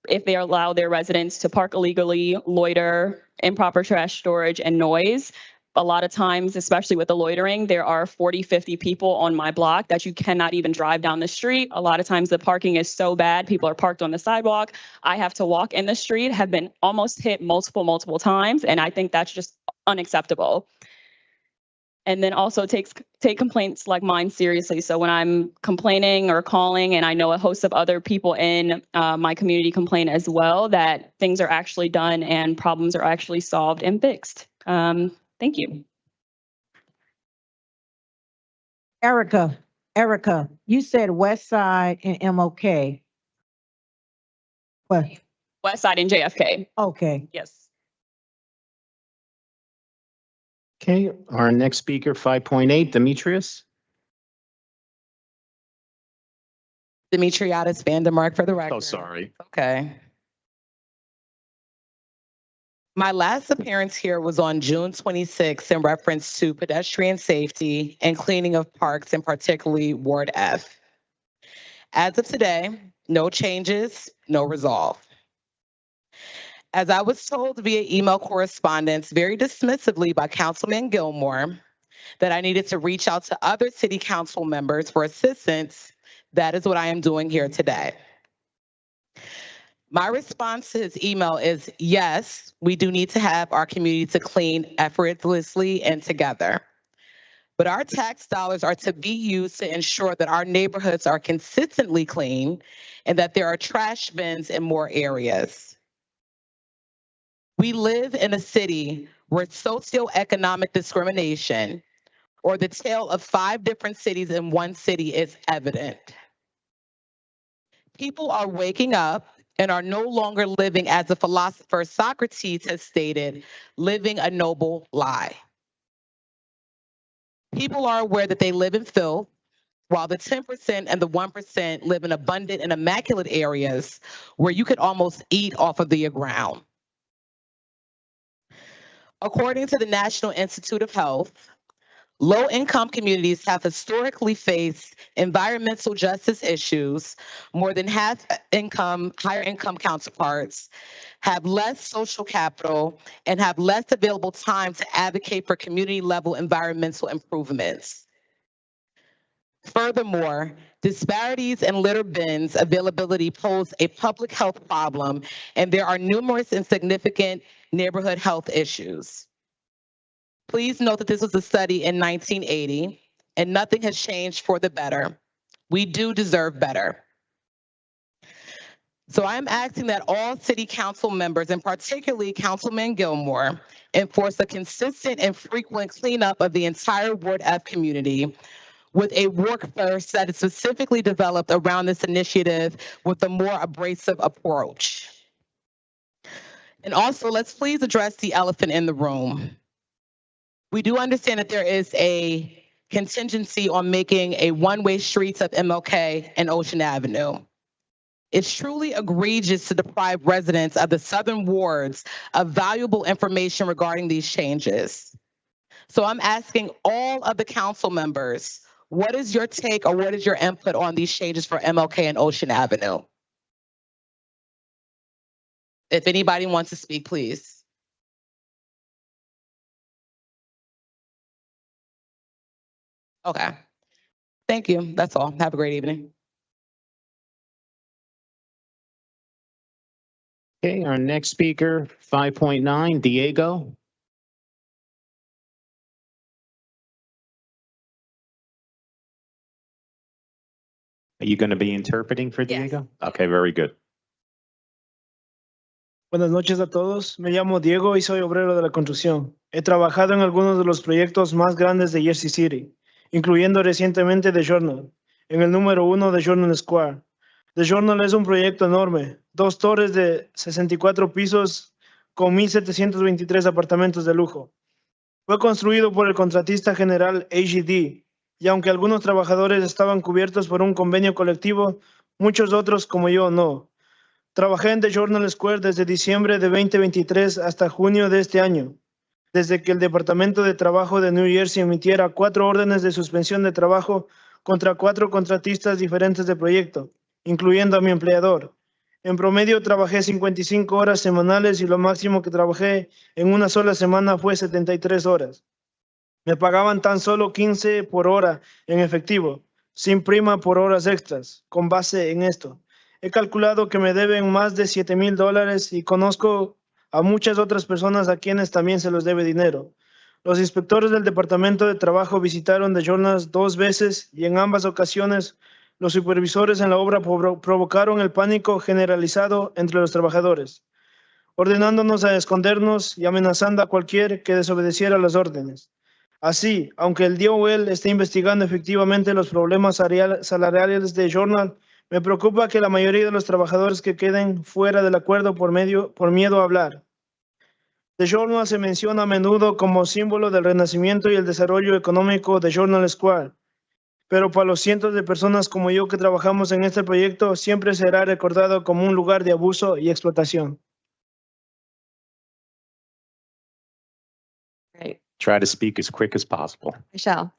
if they allow their residents to park illegally, loiter, improper trash storage, and noise. A lot of times, especially with the loitering, there are 40, 50 people on my block that you cannot even drive down the street. A lot of times the parking is so bad, people are parked on the sidewalk. I have to walk in the street, have been almost hit multiple times, and I think that's just unacceptable. And then also take complaints like mine seriously. So when I'm complaining or calling, and I know a host of other people in my community complain as well, that things are actually done and problems are actually solved and fixed. Thank you. Erica, you said West Side and MOK. Well, West Side and JFK. okay. Yes. Okay, our next speaker, 5.8, Demetrius. Demetriadis Vandermark for the record. Oh, sorry. Okay. My last appearance here was on June 26th in reference to pedestrian safety and cleaning of parks, and particularly Ward F. As of today, no changes, no resolve. As I was told via email correspondence very dismissively by Councilman Gilmore that I needed to reach out to other city council members for assistance, that is what I am doing here today. My response to his email is, yes, we do need to have our community to clean effortlessly and together. But our tax dollars are to be used to ensure that our neighborhoods are consistently clean and that there are trash bins in more areas. We live in a city where socioeconomic discrimination, or the tale of 5 different cities in one city, is evident. People are waking up and are no longer living, as the philosopher Socrates has stated, living a noble lie. People are aware that they live in filth, while the 10% and the 1% live in abundant and immaculate areas where you could almost eat off of the ground. According to the National Institute of Health, low-income communities have historically faced environmental justice issues. More than half higher income counterparts have less social capital and have less available time to advocate for community-level environmental improvements. Furthermore, disparities in litter bins availability pose a public health problem, and there are numerous and significant neighborhood health issues. Please note that this was a study in 1980, and nothing has changed for the better. We do deserve better. So I'm asking that all city council members, and particularly Councilman Gilmore, enforce a consistent and frequent cleanup of the entire Ward F community with a workforce that is specifically developed around this initiative with a more abrasive approach. And also, let's please address the elephant in the room. We do understand that there is a contingency on making a one-way streets of MLK and Ocean Avenue. It's truly egregious to deprive residents of the southern wards of valuable information regarding these changes. So I'm asking all of the council members, what is your take or what is your input on these changes for MLK and Ocean Avenue? If anybody wants to speak, please. Okay. Thank you. That's all. Have a great evening. Okay, our next speaker, 5.9, Diego. Are you going to be interpreting for Diego? Okay, very good. Buenas noches a todos. Me llamo Diego y soy obrero de la construcción. He trabajado en algunos de los proyectos más grandes de Jersey City, incluyendo recientemente The Journal, en el número 1 de Journal Square. The Journal es un proyecto enorme, 2 torres de 64 pisos con 1,723 apartamentos de lujo. Fue construido por el contratista general AGD, y aunque algunos trabajadores estaban cubiertos por un convenio colectivo, muchos otros como yo no. Trabajé en The Journal Square desde diciembre de 2023 hasta junio de este año, desde que el Departamento de Trabajo de New Jersey emitiera 4 órdenes de suspensión de trabajo contra 4 contratistas diferentes de proyecto, incluyendo a mi empleador. En promedio trabajé 55 horas semanales y lo máximo que trabajé en una sola semana fue 73 horas. Me pagaban tan solo 15 por hora en efectivo, sin prima por horas extras, con base en esto. He calculado que me deben más de $7,000 y conozco a muchas otras personas a quienes también se les debe dinero. Los inspectores del Departamento de Trabajo visitaron The Journal 2 veces y en ambas ocasiones los supervisores en la obra provocaron el pánico generalizado entre los trabajadores, ordenándonos a escondernos y amenazando a cualquier que desobedeciera las órdenes. Así, aunque el DOL esté investigando efectivamente los problemas salariales de Journal, me preocupa que la mayoría de los trabajadores que queden fuera del acuerdo por miedo a hablar. The Journal se menciona a menudo como símbolo del renacimiento y el desarrollo económico de Journal Square, pero para los cientos de personas como yo que trabajamos en este proyecto, siempre será recordado como un lugar de abuso y explotación. Right. Try to speak as quick as possible. I shall.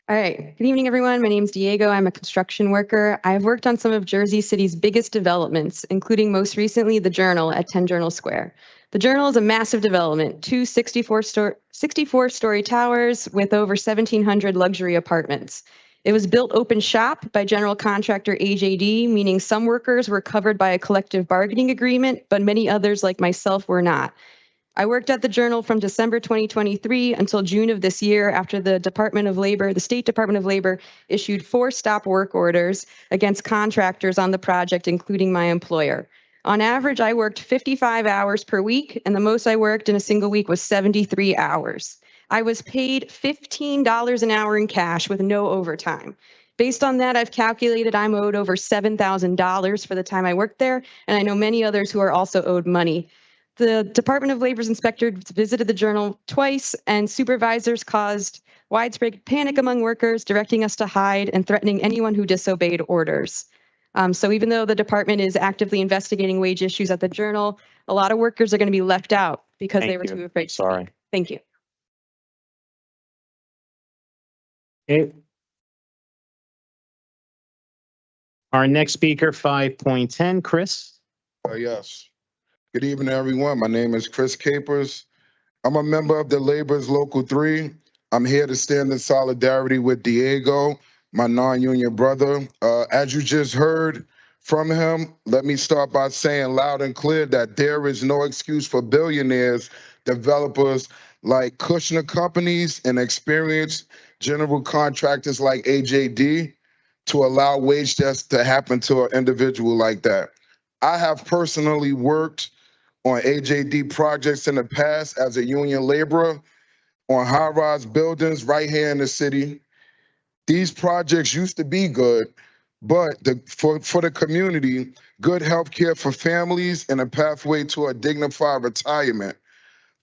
All right. Good evening, everyone. My name's Diego. I'm a construction worker. I've worked on some of Jersey City's biggest developments, including most recently the Journal at 10 Journal Square. The Journal is a massive development, 2 64-story towers with over 1,700 luxury apartments. It was built open shop by general contractor AJD, meaning some workers were covered by a collective bargaining agreement, but many others, like myself, were not. I worked at the Journal from December 2023 until June of this year after the State Department of Labor issued 4 stop work orders against contractors on the project, including my employer. On average, I worked 55 hours per week, and the most I worked in a single week was 73 hours. I was paid $15 an hour in cash with no overtime. Based on that, I've calculated I'm owed over $7,000 for the time I worked there, and I know many others who are also owed money. The Department of Labor's inspectors visited the Journal twice, and supervisors caused widespread panic among workers, directing us to hide and threatening anyone who disobeyed orders. So even though the department is actively investigating wage issues at the Journal, a lot of workers are going to be left out because they were too afraid to speak. Thank you. Okay. Our next speaker, 5.10, Chris. Yes. Good evening, everyone. My name is Chris Capers. I'm a member of the Labor's Local 3. I'm here to stand in solidarity with Diego, my non-union brother. As you just heard from him, let me start by saying loud and clear that there is no excuse for billionaires, developers like Kushner companies, and experienced general contractors like AJD to allow wage thefts to happen to an individual like that. I have personally worked on AJD projects in the past as a union laborer on high-rise buildings right here in the city. These projects used to be good, but for the community, good health care for families and a pathway to a dignified retirement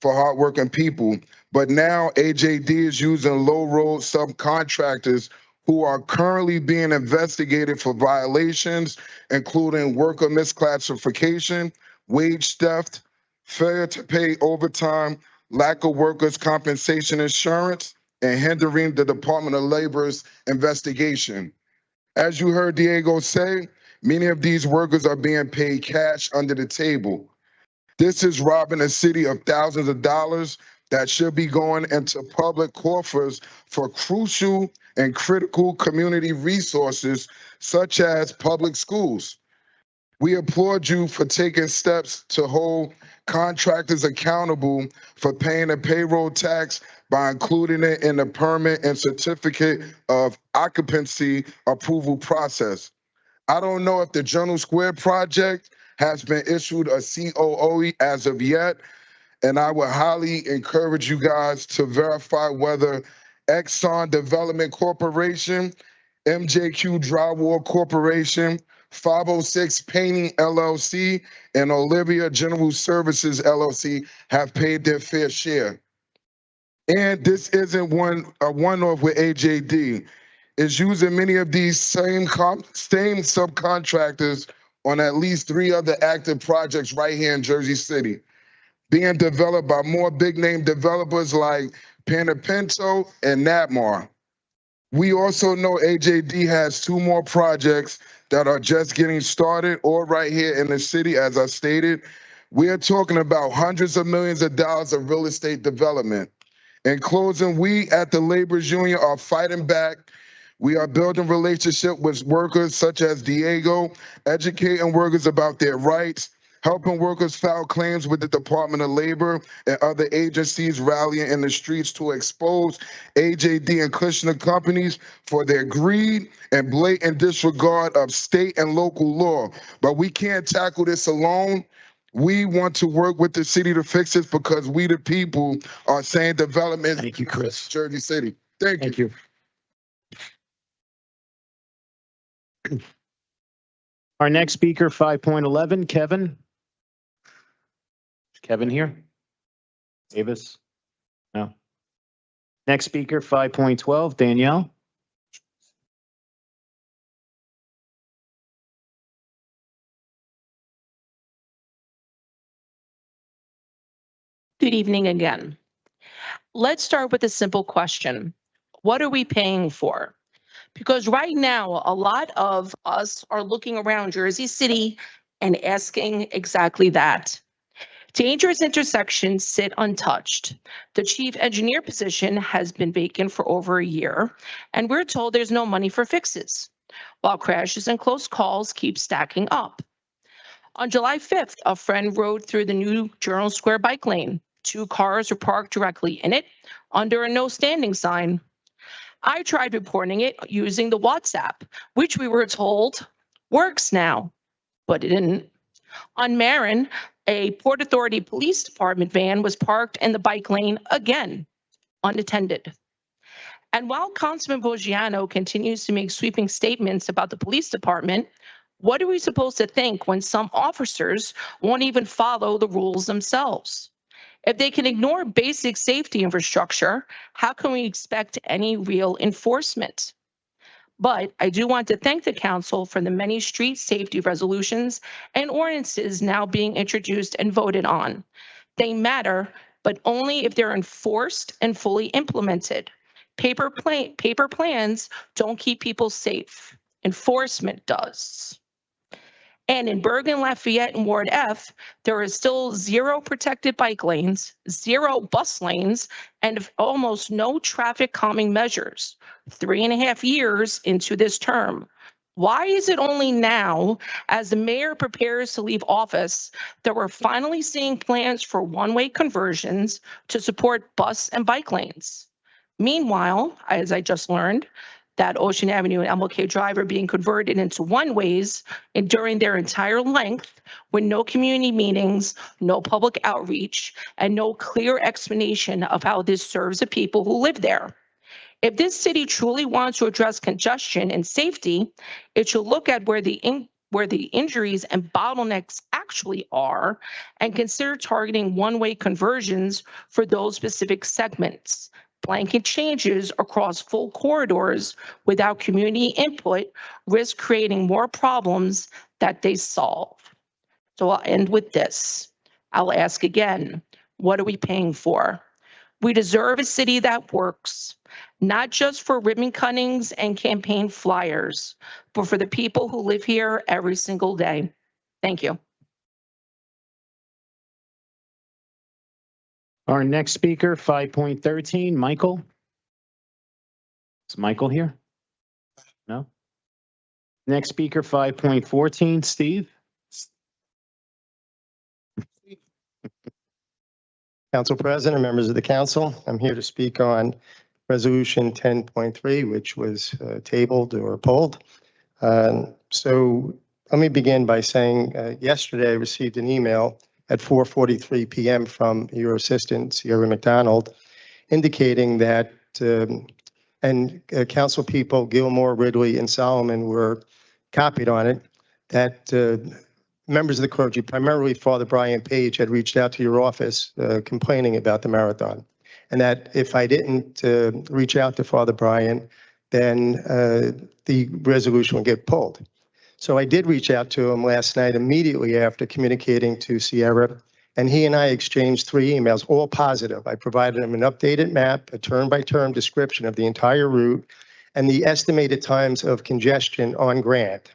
for hardworking people. But now AJD is using low-road subcontractors who are currently being investigated for violations, including worker misclassification, wage theft, failure to pay overtime, lack of workers' compensation insurance, and hindering the Department of Labor's investigation. As you heard Diego say, many of these workers are being paid cash under the table. This is robbing the city of thousands of dollars that should be going into public coffers for crucial and critical community resources such as public schools. We applaud you for taking steps to hold contractors accountable for paying a payroll tax by including it in the permit and certificate of occupancy approval process. I don't know if the Journal Square project has been issued a COO as of yet, and I would highly encourage you guys to verify whether Exxon Development Corporation, MJQ Drywall Corporation, 506 Painting LLC, and Olivia General Services LLC have paid their fair share. And this isn't a one-off with AJD. It's using many of these same subcontractors on at least 3 other active projects right here in Jersey City, being developed by more big-name developers like Panapinto and Natmar. We also know AJD has 2 more projects that are just getting started or right here in the city, as I stated. We are talking about hundreds of millions of dollars of real estate development. In closing, we at the Laborers Union are fighting back. We are building relationship with workers such as Diego, educating workers about their rights, helping workers file claims with the Department of Labor and other agencies rallying in the streets to expose AJD and Kushner companies for their greed and blatant disregard of state and local law. But we can't tackle this alone. We want to work with the city to fix this because we, the people, are saying development. Thank you, Chris. Jersey City. Thank you. Our next speaker, 5.11, Kevin. Is Kevin here? Davis? No. Next speaker, 5.12, Danielle. Good evening again. Let's start with a simple question. What are we paying for? Because right now, a lot of us are looking around Jersey City and asking exactly that. Dangerous intersections sit untouched. The chief engineer position has been vacant for over a year, and we're told there's no money for fixes, while crashes and close calls keep stacking up. On July 5th, a friend rode through the new Journal Square bike lane. 2 cars were parked directly in it under a no standing sign. I tried reporting it using the WhatsApp, which we were told works now, but it didn't. On Marin, a Port Authority Police Department van was parked in the bike lane again, unattended. And while Councilman Boggiano continues to make sweeping statements about the police department, what are we supposed to think when some officers won't even follow the rules themselves? If they can ignore basic safety infrastructure, how can we expect any real enforcement? But I do want to thank the council for the many street safety resolutions and ordinances now being introduced and voted on. They matter, but only if they're enforced and fully implemented. Paper plans don't keep people safe. Enforcement does. And in Bergen, Lafayette, and Ward F, there is still 0 protected bike lanes, 0 bus lanes, and almost no traffic calming measures. 3.5 years into this term. Why is it only now, as the mayor prepares to leave office, that we're finally seeing plans for one-way conversions to support bus and bike lanes? Meanwhile, as I just learned, that Ocean Avenue and MLK Drive are being converted into one-ways and during their entire length with no community meetings, no public outreach, and no clear explanation of how this serves the people who live there. If this city truly wants to address congestion and safety, it should look at where the injuries and bottlenecks actually are and consider targeting one-way conversions for those specific segments. Blanket changes across full corridors without community input risk creating more problems that they solve. So I'll end with this. I'll ask again, what are we paying for? We deserve a city that works, not just for ribbon cuttings and campaign flyers, but for the people who live here every single day. Thank you. Our next speaker, 5.13, Michael. Is Michael here? No? Next speaker, 5.14, Steve. Council President, members of the council, I'm here to speak on Resolution 10.3, which was tabled or pulled. So let me begin by saying yesterday I received an email at 4:43 p.m. from your assistant, Sierra McDonald, indicating that, council people Gilmore, Ridley, and Solomon were copied on it, that members of the clergy, primarily Father Brian Page, had reached out to your office complaining about the marathon. And that if I didn't reach out to Father Brian, then the resolution would get pulled. So I did reach out to him last night immediately after communicating to Sierra, and he and I exchanged 3 emails, all positive. I provided him an updated map, a turn-by-turn description of the entire route, and the estimated times of congestion on Grant.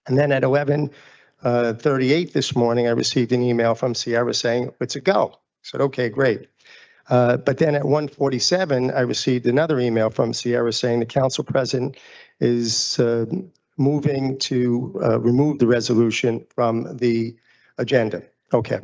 And then at 11:38 this morning, I received an email from Sierra saying, it's a go. I said, okay, great. But then at 1:47, I received another email from Sierra saying the council president is moving to remove the resolution from the agenda. Okay.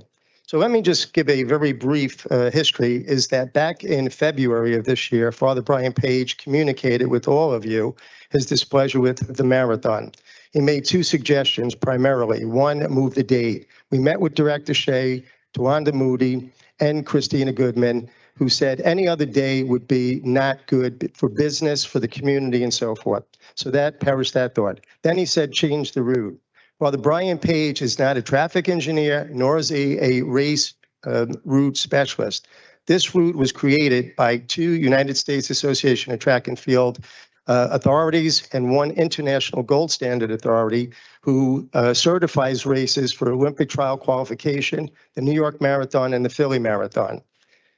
So let me just give a very brief history, is that back in February of this year, Father Brian Page communicated with all of you his displeasure with the marathon. He made 2 suggestions primarily. One, move the date. We met with Director Shea, Tawanda Moody, and Christina Goodman, who said any other day would be not good for business, for the community, and so forth. So that perished that thought. Then he said change the route. Father Brian Page is not a traffic engineer, nor is he a race route specialist. This route was created by 2 United States Association of Track and Field authorities and 1 international gold standard authority who certifies races for Olympic trial qualification, the New York Marathon and the Philly Marathon.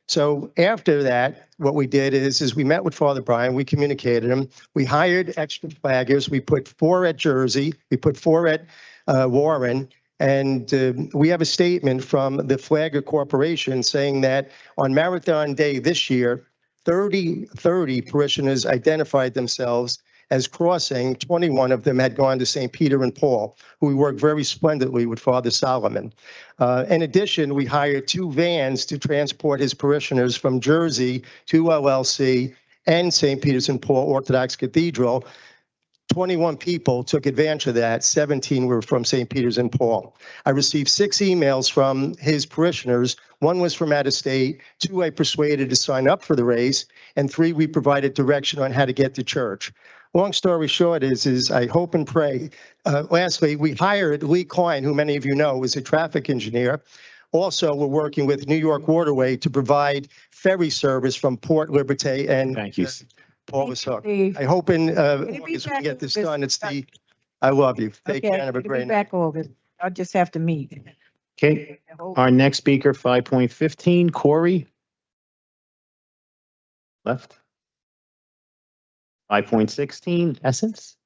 So after that, what we did is we met with Father Brian, we communicated him, we hired extra flaggers, we put 4 at Jersey, we put 4 at Warren, and we have a statement from the Flagger Corporation saying that on Marathon Day this year, 30 parishioners identified themselves as crossing. 21 of them had gone to St. Peter and Paul, who we worked very splendidly with Father Solomon. In addition, we hired 2 vans to transport his parishioners from Jersey to LLC and St. Peter's and Paul Orthodox Cathedral. 21 people took advantage of that. 17 were from St. Peter's and Paul. I received 6 emails from his parishioners. 1 was from out of state. 2 I persuaded to sign up for the race, and 3 we provided direction on how to get to church. Long story short is I hope and pray. Lastly, we hired Lee Klein, who many of you know is a traffic engineer. Also, we're working with New York Waterway to provide ferry service from Port Liberty and Thank you. Paulus Hook. I hope in August we can get this done. I love you. Take care and have a great night. Back August. I'll just have to meet. Okay, our next speaker, 5.15, Corey. Left. 5.16, Essence.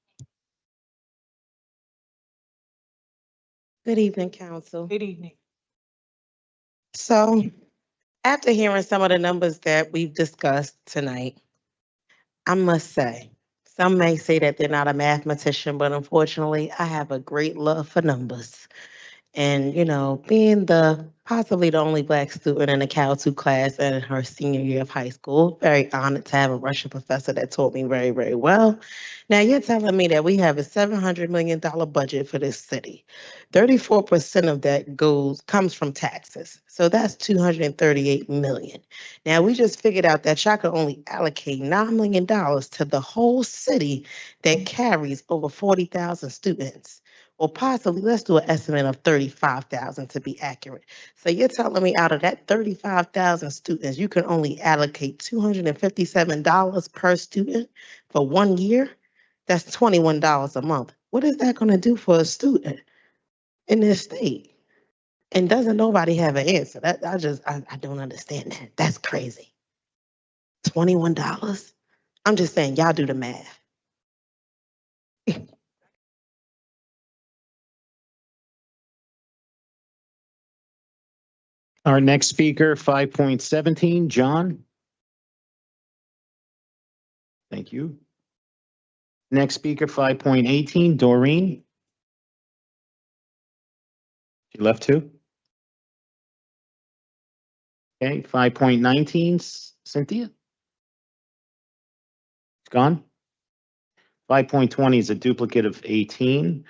Good evening, council. Good evening. So after hearing some of the numbers that we've discussed tonight, I must say, some may say that they're not a mathematician, but unfortunately, I have a great love for numbers. And, being possibly the only Black student in a Cal 2 class in her senior year of high school, very honored to have a Russian professor that taught me very, very well. Now, you're telling me that we have a $700 million budget for this city. 34% of that comes from taxes. So that's $238 million. Now, we just figured out that y'all could only allocate $9 million to the whole city that carries over 40,000 students. Or possibly, let's do an estimate of 35,000 to be accurate. So you're telling me out of that 35,000 students, you can only allocate $257 per student for 1 year? That's $21 a month. What is that going to do for a student in this state? And doesn't nobody have an answer? I don't understand that. That's crazy. $21? I'm just saying, y'all do the math. Our next speaker, 5.17, John. Thank you. Next speaker, 5.18, Doreen. She left too? Okay, 5.19, Cynthia. It's gone. 5.20 is a duplicate of 18.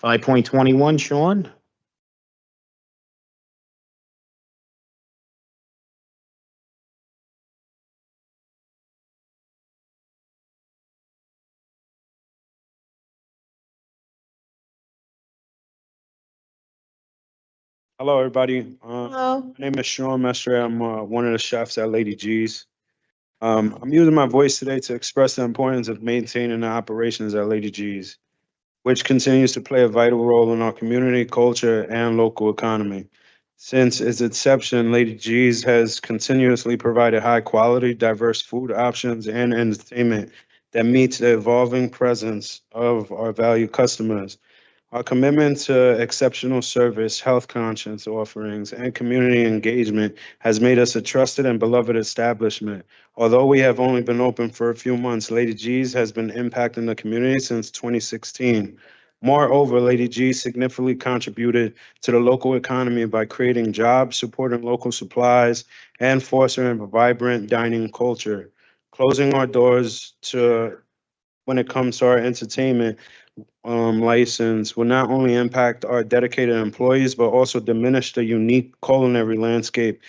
5.21, Sean. Hello, everybody. Hello. My name is Sean Mestre. I'm one of the chefs at Lady G's. I'm using my voice today to express the importance of maintaining the operations at Lady G's, which continues to play a vital role in our community, culture, and local economy. Since its inception, Lady G's has continuously provided high-quality, diverse food options and entertainment that meets the evolving presence of our valued customers. Our commitment to exceptional service, health conscious offerings, and community engagement has made us a trusted and beloved establishment. Although we have only been open for a few months, Lady G's has been impacting the community since 2016. Moreover, Lady G significantly contributed to the local economy by creating jobs, supporting local supplies, and fostering a vibrant dining culture. Closing our doors to when it comes to our entertainment license will not only impact our dedicated employees, but also diminish the unique culinary landscape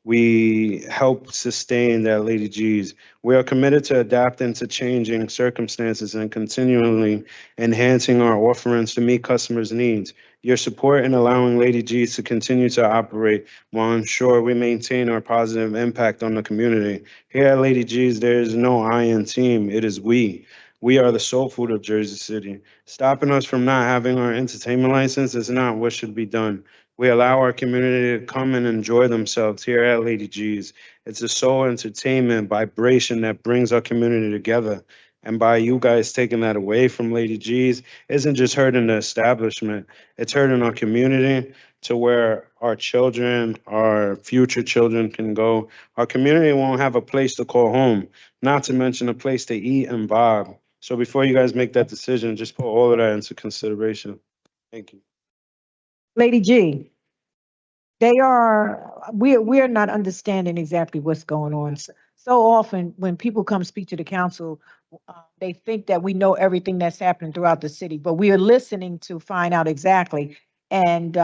we help sustain at Lady G's. We are committed to adapting to changing circumstances and continually enhancing our offerings to meet customers' needs. Your support in allowing Lady G's to continue to operate will ensure we maintain our positive impact on the community. Here at Lady G's, there is no I in team, it is we. We are the soul food of Jersey City. Stopping us from not having our entertainment license is not what should be done. We allow our community to come and enjoy themselves here at Lady G's. It's the soul entertainment vibration that brings our community together. And by you guys taking that away from Lady G's, isn't just hurting the establishment, it's hurting our community to where our children, our future children can go. Our community won't have a place to call home, not to mention a place to eat and vibe. So before you guys make that decision, just put all of that into consideration. Thank you. Lady G, we're not understanding exactly what's going on. So often when people come speak to the council, they think that we know everything that's happening throughout the city, but we are listening to find out exactly. And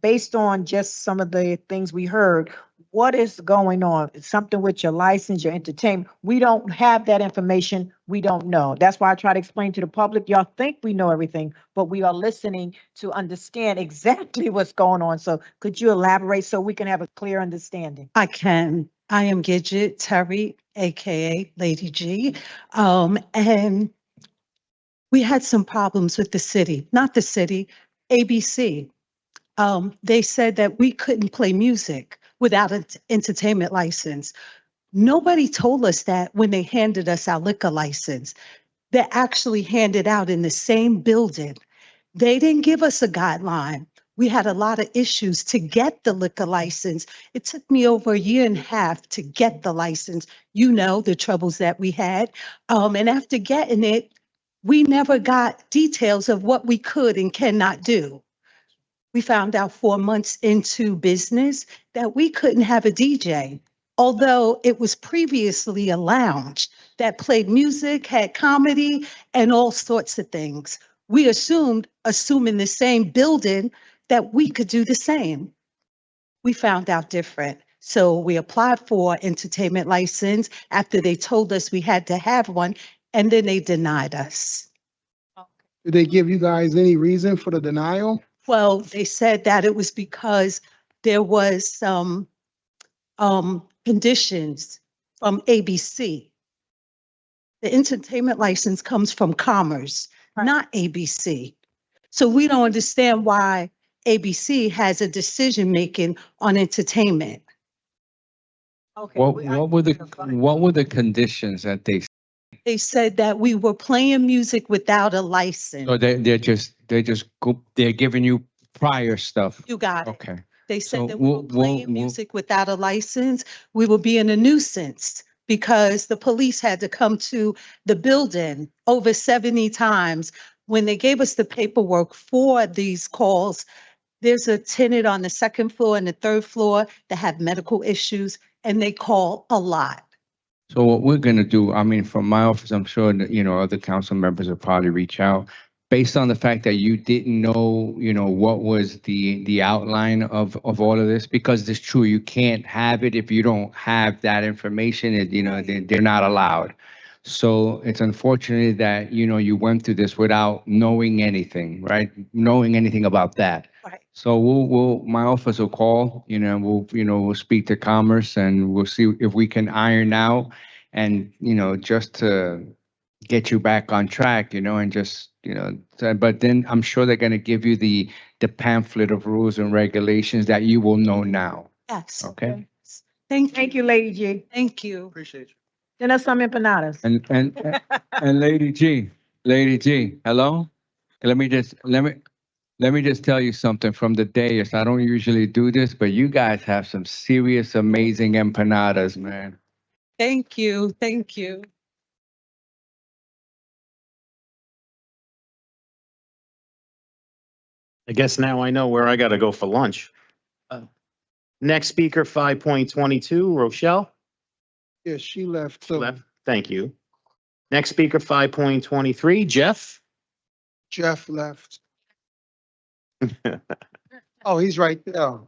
based on just some of the things we heard, what is going on? Something with your license, your entertainment. We don't have that information. We don't know. That's why I try to explain to the public. Y'all think we know everything, but we are listening to understand exactly what's going on. So could you elaborate so we can have a clear understanding? I can. I am Gidget Terry, AKA Lady G. And we had some problems with the city, not the city, ABC. They said that we couldn't play music without an entertainment license. Nobody told us that when they handed us our liquor license. They're actually handed out in the same building. They didn't give us a guideline. We had a lot of issues to get the liquor license. It took me over a year and a half to get the license. You know, the troubles that we had. And after getting it, we never got details of what we could and cannot do. We found out 4 months into business that we couldn't have a DJ, although it was previously a lounge that played music, had comedy, and all sorts of things. We assuming the same building, that we could do the same. We found out different. So we applied for entertainment license after they told us we had to have one, and then they denied us. Did they give you guys any reason for the denial? Well, they said that it was because there was some conditions from ABC. The entertainment license comes from Commerce, not ABC. So we don't understand why ABC has a decision making on entertainment. Okay. What were the conditions that They said that we were playing music without a license. so they're giving you prior stuff? You got it. Okay. They said So that we were we'll- playing we'll- music without a license. We were being a nuisance because the police had to come to the building over 70 times. When they gave us the paperwork for these calls, there's a tenant on the second floor and the third floor that have medical issues, and they call a lot. So what we're gonna do, I mean, from my office, I'm sure that, other council members will probably reach out. Based on the fact that you didn't know, what was the outline of all of this, because it's true, you can't have it if you don't have that information, they're not allowed. So it's unfortunate that, you went through this without knowing anything, right? Knowing anything about that. Right. So my office will call, we'll speak to Commerce and we'll see if we can iron out and, just to get you back on track, and just, but then I'm sure they're gonna give you the pamphlet of rules and regulations that you will know now. Yes. Okay. Thank you, Lady G. Thank you. Appreciate you. Send us some empanadas. And Lady G, hello? Let me just tell you something from the dais. I don't usually do this, but you guys have some serious, amazing empanadas, man. Thank you. Thank you. I guess now I know where I gotta go for lunch. Next speaker, 5.22, Rochelle. Yeah, she left. So Left. Thank you. Next speaker, 5.23, Jeff. Jeff left. Oh, he's right there.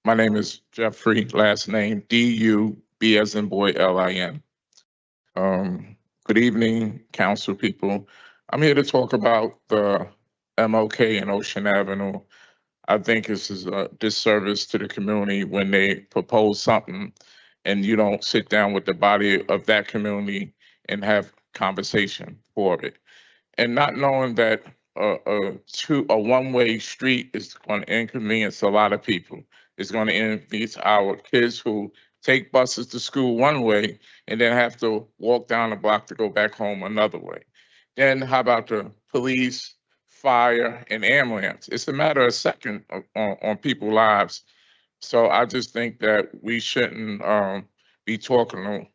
My name is Jeffrey, last name D-U-B as in boy, L-I-N. Good evening, council people. I'm here to talk about the MOK in Ocean Avenue. I think this is a disservice to the community when they propose something and you don't sit down with the body of that community and have conversation for it. And not knowing that a one-way street is going to inconvenience a lot of people. It's going to inconvenience our kids who take buses to school one way and then have to walk down the block to go back home another way. Then how about the police, fire, and ambulance? It's a matter of second on people's lives. So I just think that we shouldn't be talking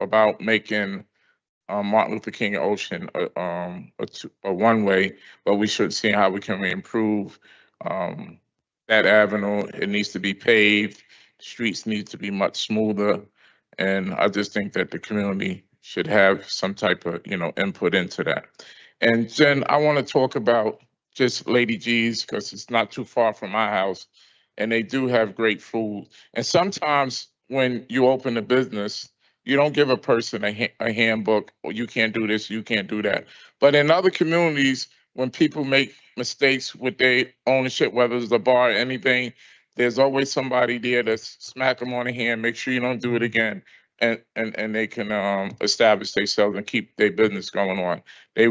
about making Martin Luther King Ocean a one-way, but we should see how we can improve that avenue. It needs to be paved. Streets need to be much smoother. And I just think that the community should have some type of, input into that. And then I want to talk about just Lady G's because it's not too far from my house and they do have great food. And sometimes when you open a business, you don't give a person a handbook, or you can't do this, you can't do that. But in other communities, when people make mistakes with their ownership, whether it's a bar or anything, there's always somebody there to smack them on the hand, make sure you don't do it again, and they can establish themselves and keep their business going on. They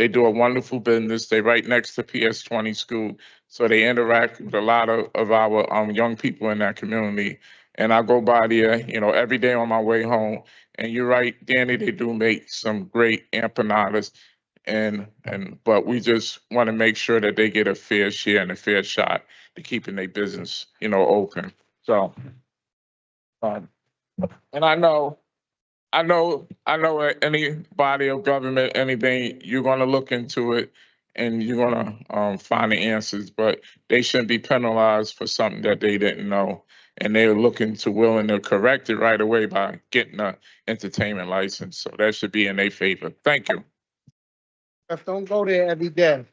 do a wonderful business. They right next to PS20 school, so they interact with a lot of our young people in that community. And I go by there, every day on my way home. And you're right, Danny, they do make some great empanadas. But we just want to make sure that they get a fair share and a fair shot to keeping their business, open. So, and I know I know any body of government, anything, you're gonna look into it and you're gonna find the answers, but they shouldn't be penalized for something that they didn't know. And they're looking to willing to correct it right away by getting a entertainment license. So that should be in their favor. Thank you. Don't go there every day.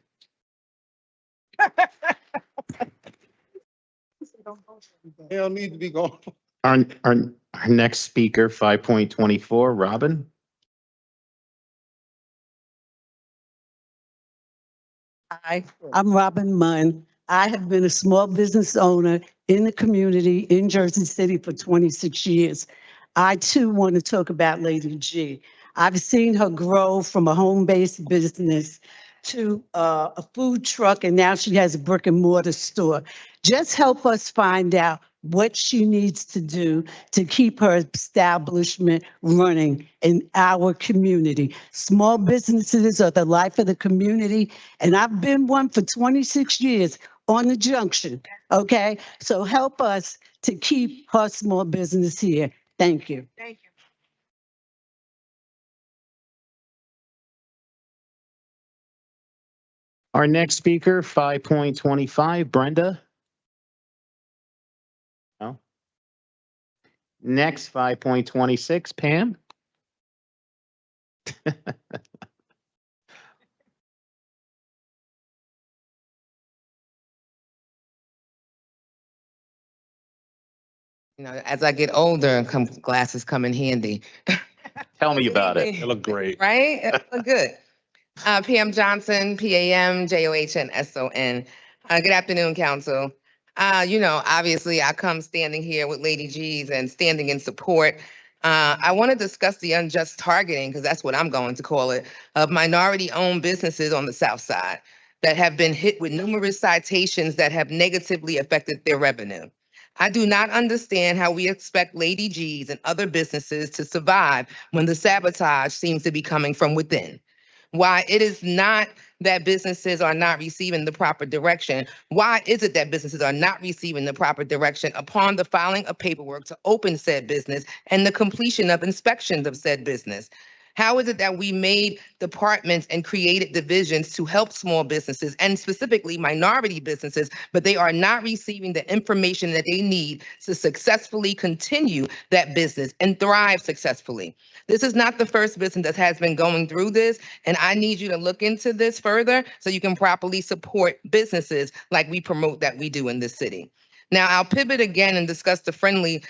They don't need to be going. Our next speaker, 5.24, Robin. Hi, I'm Robin Munn. I have been a small business owner in the community in Jersey City for 26 years. I too want to talk about Lady G. I've seen her grow from a home-based business to a food truck, and now she has a brick and mortar store. Just help us find out what she needs to do to keep her establishment running in our community. Small businesses are the life of the community, and I've been one for 26 years on the junction, okay? So help us to keep her small business here. Thank you. Thank you. Our next speaker, 5.25, Brenda. No. Next, 5.26, Pam. You know, as I get older, glasses come in handy. Tell me about it. They look great. Right? It look good. PM Johnson, PAM, JOHNSON. Good afternoon, Council. Obviously, I come standing here with Lady G's and standing in support. I want to discuss the unjust targeting, because that's what I'm going to call it, of minority-owned businesses on the South Side that have been hit with numerous citations that have negatively affected their revenue. I do not understand how we expect Lady G's and other businesses to survive when the sabotage seems to be coming from within. Why it is not that businesses are not receiving the proper direction. Why is it that businesses are not receiving the proper direction upon the filing of paperwork to open said business and the completion of inspections of said business? How is it that we made departments and created divisions to help small businesses and specifically minority businesses, but they are not receiving the information that they need to successfully continue that business and thrive successfully? This is not the first business that has been going through this, and I need you to look into this further so you can properly support businesses like we promote that we do in this city. Now, I'll pivot again and discuss the frenzy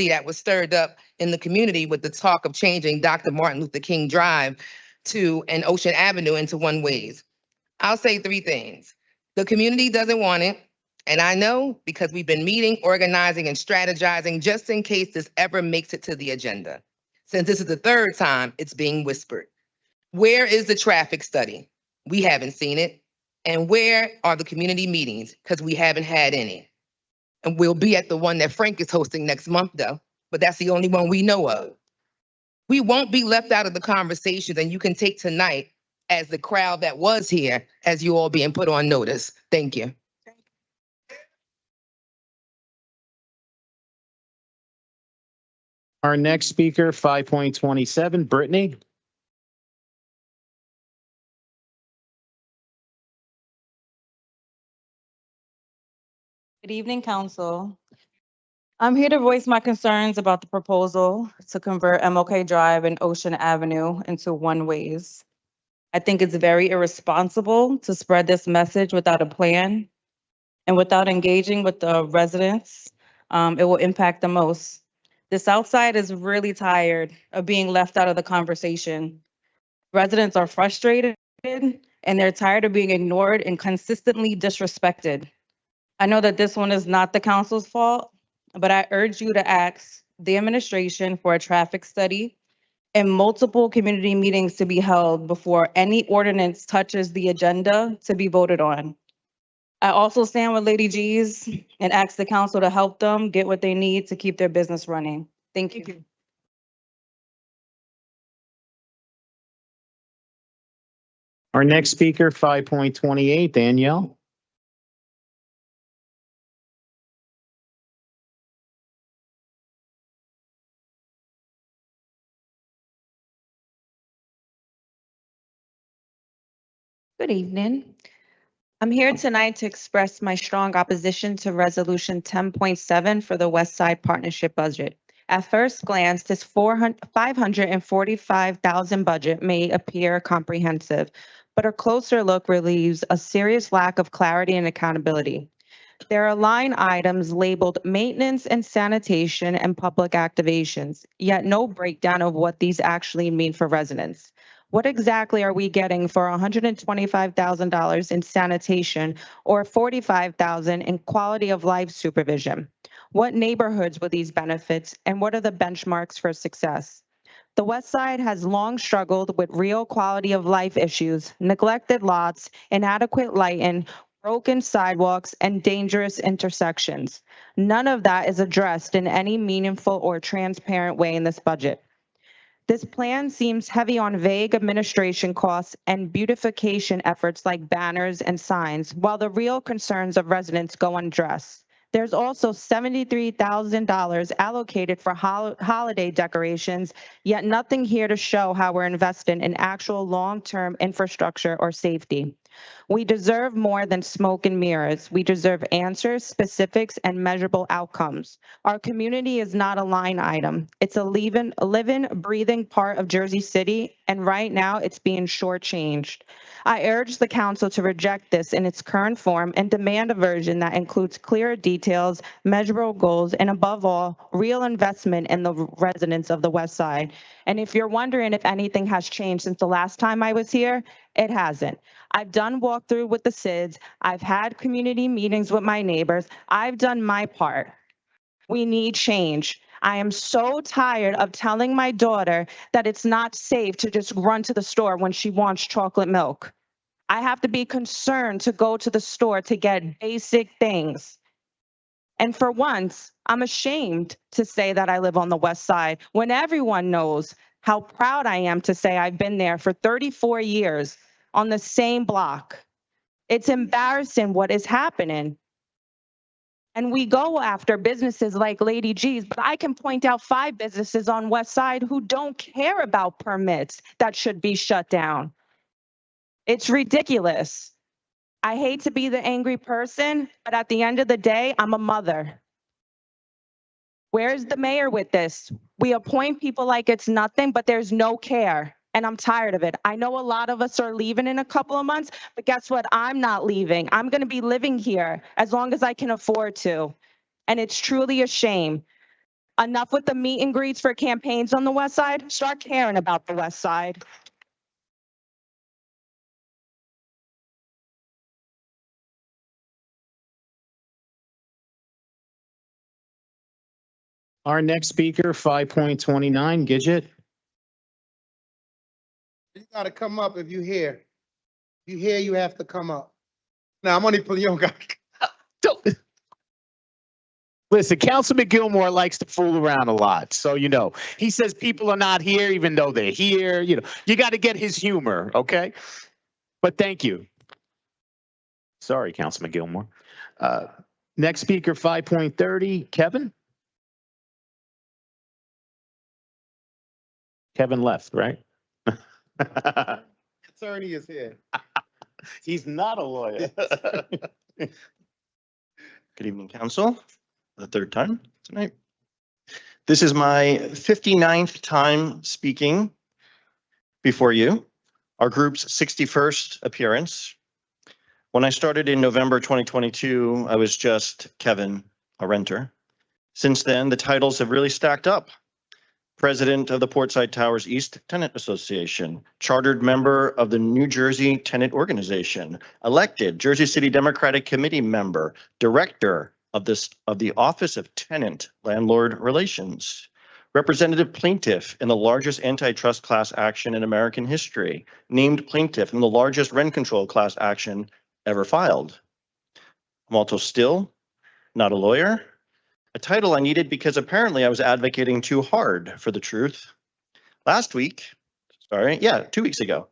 that was stirred up in the community with the talk of changing Dr. Martin Luther King Drive and Ocean Avenue into one ways. I'll say three things. The community doesn't want it. And I know because we've been meeting, organizing, and strategizing just in case this ever makes it to the agenda. Since this is the third time it's being whispered. Where is the traffic study? We haven't seen it. And where are the community meetings? Because we haven't had any. And we'll be at the one that Frank is hosting next month, though. But that's the only one we know of. We won't be left out of the conversations, and you can take tonight as the crowd that was here as you all being put on notice. Thank you. Our next speaker, 5.27, Brittany. Good evening, Council. I'm here to voice my concerns about the proposal to convert MLK Drive and Ocean Avenue into one-ways. I think it's very irresponsible to spread this message without a plan and without engaging with the residents. It will impact the most. The South Side is really tired of being left out of the conversation. Residents are frustrated and they're tired of being ignored and consistently disrespected. I know that this one is not the council's fault, but I urge you to ask the administration for a traffic study and multiple community meetings to be held before any ordinance touches the agenda to be voted on. I also stand with Lady G's and ask the council to help them get what they need to keep their business running. Thank you. Our next speaker, 5.28, Danielle. Good evening. I'm here tonight to express my strong opposition to Resolution 10.7 for the West Side Partnership budget. At first glance, this $545,000 budget may appear comprehensive, but a closer look relieves a serious lack of clarity and accountability. There are line items labeled maintenance and sanitation and public activations, yet no breakdown of what these actually mean for residents. What exactly are we getting for $125,000 in sanitation or $45,000 in quality of life supervision? What neighborhoods will these benefits and what are the benchmarks for success? The West Side has long struggled with real quality of life issues, neglected lots, inadequate lighting, broken sidewalks, and dangerous intersections. None of that is addressed in any meaningful or transparent way in this budget. This plan seems heavy on vague administration costs and beautification efforts like banners and signs, while the real concerns of residents go unaddressed. There's also $73,000 allocated for holiday decorations, yet nothing here to show how we're investing in actual long-term infrastructure or safety. We deserve more than smoke and mirrors. We deserve answers, specifics, and measurable outcomes. Our community is not a line item. It's a living, breathing part of Jersey City, and right now it's being shortchanged. I urge the council to reject this in its current form and demand a version that includes clearer details, measurable goals, and above all, real investment in the residents of the West Side. And if you're wondering if anything has changed since the last time I was here, it hasn't. I've done walkthrough with the SIDS. I've had community meetings with my neighbors. I've done my part. We need change. I am so tired of telling my daughter that it's not safe to just run to the store when she wants chocolate milk. I have to be concerned to go to the store to get basic things. And for once, I'm ashamed to say that I live on the West Side when everyone knows how proud I am to say I've been there for 34 years on the same block. It's embarrassing what is happening. And we go after businesses like Lady G's, but I can point out 5 businesses on West Side who don't care about permits that should be shut down. It's ridiculous. I hate to be the angry person, but at the end of the day, I'm a mother. Where's the mayor with this? We appoint people like it's nothing, but there's no care. And I'm tired of it. I know a lot of us are leaving in a couple of months, but guess what? I'm not leaving. I'm going to be living here as long as I can afford to. And it's truly a shame. Enough with the meet and greets for campaigns on the West Side. Start caring about the West Side. Our next speaker, 5.29, Gidget. You gotta come up if you hear. You hear, you have to come up. Now, I'm only putting you on. Listen, Councilman Gilmore likes to fool around a lot. So, he says people are not here even though they're here. You got to get his humor, okay? But thank you. Sorry, Councilman Gilmore. Next speaker, 5.30, Kevin. Kevin left, right? Attorney is here. He's not a lawyer. Good evening, council. The third time tonight. This is my 59th time speaking before you, our group's 61st appearance. When I started in November 2022, I was just Kevin, a renter. Since then, the titles have really stacked up. President of the Portside Towers East Tenant Association, chartered member of the New Jersey Tenant Organization, elected Jersey City Democratic Committee member, director of the Office of Tenant Landlord Relations, representative plaintiff in the largest antitrust class action in American history, named plaintiff in the largest rent control class action ever filed. I'm also still not a lawyer. A title I needed because apparently I was advocating too hard for the truth. 2 weeks ago,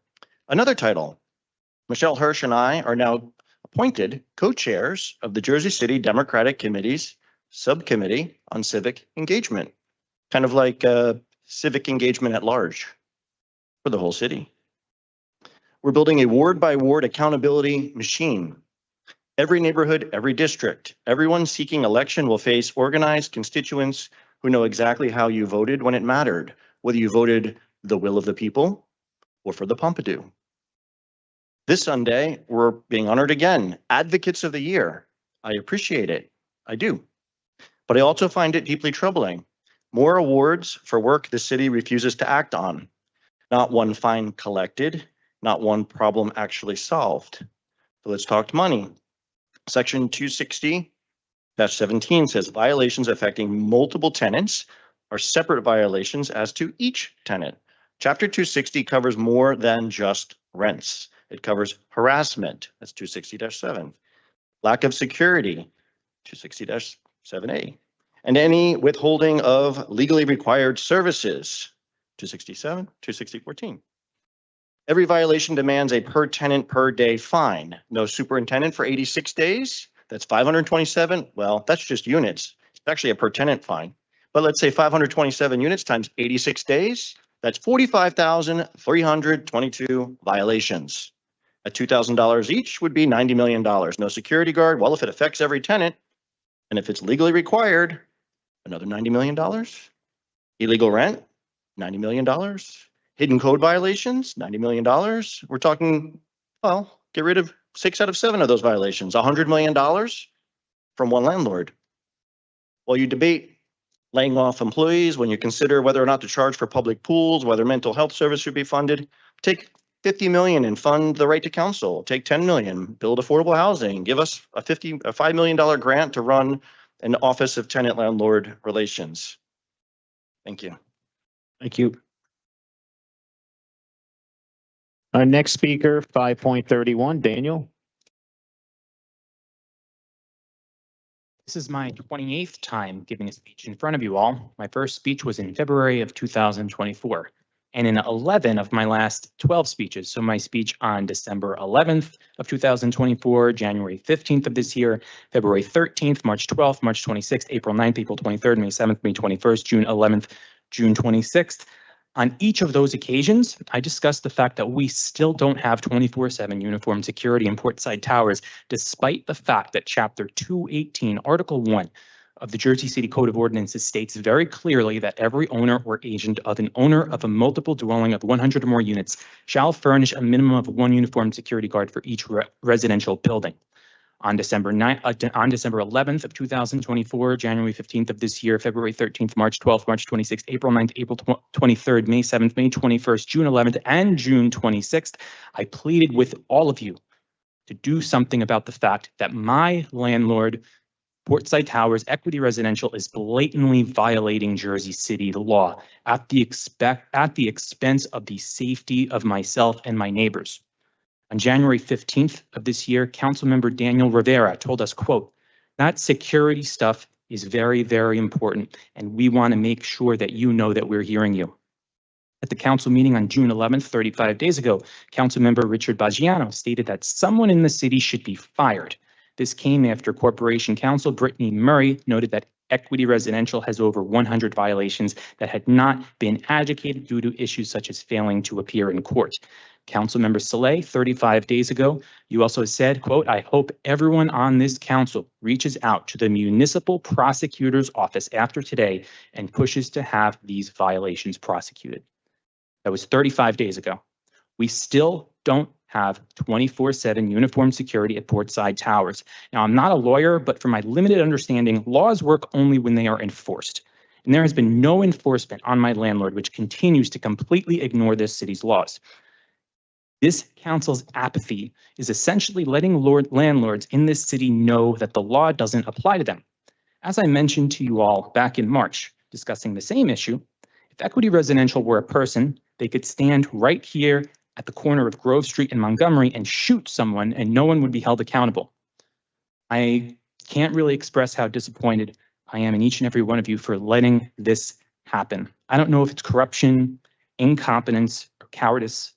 another title. Michelle Hirsch and I are now appointed co-chairs of the Jersey City Democratic Committee's Subcommittee on Civic Engagement, kind of like civic engagement at large for the whole city. We're building a ward-by-ward accountability machine. Every neighborhood, every district, everyone seeking election will face organized constituents who know exactly how you voted when it mattered, whether you voted the will of the people or for the Pompidou. This Sunday, we're being honored again, Advocates of the Year. I appreciate it. I do. But I also find it deeply troubling. More awards for work the city refuses to act on. Not one fine collected, not one problem actually solved. So let's talk money. Section 260-17 says violations affecting multiple tenants are separate violations as to each tenant. Chapter 260 covers more than just rents. It covers harassment, that's 260-7. Lack of security, 260-7A. And any withholding of legally required services, 267, 260-14. Every violation demands a per tenant per day fine. No superintendent for 86 days, that's 527. Well, that's just units. It's actually a per tenant fine. But let's say 527 units times 86 days, that's 45,322 violations. At $2,000 each would be $90 million. No security guard. Well, if it affects every tenant, and if it's legally required, another $90 million. Illegal rent, $90 million. Hidden code violations, $90 million. We're talking, well, get rid of 6 out of 7 of those violations, $100 million from one landlord. While you debate laying off employees, when you consider whether or not to charge for public pools, whether mental health service should be funded, take $50 million and fund the right to counsel. Take $10 million, build affordable housing, give us a $5 million grant to run an Office of Tenant Landlord Relations. Thank you. Thank you. Our next speaker, 5.31, Daniel. This is my 28th time giving a speech in front of you all. My first speech was in February of 2024, and in 11 of my last 12 speeches. So my speech on December 11th of 2024, January 15th of this year, February 13th, March 12th, March 26th, April 9th, April 23rd, May 7th, May 21st, June 11th, June 26th. On each of those occasions, I discussed the fact that we still don't have 24/7 uniform security in Portside Towers, despite the fact that Chapter 218, Article 1 of the Jersey City Code of Ordinances states very clearly that every owner or agent of an owner of a multiple dwelling of 100 or more units shall furnish a minimum of 1 uniformed security guard for each residential building. On December 11th of 2024, January 15th of this year, February 13th, March 12th, March 26th, April 9th, April 23rd, May 7th, May 21st, June 11th, and June 26th, I pleaded with all of you to do something about the fact that my landlord, Portside Towers Equity Residential, is blatantly violating Jersey City law at the expense of the safety of myself and my neighbors. On January 15th of this year, Councilmember Daniel Rivera told us, quote, "That security stuff is very, very important, and we want to make sure that you know that we're hearing you." At the council meeting on June 11th, 35 days ago, Councilmember Richard Baggiano stated that someone in the city should be fired. This came after Corporation Counsel Brittany Murray noted that Equity Residential has over 100 violations that had not been adjudicated due to issues such as failing to appear in court. Councilmember Saleh, 35 days ago, you also said, quote, "I hope everyone on this council reaches out to the municipal prosecutor's office after today and pushes to have these violations prosecuted." That was 35 days ago. We still don't have 24/7 uniformed security at Portside Towers. Now, I'm not a lawyer, but from my limited understanding, laws work only when they are enforced. And there has been no enforcement on my landlord, which continues to completely ignore this city's laws. This council's apathy is essentially letting landlords in this city know that the law doesn't apply to them. As I mentioned to you all back in March, discussing the same issue, if Equity Residential were a person, they could stand right here at the corner of Grove Street and Montgomery and shoot someone and no one would be held accountable. I can't really express how disappointed I am in each and every one of you for letting this happen. I don't know if it's corruption, incompetence, or cowardice.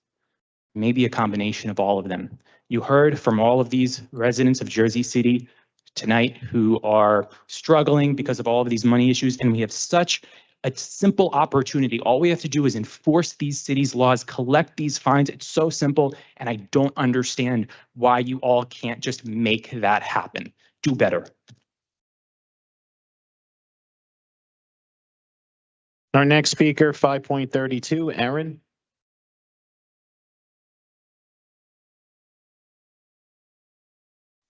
Maybe a combination of all of them. You heard from all of these residents of Jersey City tonight who are struggling because of all of these money issues, and we have such a simple opportunity. All we have to do is enforce these cities' laws, collect these fines. It's so simple, and I don't understand why you all can't just make that happen. Do better. Our next speaker, 5.32, Aaron.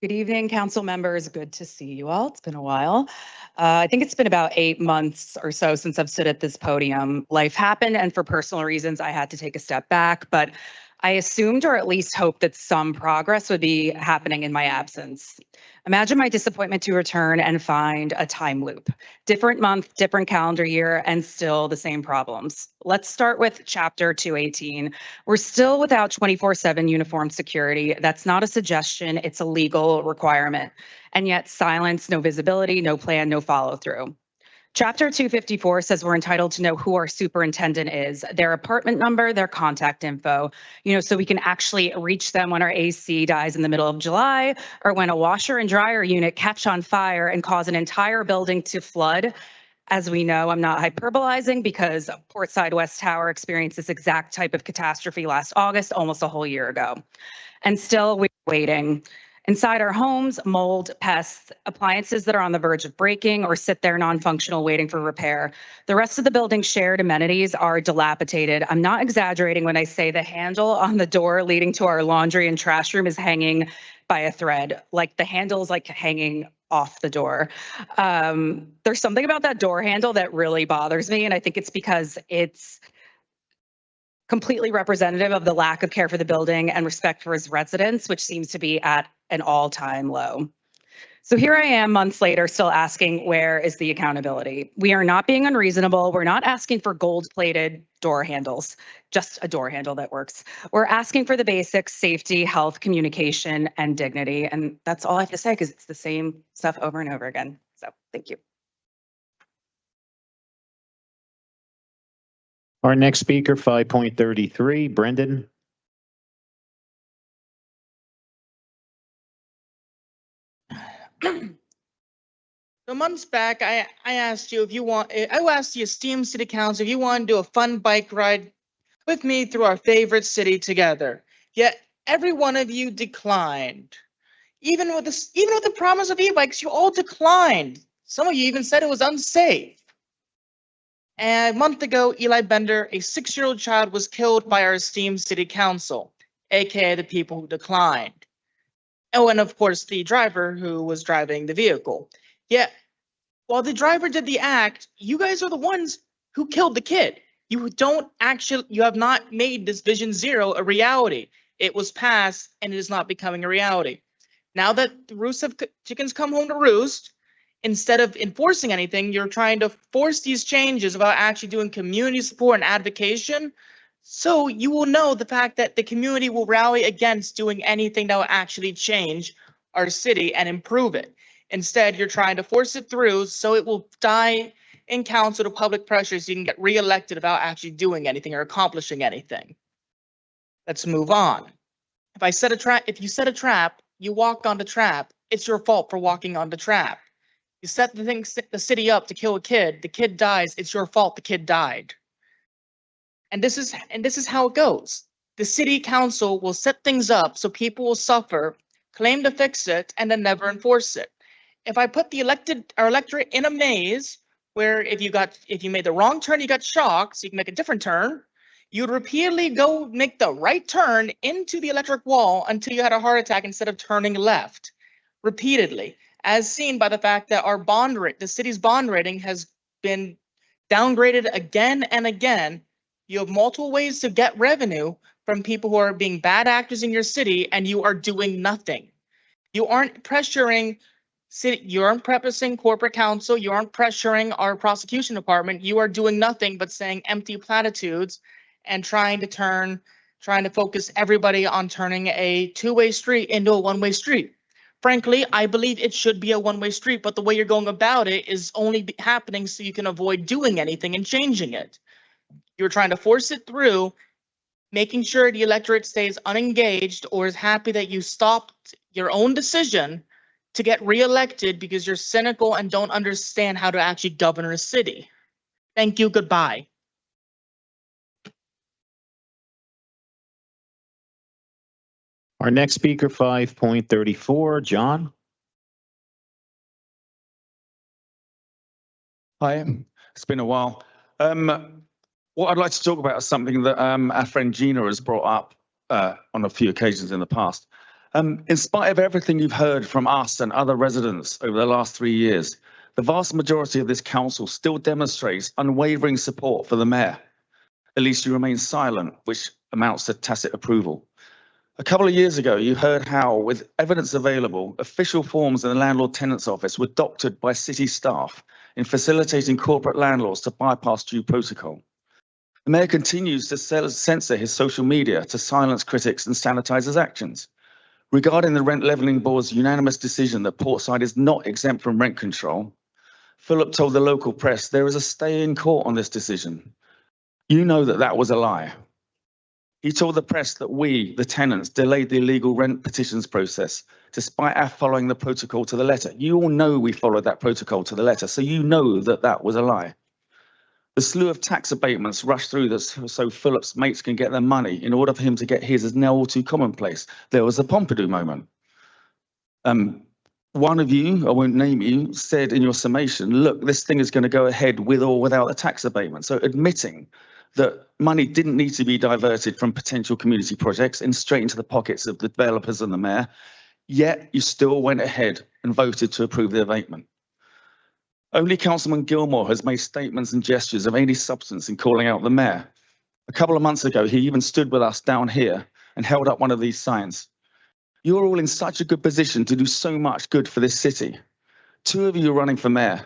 Good evening, council members. Good to see you all. It's been a while. I think it's been about 8 months or so since I've stood at this podium. Life happened, and for personal reasons, I had to take a step back, but I assumed or at least hoped that some progress would be happening in my absence. Imagine my disappointment to return and find a time loop. Different month, different calendar year, and still the same problems. Let's start with chapter 218. We're still without 24/7 uniform security. That's not a suggestion, it's a legal requirement. And yet silence, no visibility, no plan, no follow through. Chapter 254 says we're entitled to know who our superintendent is, their apartment number, their contact info, so we can actually reach them when our AC dies in the middle of July or when a washer and dryer unit catch on fire and cause an entire building to flood. As we know, I'm not hyperbolizing because Portside West Tower experienced this exact type of catastrophe last August, almost a whole year ago. And still we're waiting. Inside our homes, mold, pests, appliances that are on the verge of breaking or sit there non-functional waiting for repair. The rest of the building's shared amenities are dilapidated. I'm not exaggerating when I say the handle on the door leading to our laundry and trash room is hanging by a thread. Like the handle is like hanging off the door. There's something about that door handle that really bothers me, and I think it's because it's completely representative of the lack of care for the building and respect for its residents, which seems to be at an all-time low. So here I am months later, still asking, where is the accountability? We are not being unreasonable. We're not asking for gold-plated door handles, just a door handle that works. We're asking for the basics: safety, health, communication, and dignity. And that's all I have to say because it's the same stuff over and over again. So thank you. Our next speaker, 5.33, Brendan. So months back, I asked you if you want, I asked the esteemed city council if you want to do a fun bike ride with me through our favorite city together. Yet every one of you declined. Even with the promise of e-bikes, you all declined. Some of you even said it was unsafe. And a month ago, Eli Bender, a 6-year-old child, was killed by our esteemed city council, aka the people who declined. Oh, and of course, the driver who was driving the vehicle. Yet, while the driver did the act, you guys are the ones who killed the kid. You have not made this Vision Zero a reality. It was passed and it is not becoming a reality. Now that the chickens come home to roost, instead of enforcing anything, you're trying to force these changes about actually doing community support and advocacy. So you will know the fact that the community will rally against doing anything that will actually change our city and improve it. Instead, you're trying to force it through so it will die in council to public pressure so you can get reelected without actually doing anything or accomplishing anything. Let's move on. If you set a trap, you walk on the trap. It's your fault for walking on the trap. You set the city up to kill a kid. The kid dies. It's your fault the kid died. And this is how it goes. The city council will set things up so people will suffer, claim to fix it, and then never enforce it. If I put the electorate in a maze where if you made the wrong turn, you got shocked, so you can make a different turn, you'd repeatedly go make the right turn into the electric wall until you had a heart attack instead of turning left. Repeatedly, as seen by the fact that the city's bond rating has been downgraded again and again. You have multiple ways to get revenue from people who are being bad actors in your city, and you are doing nothing. You aren't pressuring corporate counsel. You aren't pressuring our prosecution department. You are doing nothing but saying empty platitudes and trying to focus everybody on turning a two-way street into a one-way street. Frankly, I believe it should be a one-way street, but the way you're going about it is only happening so you can avoid doing anything and changing it. You're trying to force it through, making sure the electorate stays unengaged or is happy that you stopped your own decision to get reelected because you're cynical and don't understand how to actually govern a city. Thank you. Goodbye. Our next speaker, 5.34, John. Hi, it's been a while. What I'd like to talk about is something that our friend Gina has brought up on a few occasions in the past. In spite of everything you've heard from us and other residents over the last 3 years, the vast majority of this council still demonstrates unwavering support for the mayor. At least you remain silent, which amounts to tacit approval. A couple of years ago, you heard how, with evidence available, official forms in the landlord tenant's office were doctored by city staff in facilitating corporate landlords to bypass due protocol. The mayor continues to censor his social media to silence critics and sanitize his actions. Regarding the Rent Levelling Board's unanimous decision that Portside is not exempt from rent control, Philip told the local press there is a stay in court on this decision. You know that that was a lie. He told the press that we, the tenants, delayed the illegal rent petitions process, despite our following the protocol to the letter. You all know we followed that protocol to the letter, so you know that that was a lie. The slew of tax abatements rushed through this so Philip's mates can get their money in order for him to get his is now all too commonplace. There was a Pompidou moment. One of you, I won't name you, said in your summation, look, this thing is going to go ahead with or without a tax abatement. So admitting that money didn't need to be diverted from potential community projects and straight into the pockets of the developers and the mayor, yet you still went ahead and voted to approve the abatement. Only Councilman Gilmore has made statements and gestures of any substance in calling out the mayor. A couple of months ago, he even stood with us down here and held up one of these signs. You're all in such a good position to do so much good for this city. 2 of you are running for mayor.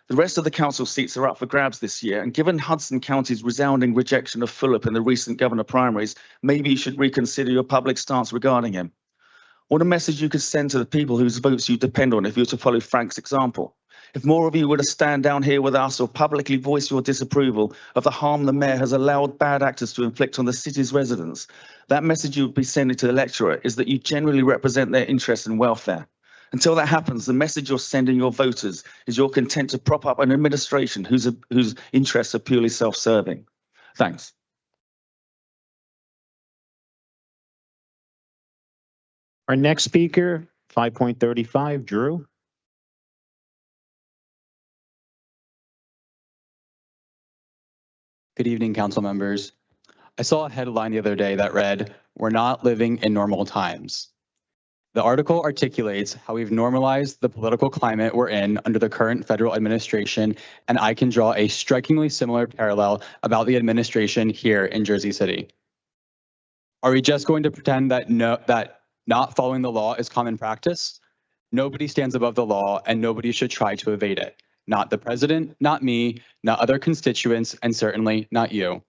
The rest of the council seats are up for grabs this year, and given Hudson County's resounding rejection of Philip in the recent governor primaries, maybe you should reconsider your public stance regarding him. What a message you could send to the people whose votes you depend on if you were to follow Frank's example. If more of you were to stand down here with us or publicly voice your disapproval of the harm the mayor has allowed bad actors to inflict on the city's residents, that message you would be sending to the electorate is that you generally represent their interests and welfare. Until that happens, the message you're sending your voters is you're content to prop up an administration whose interests are purely self-serving. Thanks. Our next speaker, 5.35, Drew. Good evening, council members. I saw a headline the other day that read, "We're not living in normal times." The article articulates how we've normalized the political climate we're in under the current federal administration, and I can draw a strikingly similar parallel about the administration here in Jersey City. Are we just going to pretend that not following the law is common practice? Nobody stands above the law, and nobody should try to evade it. Not the president, not me, not other constituents, and certainly not you.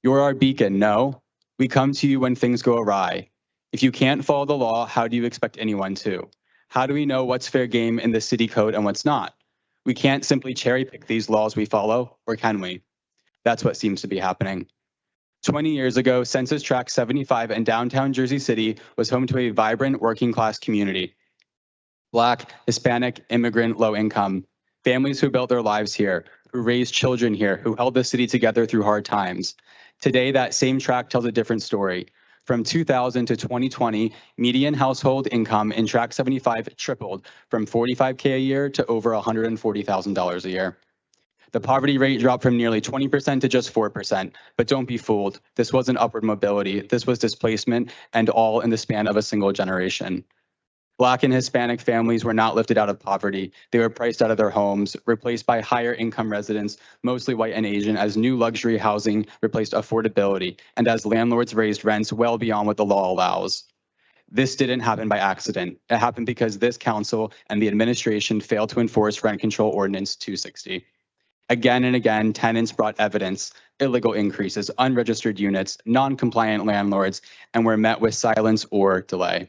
You're our beacon, no? We come to you when things go awry. If you can't follow the law, how do you expect anyone to? How do we know what's fair game in the city code and what's not? We can't simply cherry pick these laws we follow, or can we? That's what seems to be happening. 20 years ago, Census Tract 75 in downtown Jersey City was home to a vibrant working class community. Black, Hispanic, immigrant, low income. Families who built their lives here, who raised children here, who held the city together through hard times. Today, that same tract tells a different story. From 2000 to 2020, median household income in Tract 75 tripled from $45K a year to over $140,000 a year. The poverty rate dropped from nearly 20% to just 4%, but don't be fooled. This wasn't upward mobility. This was displacement, and all in the span of a single generation. Black and Hispanic families were not lifted out of poverty. They were priced out of their homes, replaced by higher income residents, mostly white and Asian, as new luxury housing replaced affordability, and as landlords raised rents well beyond what the law allows. This didn't happen by accident. It happened because this council and the administration failed to enforce Rent Control Ordinance 260. Again and again, tenants brought evidence, illegal increases, unregistered units, non-compliant landlords, and were met with silence or delay.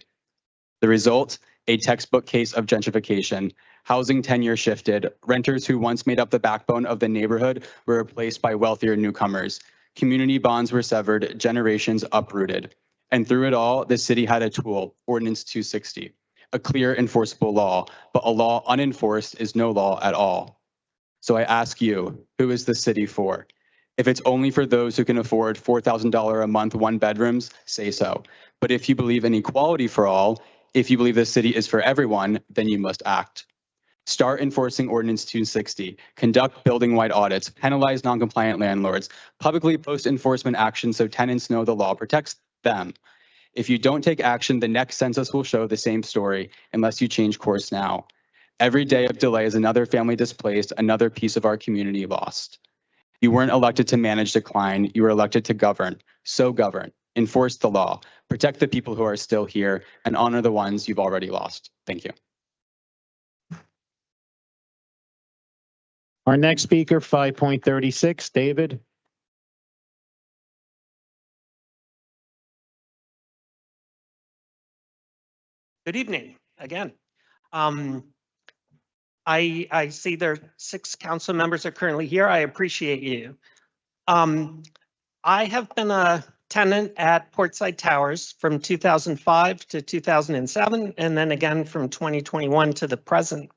The result, a textbook case of gentrification. Housing tenure shifted. Renters who once made up the backbone of the neighborhood were replaced by wealthier newcomers. Community bonds were severed, generations uprooted. And through it all, the city had a tool, Ordinance 260, a clear enforceable law, but a law unenforced is no law at all. So I ask you, who is the city for? If it's only for those who can afford $4,000 a month, one bedrooms, say so. But if you believe in equality for all, if you believe the city is for everyone, then you must act. Start enforcing Ordinance 260, conduct building-wide audits, penalize non-compliant landlords, publicly post enforcement action so tenants know the law protects them. If you don't take action, the next census will show the same story unless you change course now. Every day of delay is another family displaced, another piece of our community lost. You weren't elected to manage decline, you were elected to govern. So govern, enforce the law, protect the people who are still here, and honor the ones you've already lost. Thank you. Our next speaker, 5.36, David. Good evening, again. I see there 6 council members are currently here. I appreciate you. I have been a tenant at Portside Towers from 2005 to 2007, and then again from 2021 to the present.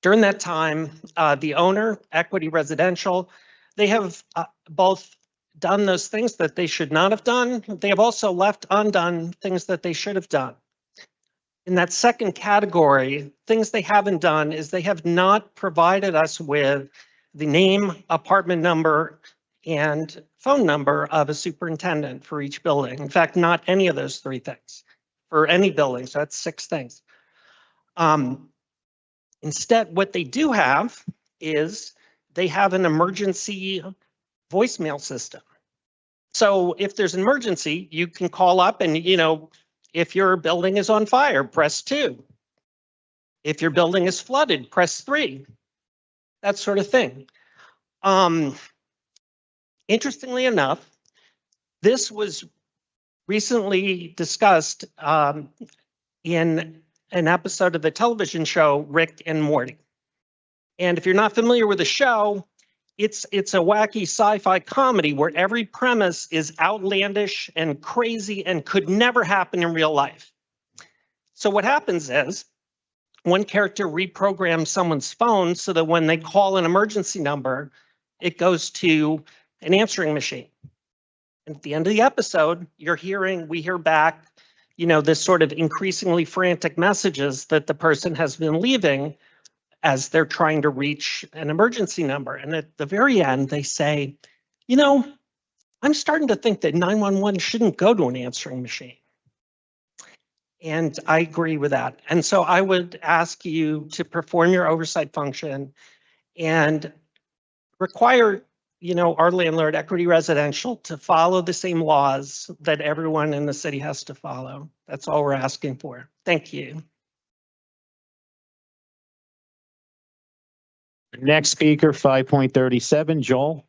During that time, the owner, Equity Residential, they have both done those things that they should not have done. They have also left undone things that they should have done. In that second category, things they haven't done is they have not provided us with the name, apartment number, and phone number of a superintendent for each building. In fact, not any of those 3 things for any building. So that's 6 things. Instead, what they do have is they have an emergency voicemail system. So if there's an emergency, you can call up and, if your building is on fire, press 2. If your building is flooded, press 3. That sort of thing. Interestingly enough, this was recently discussed in an episode of the television show Rick and Morty. And if you're not familiar with the show, it's a wacky sci-fi comedy where every premise is outlandish and crazy and could never happen in real life. So what happens is one character reprograms someone's phone so that when they call an emergency number, it goes to an answering machine. And at the end of the episode, we hear back, this sort of increasingly frantic messages that the person has been leaving as they're trying to reach an emergency number. And at the very end, they say, I'm starting to think that 911 shouldn't go to an answering machine. And I agree with that. And so I would ask you to perform your oversight function and require, our landlord, Equity Residential, to follow the same laws that everyone in the city has to follow. That's all we're asking for. Thank you. Next speaker, 5.37, Joel.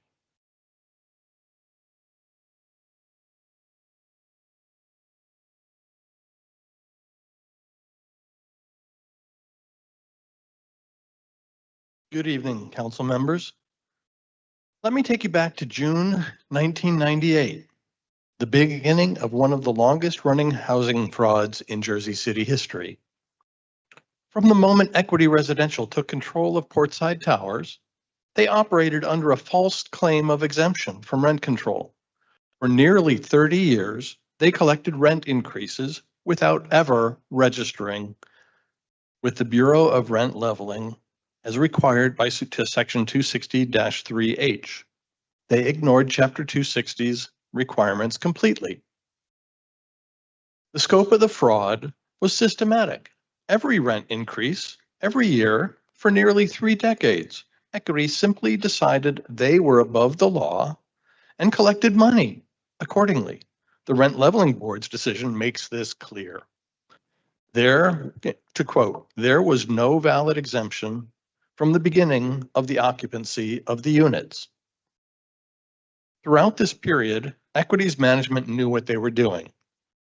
Good evening, council members. Let me take you back to June 1998, the beginning of one of the longest running housing frauds in Jersey City history. From the moment Equity Residential took control of Portside Towers, they operated under a false claim of exemption from rent control. For nearly 30 years, they collected rent increases without ever registering with the Bureau of Rent Leveling as required by Section 260-3H. They ignored Chapter 260's requirements completely. The scope of the fraud was systematic. Every rent increase, every year, for nearly 3 decades, Equity simply decided they were above the law and collected money accordingly. The Rent Leveling Board's decision makes this clear. To quote, there was no valid exemption from the beginning of the occupancy of the units. Throughout this period, Equity's management knew what they were doing.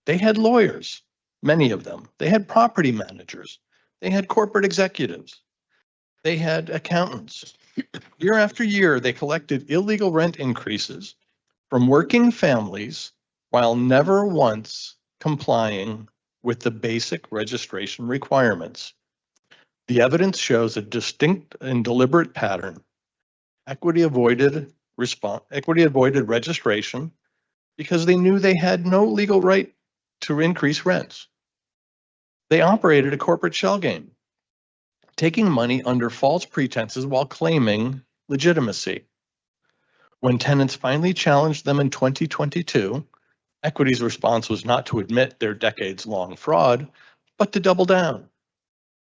They had lawyers, many of them. They had property managers. They had corporate executives. They had accountants. Year after year, they collected illegal rent increases from working families while never once complying with the basic registration requirements. The evidence shows a distinct and deliberate pattern. Equity avoided registration because they knew they had no legal right to increase rents. They operated a corporate shell game, taking money under false pretenses while claiming legitimacy. When tenants finally challenged them in 2022, Equity's response was not to admit their decades-long fraud, but to double down.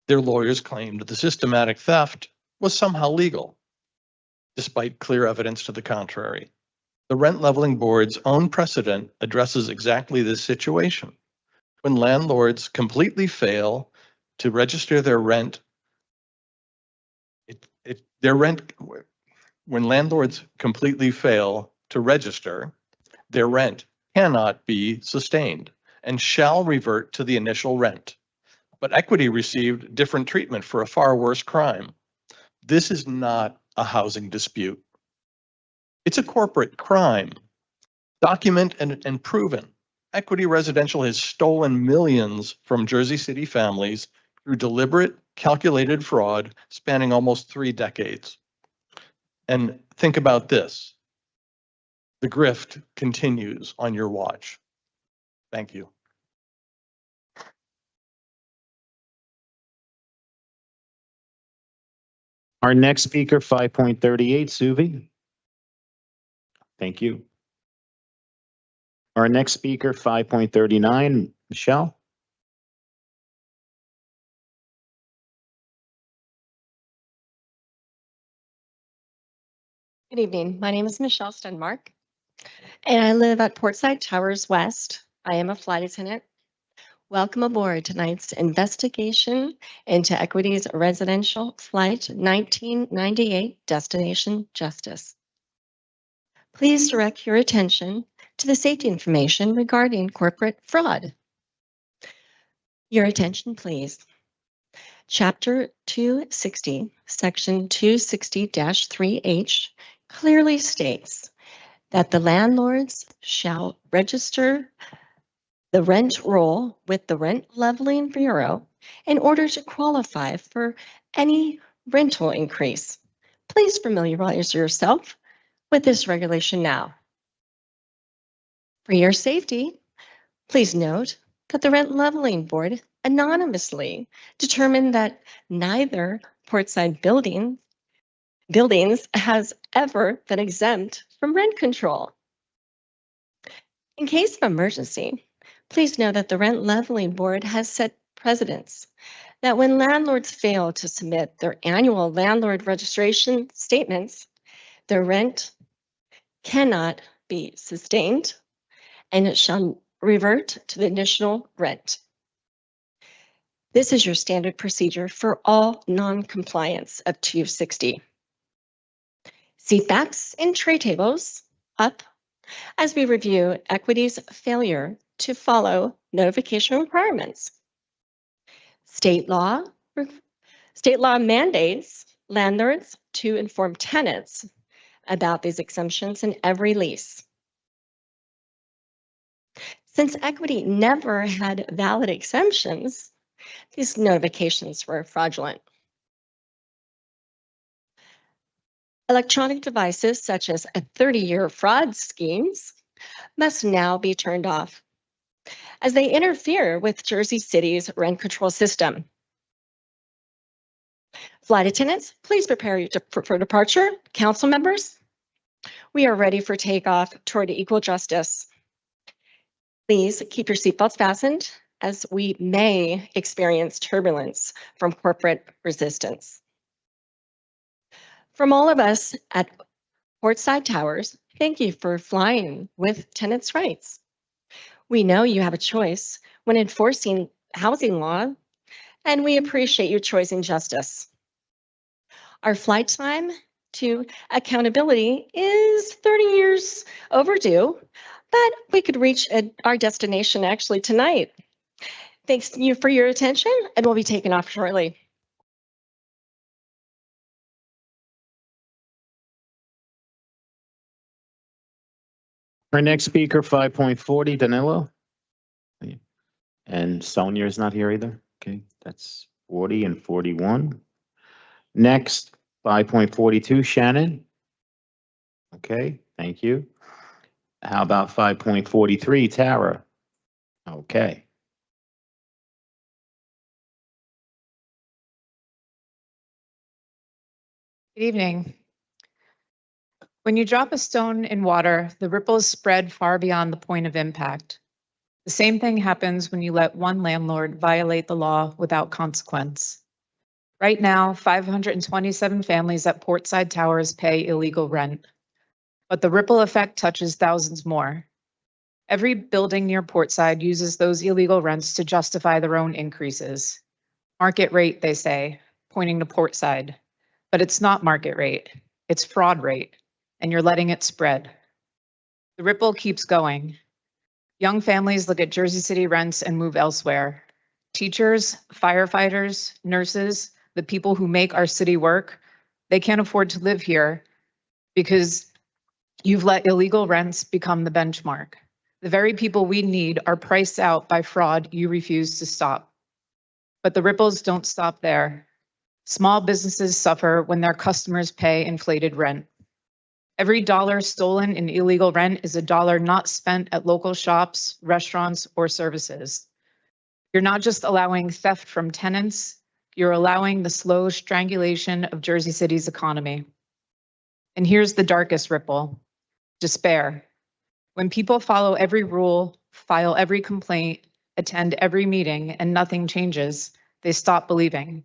Their lawyers claimed the systematic theft was somehow legal, despite clear evidence to the contrary. The Rent Leveling Board's own precedent addresses exactly this situation. When landlords completely fail to register their rent, when landlords completely fail to register, their rent cannot be sustained and shall revert to the initial rent. But Equity received different treatment for a far worse crime. This is not a housing dispute. It's a corporate crime. Documented and proven. Equity Residential has stolen millions from Jersey City families through deliberate, calculated fraud spanning almost 3 decades. And think about this. The grift continues on your watch. Thank you. Our next speaker, 5.38, Suvi. Thank you. Our next speaker, 5.39, Michelle. Good evening. My name is Michelle Stenmark, and I live at Portside Towers West. I am a flight attendant. Welcome aboard tonight's investigation into Equity's residential flight 1998 Destination Justice. Please direct your attention to the safety information regarding corporate fraud. Your attention, please. Chapter 260, Section 260-3H clearly states that the landlords shall register the rent roll with the Rent Leveling Bureau in order to qualify for any rental increase. Please familiarize yourself with this regulation now. For your safety, please note that the Rent Leveling Board anonymously determined that neither Portside buildings has ever been exempt from rent control. In case of emergency, please know that the Rent Leveling Board has set precedents that when landlords fail to submit their annual landlord registration statements, their rent cannot be sustained and it shall revert to the initial rent. This is your standard procedure for all non-compliance of 260. Seatbacks and tray tables up as we review Equity's failure to follow notification requirements. State law mandates landlords to inform tenants about these exemptions in every lease. Since Equity never had valid exemptions, these notifications were fraudulent. Electronic devices such as 30-year fraud schemes must now be turned off as they interfere with Jersey City's rent control system. Flight attendants, please prepare for departure. Council members, we are ready for takeoff toward equal justice. Please keep your seatbelts fastened as we may experience turbulence from corporate resistance. From all of us at Portside Towers, thank you for flying with tenants' rights. We know you have a choice when enforcing housing law, and we appreciate your choice in justice. Our flight time to accountability is 30 years overdue, but we could reach our destination actually tonight. Thanks to you for your attention, and we'll be taking off shortly. Our next speaker, 5.40, Danilo. And Sonia is not here either. Okay, that's 40 and 41. Next, 5.42, Shannon. Okay, thank you. How about 5.43, Tara? Okay. Good evening. When you drop a stone in water, the ripples spread far beyond the point of impact. The same thing happens when you let one landlord violate the law without consequence. Right now, 527 families at Portside Towers pay illegal rent, but the ripple effect touches thousands more. Every building near Portside uses those illegal rents to justify their own increases. Market rate, they say, pointing to Portside. But it's not market rate, it's fraud rate, and you're letting it spread. The ripple keeps going. Young families look at Jersey City rents and move elsewhere. Teachers, firefighters, nurses, the people who make our city work, they can't afford to live here because you've let illegal rents become the benchmark. The very people we need are priced out by fraud you refuse to stop. But the ripples don't stop there. Small businesses suffer when their customers pay inflated rent. Every dollar stolen in illegal rent is a dollar not spent at local shops, restaurants, or services. You're not just allowing theft from tenants, you're allowing the slow strangulation of Jersey City's economy. And here's the darkest ripple: despair. When people follow every rule, file every complaint, attend every meeting, and nothing changes, they stop believing.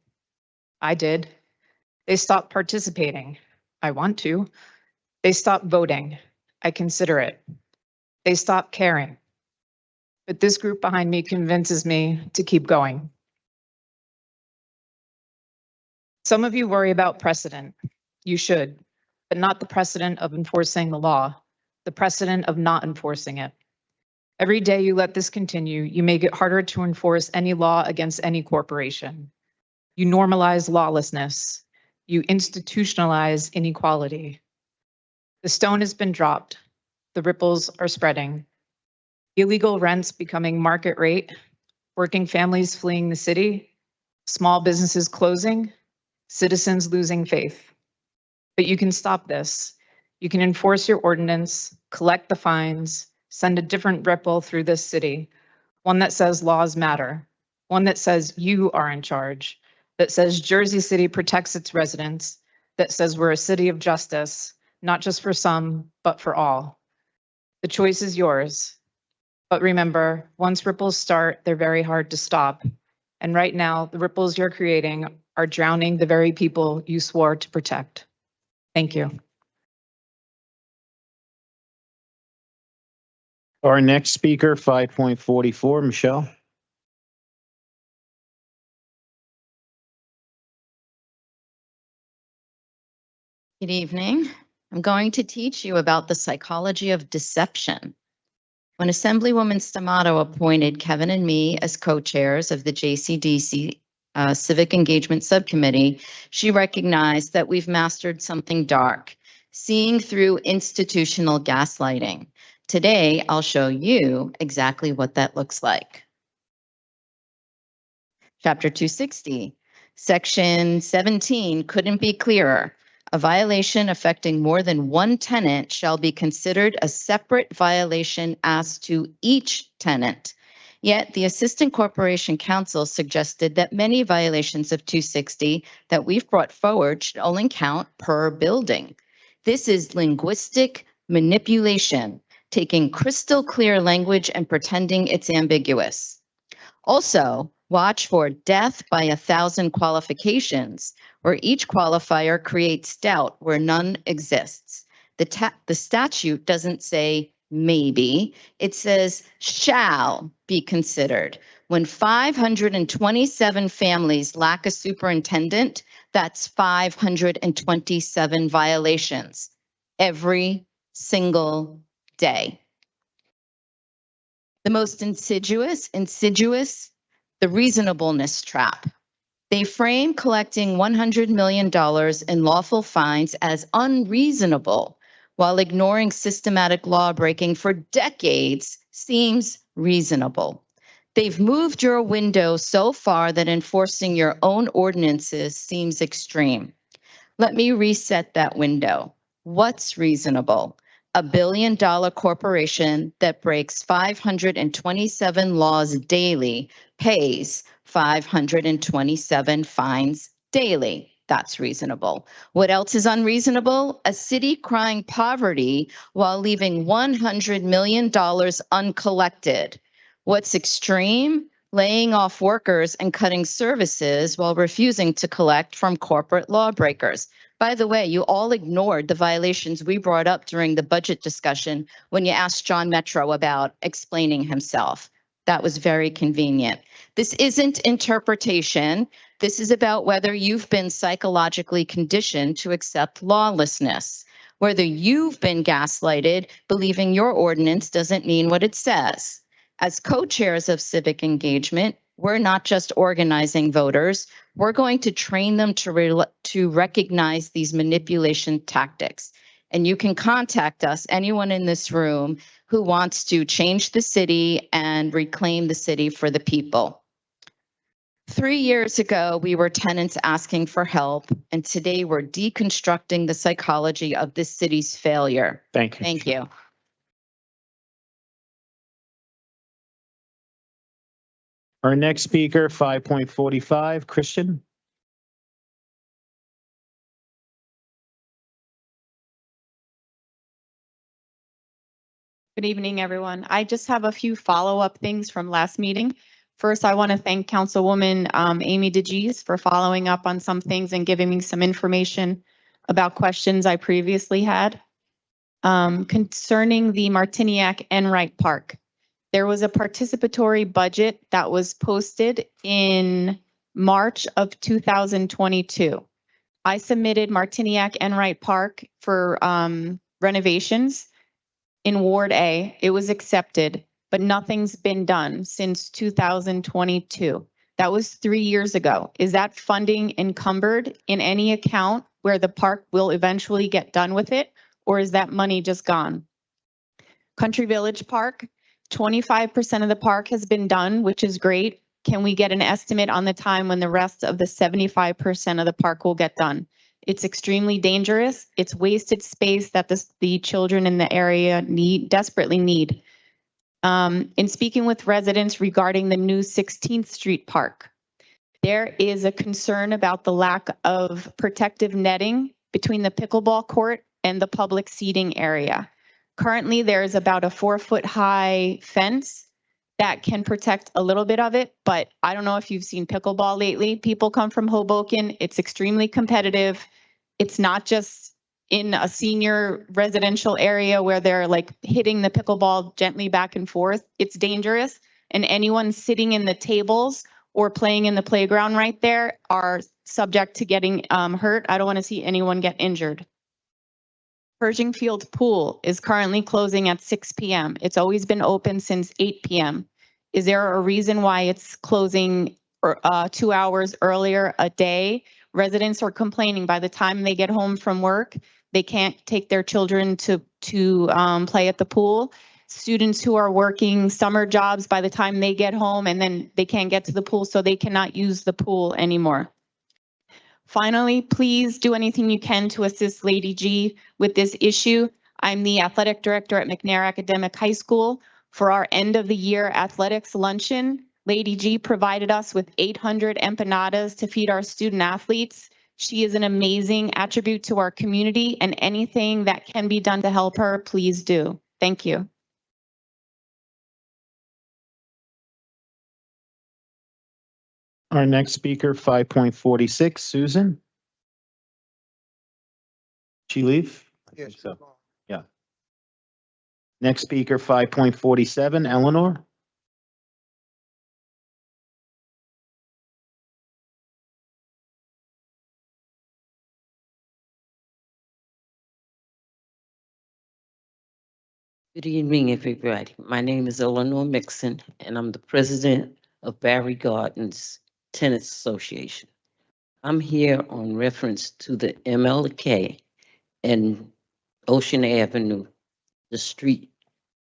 I did. They stop participating. I want to. They stop voting. I consider it. They stop caring. But this group behind me convinces me to keep going. Some of you worry about precedent. You should, but not the precedent of enforcing the law, the precedent of not enforcing it. Every day you let this continue, you make it harder to enforce any law against any corporation. You normalize lawlessness. You institutionalize inequality. The stone has been dropped. The ripples are spreading. Illegal rents becoming market rate, working families fleeing the city, small businesses closing, citizens losing faith. But you can stop this. You can enforce your ordinance, collect the fines, send a different ripple through this city, one that says laws matter, one that says you are in charge, that says Jersey City protects its residents, that says we're a city of justice, not just for some, but for all. The choice is yours. But remember, once ripples start, they're very hard to stop. And right now, the ripples you're creating are drowning the very people you swore to protect. Thank you. Our next speaker, 5.44, Michelle. Good evening. I'm going to teach you about the psychology of deception. When Assemblywoman Stamato appointed Kevin and me as co-chairs of the JCDC Civic Engagement Subcommittee, she recognized that we've mastered something dark, seeing through institutional gaslighting. Today, I'll show you exactly what that looks like. Chapter 260, Section 17 couldn't be clearer. A violation affecting more than one tenant shall be considered a separate violation as to each tenant. Yet the Assistant Corporation Counsel suggested that many violations of 260 that we've brought forward should only count per building. This is linguistic manipulation, taking crystal clear language and pretending it's ambiguous. Also, watch for death by 1,000 qualifications, where each qualifier creates doubt where none exists. The statute doesn't say maybe, it says shall be considered. When 527 families lack a superintendent, that's 527 violations every single day. The most insidious, the reasonableness trap. They frame collecting $100 million in lawful fines as unreasonable, while ignoring systematic law breaking for decades seems reasonable. They've moved your window so far that enforcing your own ordinances seems extreme. Let me reset that window. What's reasonable? $1 billion corporation that breaks 527 laws daily pays 527 fines daily. That's reasonable. What else is unreasonable? A city crying poverty while leaving $100 million uncollected. What's extreme? Laying off workers and cutting services while refusing to collect from corporate lawbreakers. By the way, you all ignored the violations we brought up during the budget discussion when you asked John Metro about explaining himself. That was very convenient. This isn't interpretation. This is about whether you've been psychologically conditioned to accept lawlessness, whether you've been gaslighted, believing your ordinance doesn't mean what it says. As co-chairs of civic engagement, we're not just organizing voters, we're going to train them to recognize these manipulation tactics. And you can contact us, anyone in this room who wants to change the city and reclaim the city for the people. 3 years ago, we were tenants asking for help, and today we're deconstructing the psychology of this city's failure. Thank you. Thank you. Our next speaker, 5.45, Christian. Good evening, everyone. I just have a few follow-up things from last meeting. First, I want to thank Councilwoman Amy DeGeese for following up on some things and giving me some information about questions I previously had. Concerning the Martiniac Enright Park, there was a participatory budget that was posted in March of 2022. I submitted Martiniac Enright Park for renovations in Ward A. It was accepted, but nothing's been done since 2022. That was 3 years ago. Is that funding encumbered in any account where the park will eventually get done with it, or is that money just gone? Country Village Park, 25% of the park has been done, which is great. Can we get an estimate on the time when the rest of the 75% of the park will get done? It's extremely dangerous. It's wasted space that the children in the area desperately need. In speaking with residents regarding the new 16th Street Park, there is a concern about the lack of protective netting between the pickleball court and the public seating area. Currently, there is about a 4-foot high fence that can protect a little bit of it, but I don't know if you've seen pickleball lately. People come from Hoboken. It's extremely competitive. It's not just in a senior residential area where they're like hitting the pickleball gently back and forth. It's dangerous, and anyone sitting in the tables or playing in the playground right there are subject to getting hurt. I don't want to see anyone get injured. Pershing Field Pool is currently closing at 6 p.m. It's always been open since 8 p.m. Is there a reason why it's closing 2 hours earlier a day? Residents are complaining by the time they get home from work, they can't take their children to play at the pool. Students who are working summer jobs, by the time they get home and then they can't get to the pool, so they cannot use the pool anymore. Finally, please do anything you can to assist Lady G with this issue. I'm the athletic director at McNair Academic High School. For our end of the year athletics luncheon, Lady G provided us with 800 empanadas to feed our student athletes. She is an amazing attribute to our community, and anything that can be done to help her, please do. Thank you. Our next speaker, 5.46, Susan. She leave? I think so. Yeah. Next speaker, 5.47, Eleanor. Good evening, everybody. My name is Eleanor Mixon, and I'm the president of Barry Gardens Tenants Association. I'm here on reference to the MLK and Ocean Avenue, the street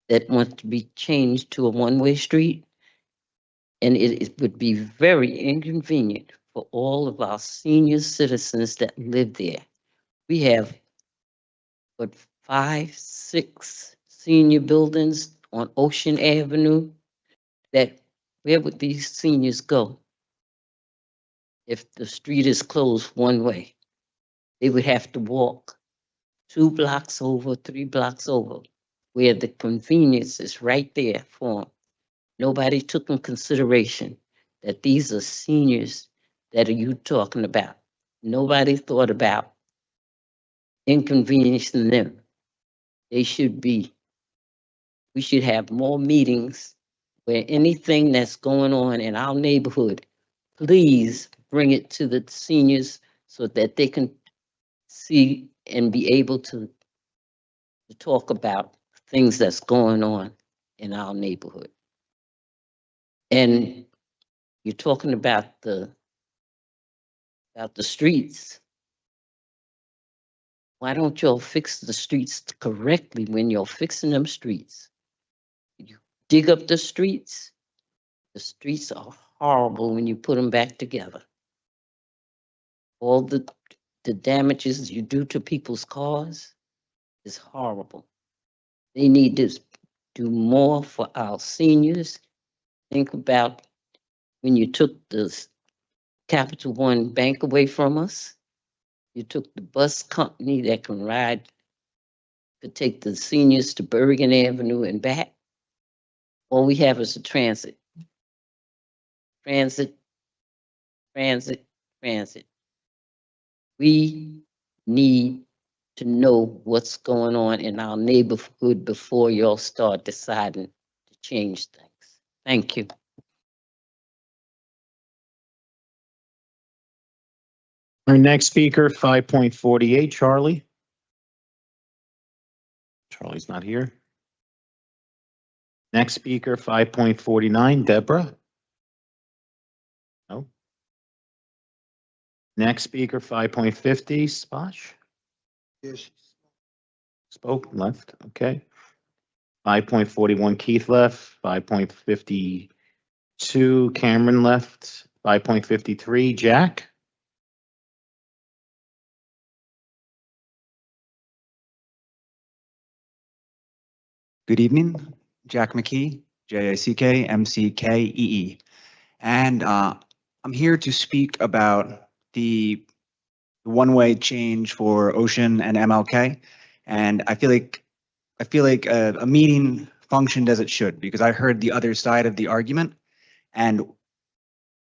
that wants to be changed to a one-way street. And it would be very inconvenient for all of our senior citizens that live there. We have, what, 5, 6 senior buildings on Ocean Avenue that, where would these seniors go if the street is closed one way? They would have to walk 2 blocks over, 3 blocks over, where the convenience is right there for them. Nobody took in consideration that these are seniors that are you talking about. Nobody thought about inconveniencing them. They should be, we should have more meetings where anything that's going on in our neighborhood, please bring it to the seniors so that they can see and be able to talk about things that's going on in our neighborhood. And you're talking about the streets. Why don't y'all fix the streets correctly when you're fixing them streets? You dig up the streets. The streets are horrible when you put them back together. All the damages you do to people's cars is horrible. They need to do more for our seniors. Think about when you took the Capital One Bank away from us. You took the bus company that can ride, could take the seniors to Bergen Avenue and back. All we have is a transit. Transit, transit, transit. We need to know what's going on in our neighborhood before y'all start deciding to change things. Thank you. Our next speaker, 5.48, Charlie. Charlie's not here. Next speaker, 5.49, Deborah. No. Next speaker, 5.50, Sposh. Yes. Spoke, left, okay. 5.41, Keith left. 5.52, Cameron left. 5.53, Jack. Good evening, Jack McKee, JACK-MCKEE. And I'm here to speak about the one-way change for Ocean and MLK. And I feel like a meeting functioned as it should, because I heard the other side of the argument, and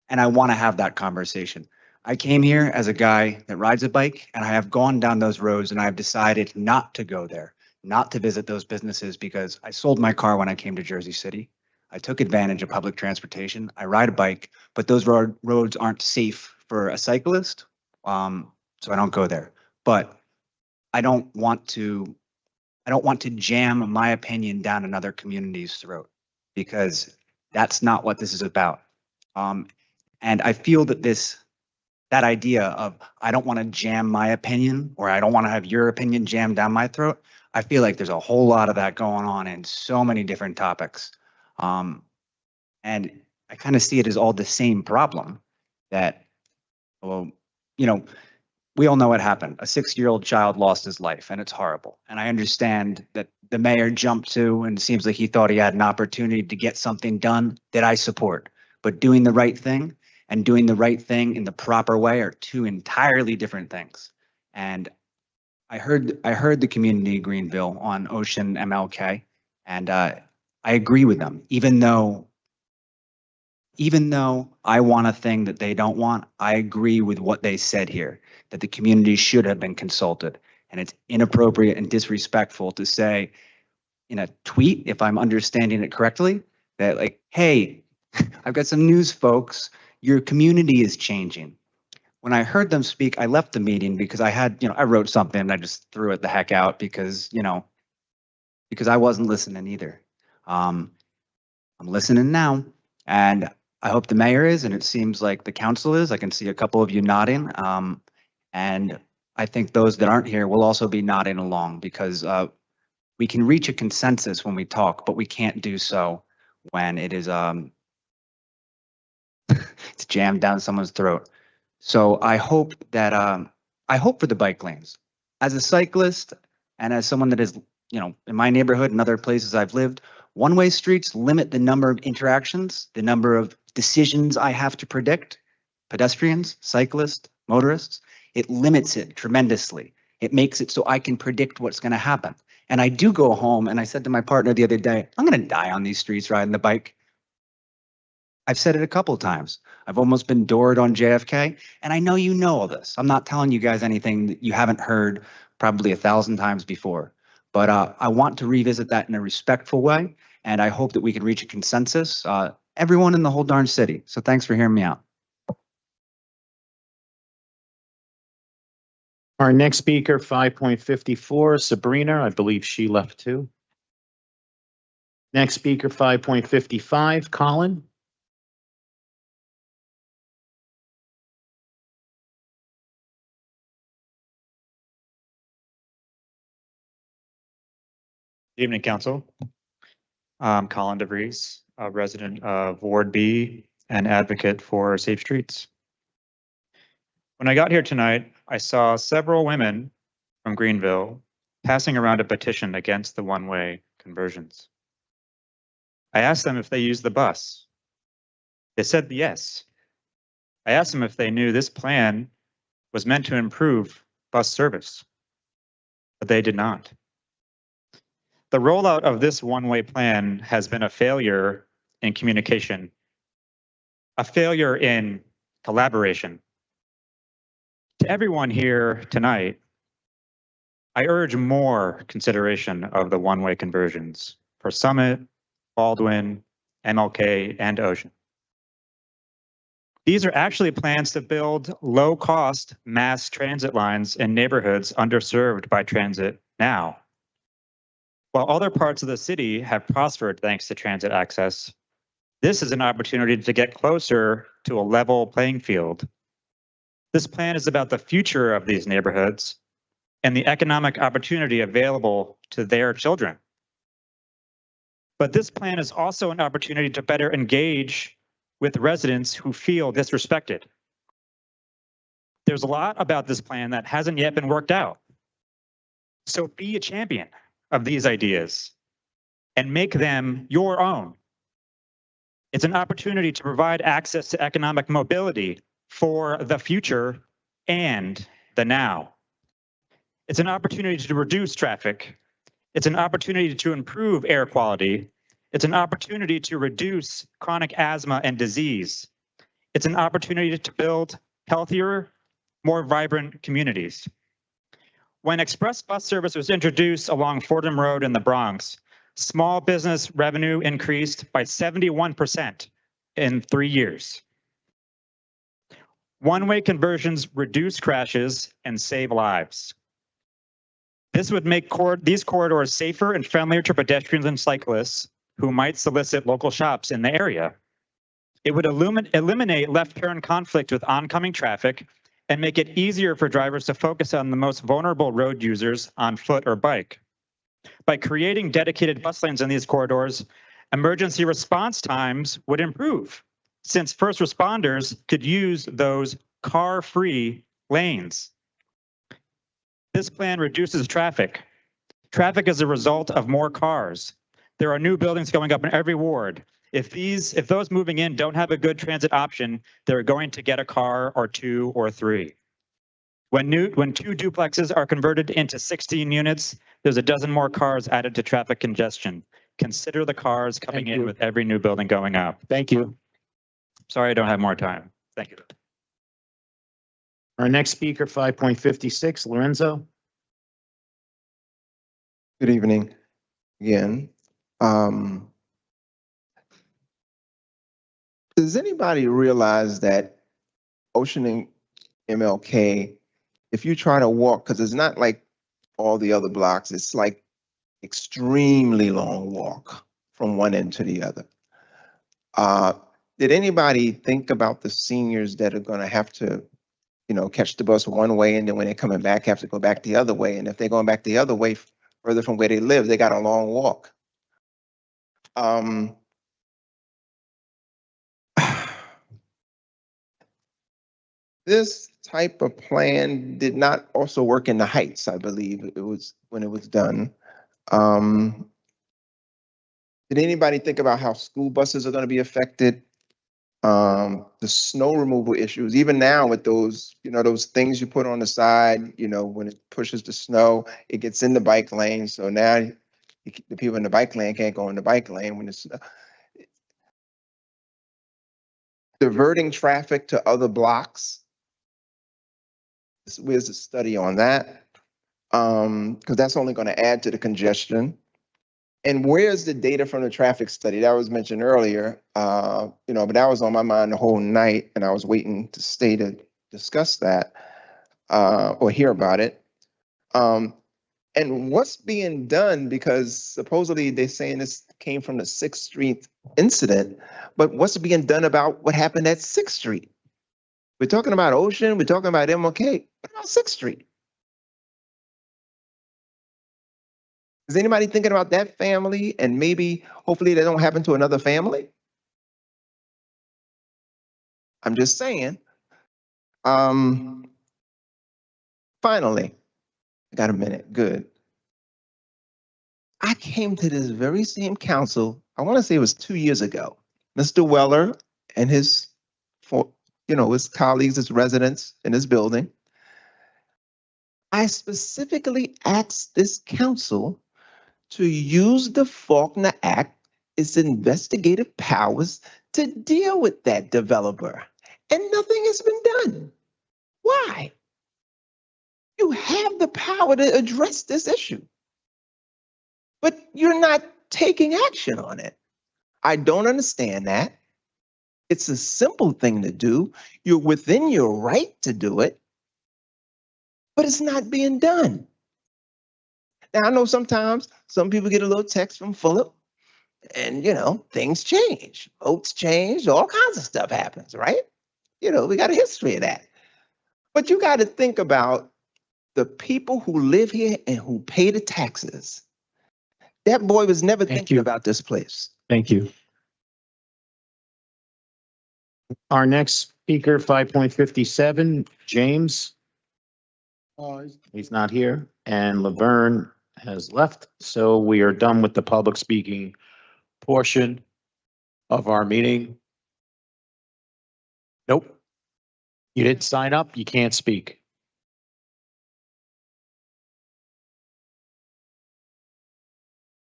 I want to have that conversation. I came here as a guy that rides a bike, and I have gone down those roads, and I have decided not to go there, not to visit those businesses, because I sold my car when I came to Jersey City. I took advantage of public transportation. I ride a bike, but those roads aren't safe for a cyclist, so I don't go there. But I don't want to jam my opinion down another community's throat, because that's not what this is about. And I feel that that idea of I don't want to jam my opinion, or I don't want to have your opinion jammed down my throat, I feel like there's a whole lot of that going on in so many different topics. And I kind of see it as all the same problem that, well, you know, we all know what happened. A 6-year-old child lost his life, and it's horrible. And I understand that the mayor jumped to, and it seems like he thought he had an opportunity to get something done that I support. But doing the right thing and doing the right thing in the proper way are two entirely different things. And I heard the community of Greenville on Ocean MLK, and I agree with them. Even though I want a thing that they don't want, I agree with what they said here, that the community should have been consulted. And it's inappropriate and disrespectful to say in a tweet, if I'm understanding it correctly, that like, hey, I've got some news, folks. Your community is changing. When I heard them speak, I left the meeting because I wrote something and I just threw it the heck out because I wasn't listening either. I'm listening now, and I hope the mayor is, and it seems like the council is. I can see a couple of you nodding. And I think those that aren't here will also be nodding along, because we can reach a consensus when we talk, but we can't do so when it is it's jammed down someone's throat. So I hope that, I hope for the bike lanes. As a cyclist and as someone that is, in my neighborhood and other places I've lived, one-way streets limit the number of interactions, the number of decisions I have to predict. Pedestrians, cyclists, motorists, it limits it tremendously. It makes it so I can predict what's going to happen. And I do go home, and I said to my partner the other day, I'm going to die on these streets riding the bike. I've said it a couple of times. I've almost been doored on JFK, and I know you know all this. I'm not telling you guys anything that you haven't heard probably 1,000 times before. But I want to revisit that in a respectful way, and I hope that we can reach a consensus, everyone in the whole darn city. So thanks for hearing me out. Our next speaker, 5.54, Sabrina, I believe she left too. Next speaker, 5.55, Colin. Good evening, Council. I'm Colin DeVries, a resident of Ward B and advocate for safe streets. When I got here tonight, I saw several women from Greenville passing around a petition against the one-way conversions. I asked them if they used the bus. They said yes. I asked them if they knew this plan was meant to improve bus service, but they did not. The rollout of this one-way plan has been a failure in communication, a failure in collaboration. To everyone here tonight, I urge more consideration of the one-way conversions for Summit, Baldwin, MLK, and Ocean. These are actually plans to build low-cost mass transit lines in neighborhoods underserved by transit now. While other parts of the city have prospered thanks to transit access, this is an opportunity to get closer to a level playing field. This plan is about the future of these neighborhoods and the economic opportunity available to their children. But this plan is also an opportunity to better engage with residents who feel disrespected. There's a lot about this plan that hasn't yet been worked out. So be a champion of these ideas and make them your own. It's an opportunity to provide access to economic mobility for the future and the now. It's an opportunity to reduce traffic. It's an opportunity to improve air quality. It's an opportunity to reduce chronic asthma and disease. It's an opportunity to build healthier, more vibrant communities. When express bus service was introduced along Fordham Road in the Bronx, small business revenue increased by 71% in 3 years. One-way conversions reduce crashes and save lives. This would make these corridors safer and friendlier to pedestrians and cyclists who might solicit local shops in the area. It would eliminate left turn conflict with oncoming traffic and make it easier for drivers to focus on the most vulnerable road users on foot or bike. By creating dedicated bus lanes in these corridors, emergency response times would improve, since first responders could use those car-free lanes. This plan reduces traffic. Traffic is a result of more cars. There are new buildings going up in every ward. If those moving in don't have a good transit option, they're going to get a car or 2 or 3. When 2 duplexes are converted into 16 units, there's a dozen more cars added to traffic congestion. Consider the cars coming in with every new building going up. Thank you. Sorry, I don't have more time. Thank you. Our next speaker, 5.56, Lorenzo. Good evening again. Does anybody realize that Ocean and MLK, if you try to walk, because it's not like all the other blocks, it's like extremely long walk from one end to the other. Did anybody think about the seniors that are going to have to, catch the bus one way, and then when they're coming back, have to go back the other way? And if they're going back the other way, further from where they live, they got a long walk. this type of plan did not also work in the Heights, I believe it was when it was done. Did anybody think about how school buses are going to be affected? The snow removal issues, even now with those, those things you put on the side, when it pushes the snow, it gets in the bike lane. So now the people in the bike lane can't go in the bike lane when it's diverting traffic to other blocks. Where's the study on that? Because that's only going to add to the congestion. And where's the data from the traffic study? That was mentioned earlier, but that was on my mind the whole night, and I was waiting to stay to discuss that or hear about it. And what's being done, because supposedly they're saying this came from the 6th Street incident, but what's being done about what happened at 6th Street? We're talking about Ocean, we're talking about MLK, what about 6th Street? Is anybody thinking about that family and maybe hopefully that don't happen to another family? I'm just saying. Finally, I got a minute. Good. I came to this very same council, I want to say it was 2 years ago. Mr. Weller and his colleagues, his residents in his building. I specifically asked this council to use the Faulkner Act, its investigative powers, to deal with that developer. And nothing has been done. Why? You have the power to address this issue, but you're not taking action on it. I don't understand that. It's a simple thing to do. You're within your right to do it, but it's not being done. Now, I know sometimes some people get a little text from Philip and, things change. Votes change, all kinds of stuff happens, right? We got a history of that. But you got to think about the people who live here and who pay the taxes. That boy was never thinking about this place. Thank you. Our next speaker, 5.57, James. He's not here, and Laverne has left, so we are done with the public speaking portion of our meeting. Nope. You didn't sign up, you can't speak.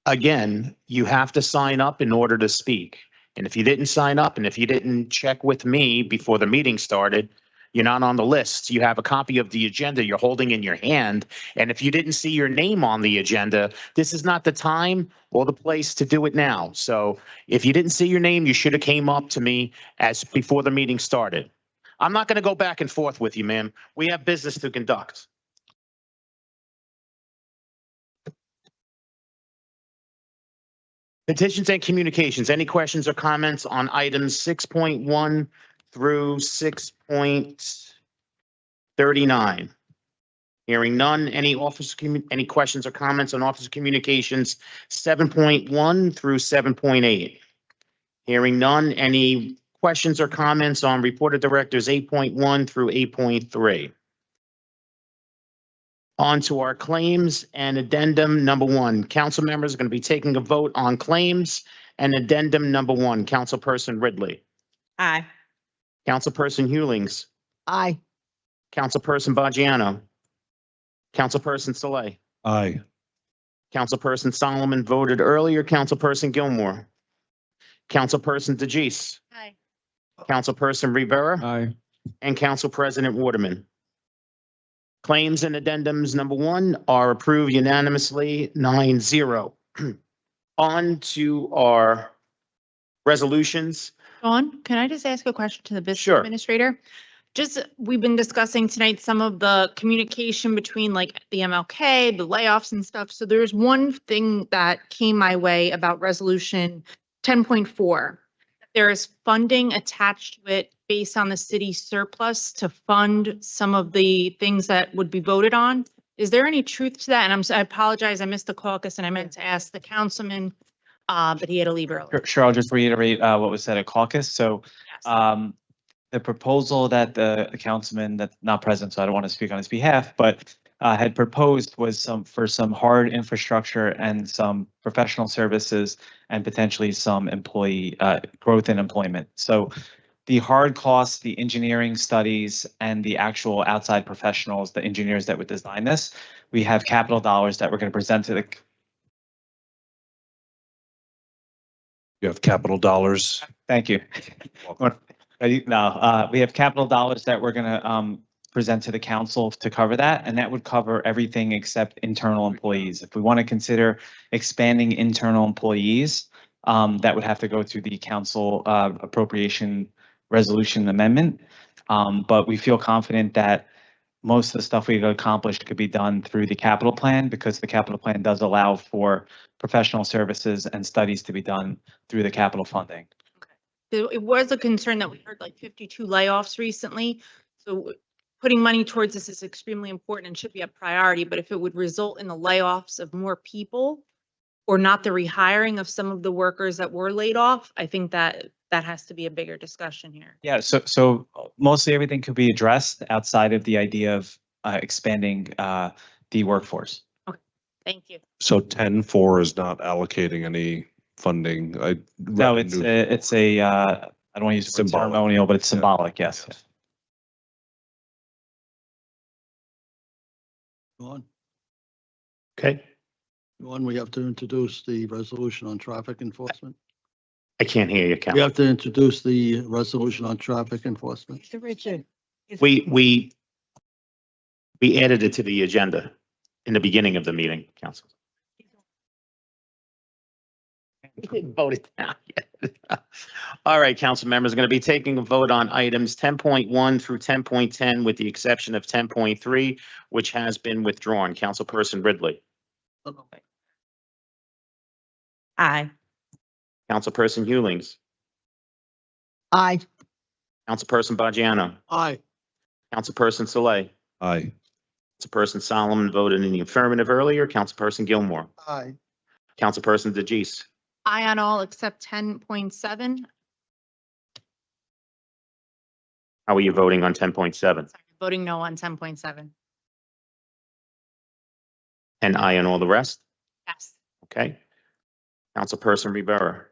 Again, you have to sign up in order to speak. And if you didn't sign up and if you didn't check with me before the meeting started, you're not on the list. You have a copy of the agenda you're holding in your hand. And if you didn't see your name on the agenda, this is not the time or the place to do it now. So if you didn't see your name, you should have came up to me as before the meeting started. I'm not going to go back and forth with you, ma'am. We have business to conduct. Petitions and communications. Any questions or comments on items 6.1 through 6.39? Hearing none. Any questions or comments on office communications 7.1 through 7.8? Hearing none. Any questions or comments on report of directors 8.1 through 8.3? On to our claims and addendum number 1. Council members are going to be taking a vote on claims and addendum number 1. Councilperson Ridley. Aye. Councilperson Hewlings. Aye. Councilperson Baggiano. Councilperson Saleh. Aye. Councilperson Solomon voted earlier. Councilperson Gilmore. Councilperson DeGise. Aye. Councilperson Rivera. Aye. And Council President Waterman. Claims and addendums number 1 are approved unanimously 9-0. On to our resolutions. Dawn, can I just ask a question to the business Sure. administrator? We've been discussing tonight some of the communication between like the MLK, the layoffs and stuff. So there's one thing that came my way about resolution 10.4. There is funding attached to it based on the city surplus to fund some of the things that would be voted on. Is there any truth to that? And I apologize, I missed the caucus and I meant to ask the councilman, but he had to leave early. Sure, I'll just reiterate what was said at caucus. So the proposal that the councilman that's not present, so I don't want to speak on his behalf, but had proposed was for some hard infrastructure and some professional services and potentially some employee growth in employment. So the hard costs, the engineering studies, and the actual outside professionals, the engineers that would design this, we have capital dollars that we're going to present to the. You have capital dollars. Thank you. No, we have capital dollars that we're gonna present to the council to cover that, and that would cover everything except internal employees. If we want to consider expanding internal employees, that would have to go through the council appropriation resolution amendment. But we feel confident that most of the stuff we've accomplished could be done through the capital plan, because the capital plan does allow for professional services and studies to be done through the capital funding. It was a concern that we heard like 52 layoffs recently. So putting money towards this is extremely important and should be a priority. But if it would result in the layoffs of more people or not the rehiring of some of the workers that were laid off, I think that has to be a bigger discussion here. Yeah, so mostly everything could be addressed outside of the idea of expanding the workforce. Thank you. So 10-4 is not allocating any funding. No, it's a I don't want to use the word ceremonial, but it's symbolic, yes. Okay, One, we have to introduce the resolution on traffic enforcement. I can't hear you, We Council. have to introduce the resolution on traffic enforcement. Mr. Richard. We added it to the agenda in the beginning of the meeting, Council. We didn't vote it down yet. All right, council members, going to be taking a vote on items 10.1 through 10.10 with the exception of 10.3, which has been withdrawn. Councilperson Ridley. Aye. Councilperson Hewlings. Aye. Councilperson Bajiano. Aye. Councilperson Saleh. Aye. Councilperson Solomon voted in the affirmative earlier. Councilperson Gilmore. Aye. Councilperson DeGise. Aye on all except 10.7. How are you voting on 10.7? Voting no on 10.7. And aye on all the rest? Yes. Okay. Councilperson Rivera.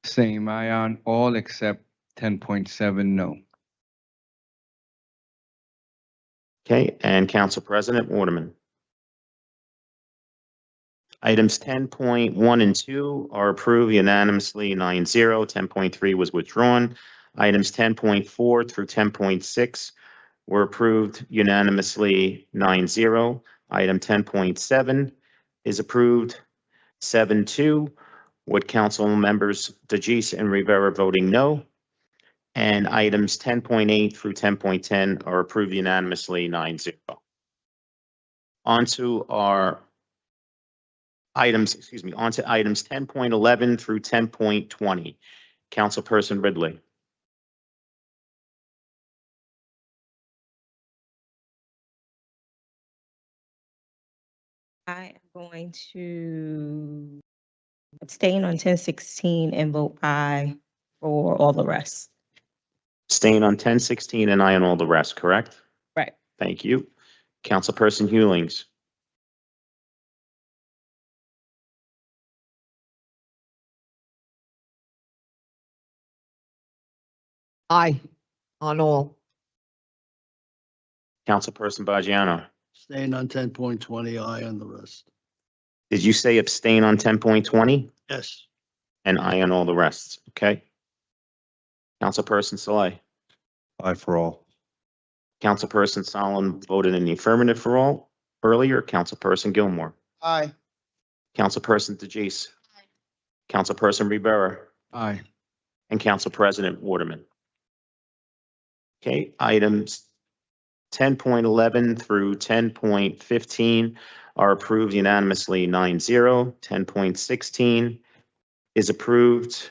Same, aye on all except 10.7, no. Okay, and Council President Waterman. Items 10.1 and 2 are approved unanimously 9-0. 10.3 was withdrawn. Items 10.4 through 10.6 were approved unanimously 9-0. Item 10.7 is approved 7-2, with council members DeGise and Rivera voting no. And items 10.8 through 10.10 are approved unanimously 9-0. On to items 10.11 through 10.20. Councilperson Ridley. I am going to abstain on 1016 and vote aye for all the rest. Staying on 10.16 and aye on all the rest, correct? Right. Thank you. Councilperson Hewlings. Aye. On all. Councilperson Bajiano. Staying on 10.20, aye on the rest. Did you say abstain on 10.20 Yes. and aye on all the rest? Okay. Councilperson Saleh. Aye for all. Councilperson Solomon voted in the affirmative for all earlier. Councilperson Gilmore. Aye. Councilperson DeGise. Councilperson Rivera. Aye. And Council President Waterman. Okay, items 10.11 through 10.15 are approved unanimously 9-0. 10.16 is approved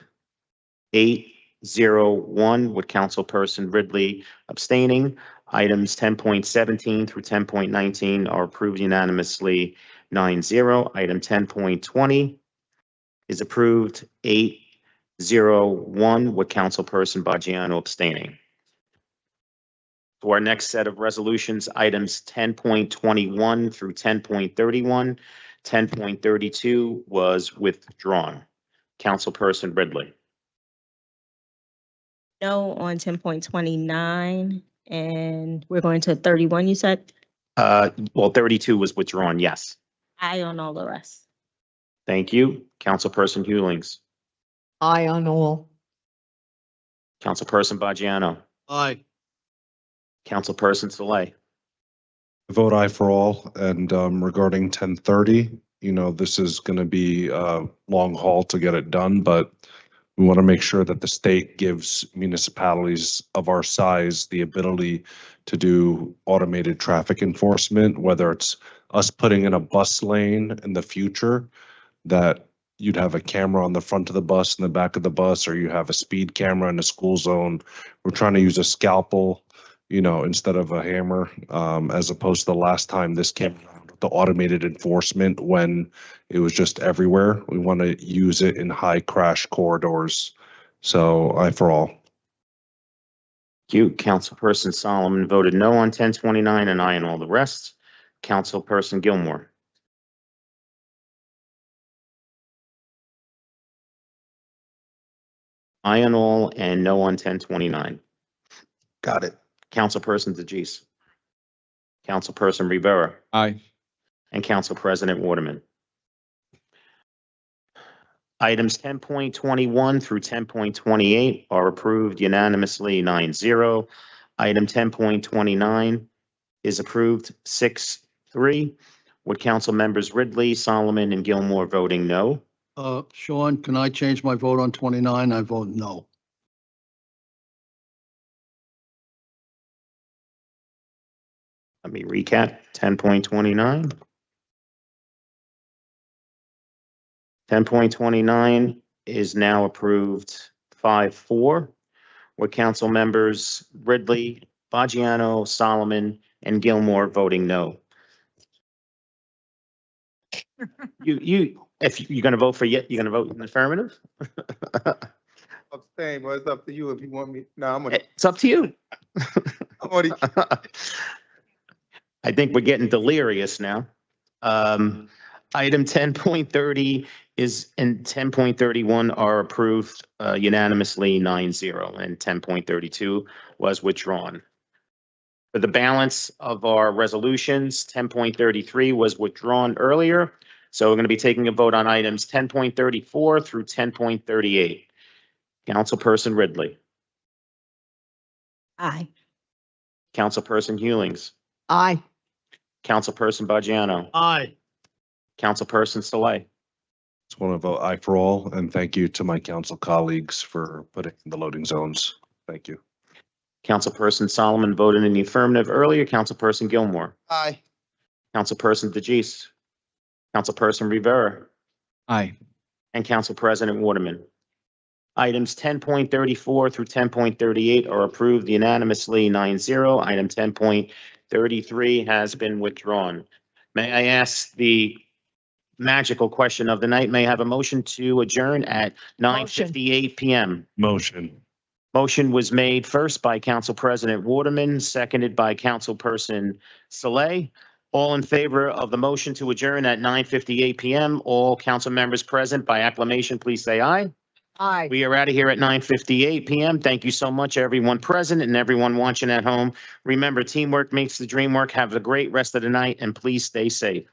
8-0-1 with Councilperson Ridley abstaining. Items 10.17 through 10.19 are approved unanimously 9-0. Item 10.20 is approved 8-0-1 with Councilperson Bajiano abstaining. To our next set of resolutions, items 10.21 through 10.31. 10.32 was withdrawn. Councilperson Ridley. No on 10.29, and we're going to 31, you said? Well, 32 was withdrawn, yes. Aye on all the rest. Thank you. Councilperson Hewlings. Aye on all. Councilperson Bajano. Aye. Councilperson Saleh. Vote aye for all. And regarding 1030, this is going to be a long haul to get it done, but we want to make sure that the state gives municipalities of our size the ability to do automated traffic enforcement, whether it's us putting in a bus lane in the future that you'd have a camera on the front of the bus and the back of the bus, or you have a speed camera in the school zone. We're trying to use a scalpel, instead of a hammer, as opposed to the last time this came around with the automated enforcement when it was just everywhere. We want to use it in high crash corridors. So aye for all. Thank you. Councilperson Solomon voted no on 1029 and aye on all the rest. Councilperson Gilmore. Aye on all and no on 1029. Got it. Councilperson DeGise. Councilperson Rivera. Aye. And Council President Waterman. Items 10.21 through 10.28 are approved unanimously 9-0. Item 10.29 is approved 6-3, with council members Ridley, Solomon, and Gilmore voting no. Sean, can I change my vote on 29? I vote no. Let me recap 10.29. 10.29 is now approved 5-4, with council members Ridley, Bajano, Solomon, and Gilmore voting no. If you're going to vote for you're going to vote in the affirmative? Abstain, well, it's up to you if you want me. No, It's up to you. I'm already. I think we're getting delirious now. Item 10.30 is and 10.31 are approved unanimously 9-0, and 10.32 was withdrawn. For the balance of our resolutions, 10.33 was withdrawn earlier. So we're going to be taking a vote on items 10.34 through 10.38. Councilperson Ridley. Aye. Councilperson Hewlings. Aye. Councilperson Bajano. Aye. Councilperson Saleh. Just want to vote aye for all, and thank you to my council colleagues for putting the loading zones. Thank you. Councilperson Solomon voted in the affirmative earlier. Councilperson Gilmore. Aye. Councilperson DeGise. Councilperson Rivera. Aye. And Council President Waterman. Items 10.34 through 10.38 are approved unanimously 9-0. Item 10.33 has been withdrawn. May I ask the magical question of the night? May I have a motion to adjourn at 9:58 p.m.? Motion. Motion was made first by Council President Waterman, seconded by Councilperson Saleh. All in favor of the motion to adjourn at 9:58 p.m. All council members present by acclamation, please say aye. Aye. We are out of here at 9:58 p.m. Thank you so much, everyone present and everyone watching at home. Remember, teamwork makes the dream work. Have a great rest of the night and please stay safe.